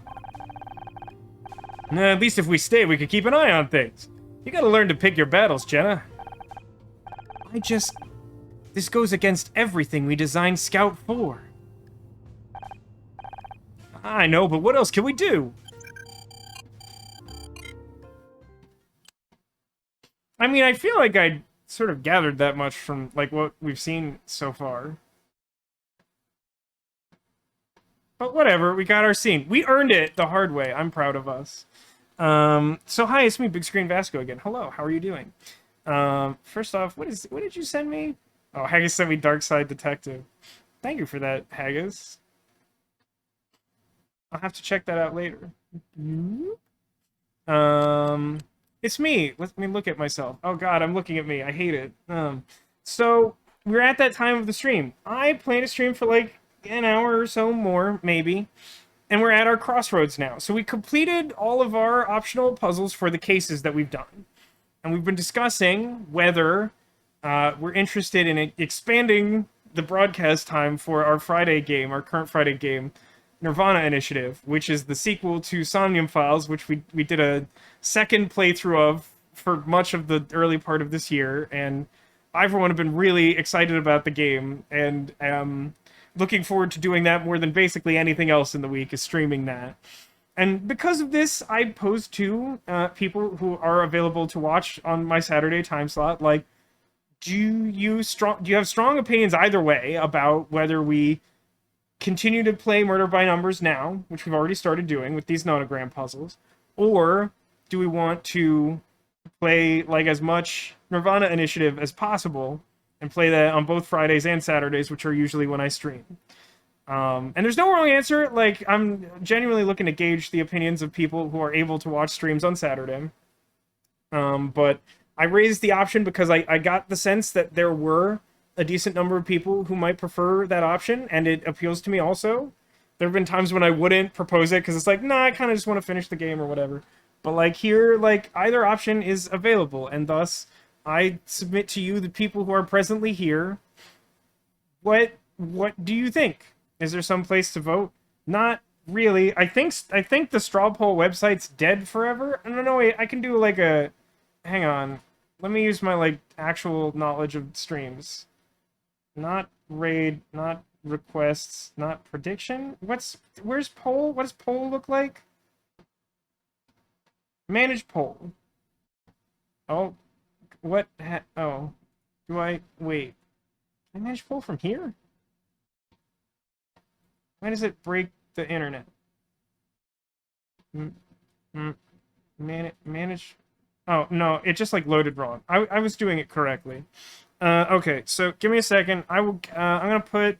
At least if we stay, we could keep an eye on things. You gotta learn to pick your battles, Jenna. This goes against everything we designed Scout for. I know, but what else can we do? I mean, I feel like I sort of gathered that much from, like, what we've seen so far. But whatever, we got our scene. We earned it the hard way. I'm proud of us. So hi, it's me, Big Screen Vasco again. Hello, how are you doing? First off, what did you send me? Oh, Haggis sent me Dark Side Detective. Thank you for that, Haggis. I'll have to check that out later. It's me. Let me look at myself. Oh god, I'm looking at me. I hate it. So, we're at that time of the stream. I plan to stream for like an hour or so more, maybe. And we're at our crossroads now. So we completed all of our optional puzzles for the cases that we've done. And we've been discussing whether we're interested in expanding the broadcast time for our Friday game, our current Friday game, Nirvana Initiative, which is the sequel to Somnium Files, which we did a second playthrough of for much of the early part of this year. And I, for one, have been really excited about the game, and am looking forward to doing that more than basically anything else in the week, is streaming that. And because of this, I posed to people who are available to watch on my Saturday time slot, like, do you have strong opinions either way about whether we continue to play Murder by Numbers now, which we've already started doing with these nonogram puzzles, or do we want to play like as much Nirvana Initiative as possible and play that on both Fridays and Saturdays, which are usually when I stream. And there's no wrong answer. Like, I'm genuinely looking to gauge the opinions of people who are able to watch streams on Saturday. But I raised the option because I got the sense that there were a decent number of people who might prefer that option, and it appeals to me also. There have been times when I wouldn't propose it because it's like, nah, I kind of just want to finish the game or whatever. But like here, like either option is available, and thus I submit to you, the people who are presently here, what do you think? Is there some place to vote? Not really. I think the straw poll website's dead forever. No, wait, I can do like a... Hang on. Let me use my like actual knowledge of streams. Not raid, not requests, not prediction. Where's poll? What does poll look like? Manage poll. Oh, what? Oh, do I wait? Can I manage poll from here? Why does it break the internet? Manage. Oh, no, it just, like, loaded wrong. I was doing it correctly. Okay, so give me a second. I'm gonna put,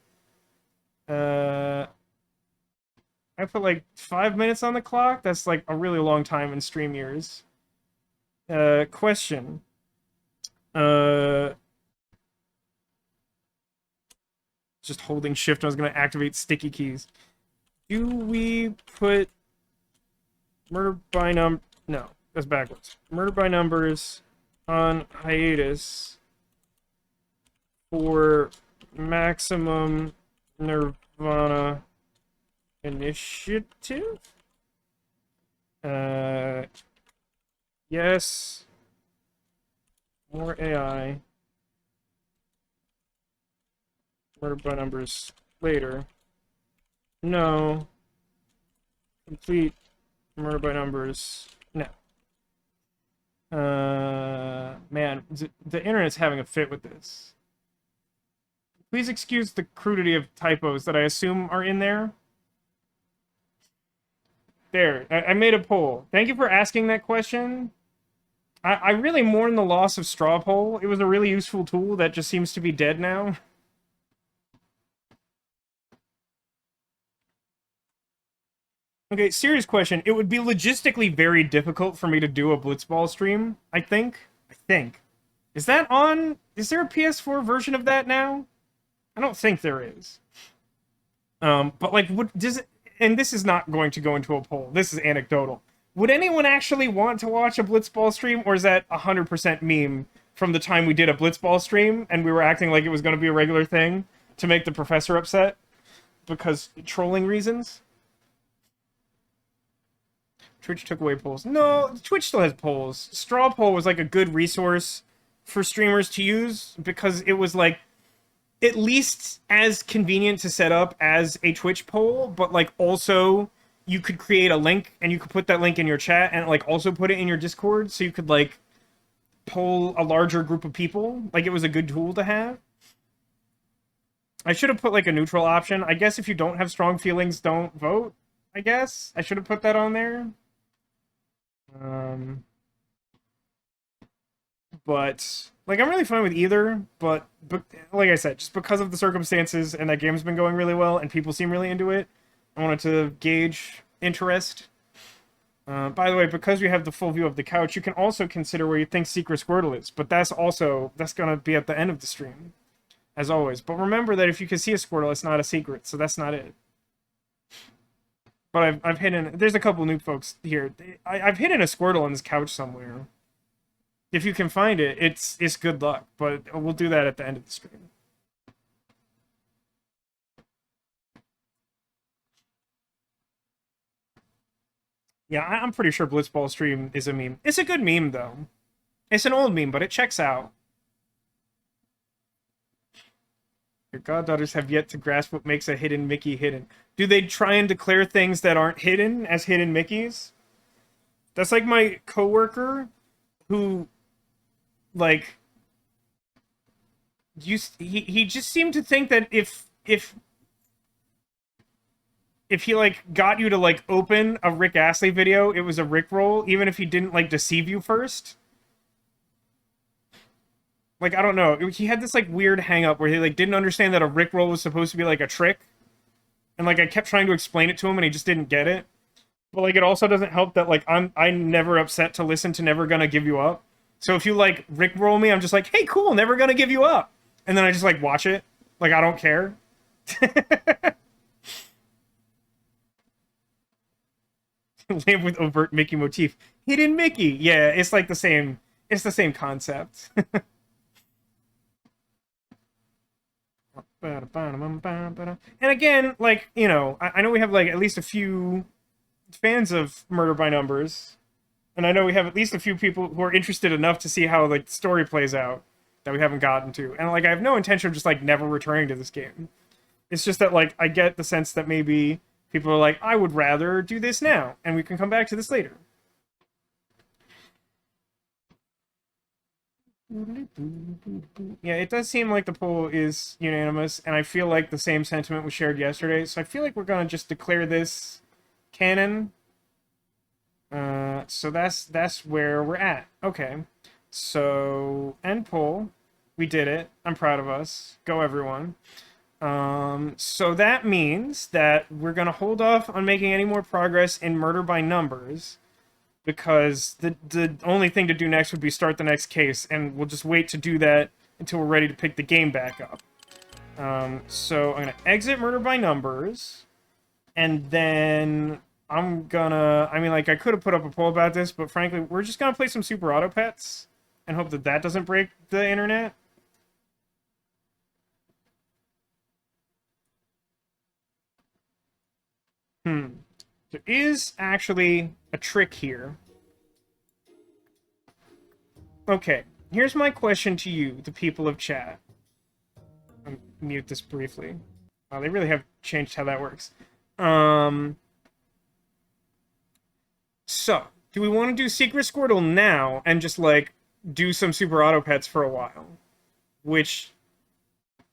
I put like 5 minutes on the clock. That's like a really long time in stream years. Question. Uh, just holding shift. I was gonna activate sticky keys. Do we put murder by No, that's backwards. Murder by numbers on hiatus for maximum Nirvana initiative? Yes. More AI. Murder by numbers later. No. Complete murder by numbers. No. Man, the internet's having a fit with this. Please excuse the crudity of typos that I assume are in there. There, I made a poll. Thank you for asking that question. I really mourn the loss of straw poll. It was a really useful tool that just seems to be dead now. Okay, serious question. It would be logistically very difficult for me to do a Blitzball stream, I think. Is that on? Is there a PS4 version of that now? I don't think there is. But like, does it, and this is not going to go into a poll. This is anecdotal. Would anyone actually want to watch a Blitzball stream, or is that 100% meme from the time we did a Blitzball stream and we were acting like it was going to be a regular thing to make the professor upset because trolling reasons? Twitch took away polls. No, Twitch still has polls. Straw poll was like a good resource for streamers to use because it was like at least as convenient to set up as a Twitch poll, but like also you could create a link and you could put that link in your chat and like also put it in your Discord so you could like poll a larger group of people. Like it was a good tool to have. I should have put like a neutral option. I guess if you don't have strong feelings, don't vote. I guess I should have put that on there. But like I'm really fine with either, but like I said, just because of the circumstances and that game's been going really well and people seem really into it, I wanted to gauge interest. By the way, because we have the full view of the couch, you can also consider where you think Secret Squirtle is, but that's gonna be at the end of the stream, as always. But remember that if you can see a Squirtle, it's not a secret, so that's not it. But I've hidden. There's a couple noob folks here. I've hidden a Squirtle on this couch somewhere. If you can find it, it's good luck. But we'll do that at the end of the stream. Yeah, I'm pretty sure Blitzball stream is a meme. It's a good meme though. It's an old meme, but it checks out. Your goddaughters have yet to grasp what makes a hidden Mickey hidden. Do they try and declare things that aren't hidden as hidden Mickeys? That's like my coworker who, like, he just seemed to think that if he, like, got you to, like, open a Rick Astley video, it was a Rickroll, even if he didn't, like, deceive you first. Like, I don't know. He had this, like, weird hang-up where he, like, didn't understand that a Rickroll was supposed to be, like, a trick. And, like, I kept trying to explain it to him, and he just didn't get it. But, like, it also doesn't help that, like, I'm never upset to listen to Never Gonna Give You Up. So if you, like, Rickroll me, I'm just like, hey, cool, Never Gonna Give You Up. And then I just, like, watch it. Like, I don't care. Live with overt Mickey motif. Hidden Mickey. Yeah, it's, like, the same... It's the same concept. And again, like, you know, I know we have, like, at least a few fans of Murder by Numbers. And I know we have at least a few people who are interested enough to see how, like, the story plays out that we haven't gotten to. And, like, I have no intention of just, like, never returning to this game. It's just that, like, I get the sense that maybe people are like, I would rather do this now, and we can come back to this later. Yeah, it does seem like the poll is unanimous, and I feel like the same sentiment was shared yesterday, so I feel like we're gonna just declare this canon. So that's where we're at. Okay. So, end poll. We did it. I'm proud of us. Go, everyone. So that means that we're gonna hold off on making any more progress in Murder by Numbers, because the only thing to do next would be start the next case, and we'll just wait to do that until we're ready to pick the game back up. So I'm gonna exit Murder by Numbers, and then I'm gonna... I mean, like, I could have put up a poll about this, but frankly, we're just gonna play some Super Auto Pets and hope that that doesn't break the internet. There is actually a trick here. Okay, here's my question to you, the people of chat. I'll mute this briefly. Wow, they really have changed how that works. So, do we want to do Secret Squirtle now and just, like, do some Super Auto Pets for a while? Which,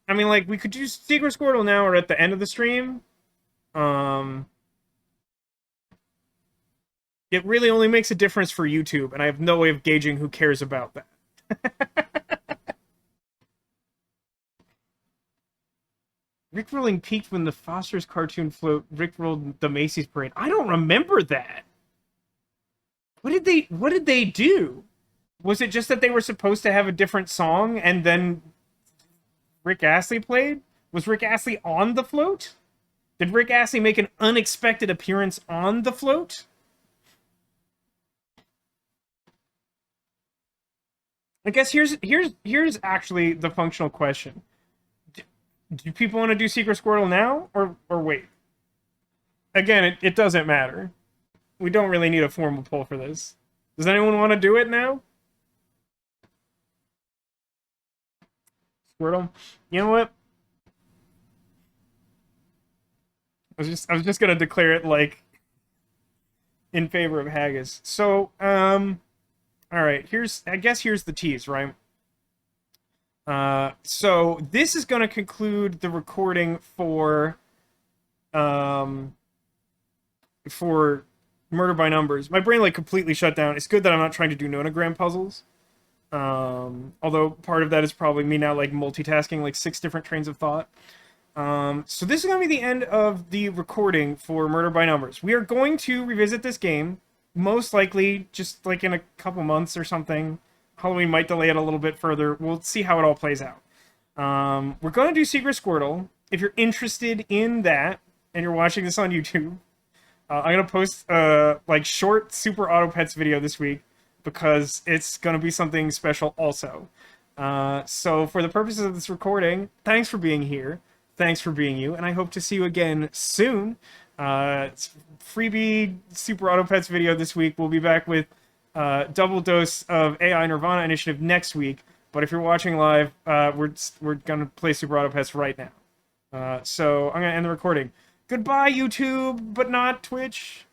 I mean, like, we could do Secret Squirtle now or at the end of the stream. It really only makes a difference for YouTube, and I have no way of gauging who cares about that. Rickrolling peaked when the Foster's cartoon float rickrolled the Macy's parade. I don't remember that. What did they do? Was it just that they were supposed to have a different song and then Rick Astley played? Was Rick Astley on the float? Did Rick Astley make an unexpected appearance on the float? I guess here's actually the functional question. Do people want to do Secret Squirtle now or wait? Again, it doesn't matter. We don't really need a formal poll for this. Does anyone want to do it now? Squirtle? You know what? I was just gonna declare it, like, in favor of Haggis. So, alright, I guess here's the tease, right? So this is gonna conclude the recording for Murder by Numbers. My brain, like, completely shut down. It's good that I'm not trying to do nonogram puzzles. Although part of that is probably me now, like, multitasking, like, 6 different trains of thought. So this is going to be the end of the recording for Murder by Numbers. We are going to revisit this game, most likely just, like, in a couple months or something. Halloween might delay it a little bit further. We'll see how it all plays out. We're going to do Secret Squirtle. If you're interested in that, and you're watching this on YouTube, I'm going to post like, short Super Auto Pets video this week, because it's going to be something special also. So for the purposes of this recording, thanks for being here. Thanks for being you, and I hope to see you again soon. It's freebie Super Auto Pets video this week. We'll be back with double dose of AI Nirvana Initiative next week. But if you're watching live, we're gonna play Super Auto Pets right now. So I'm gonna end the recording. Goodbye, YouTube, but not Twitch.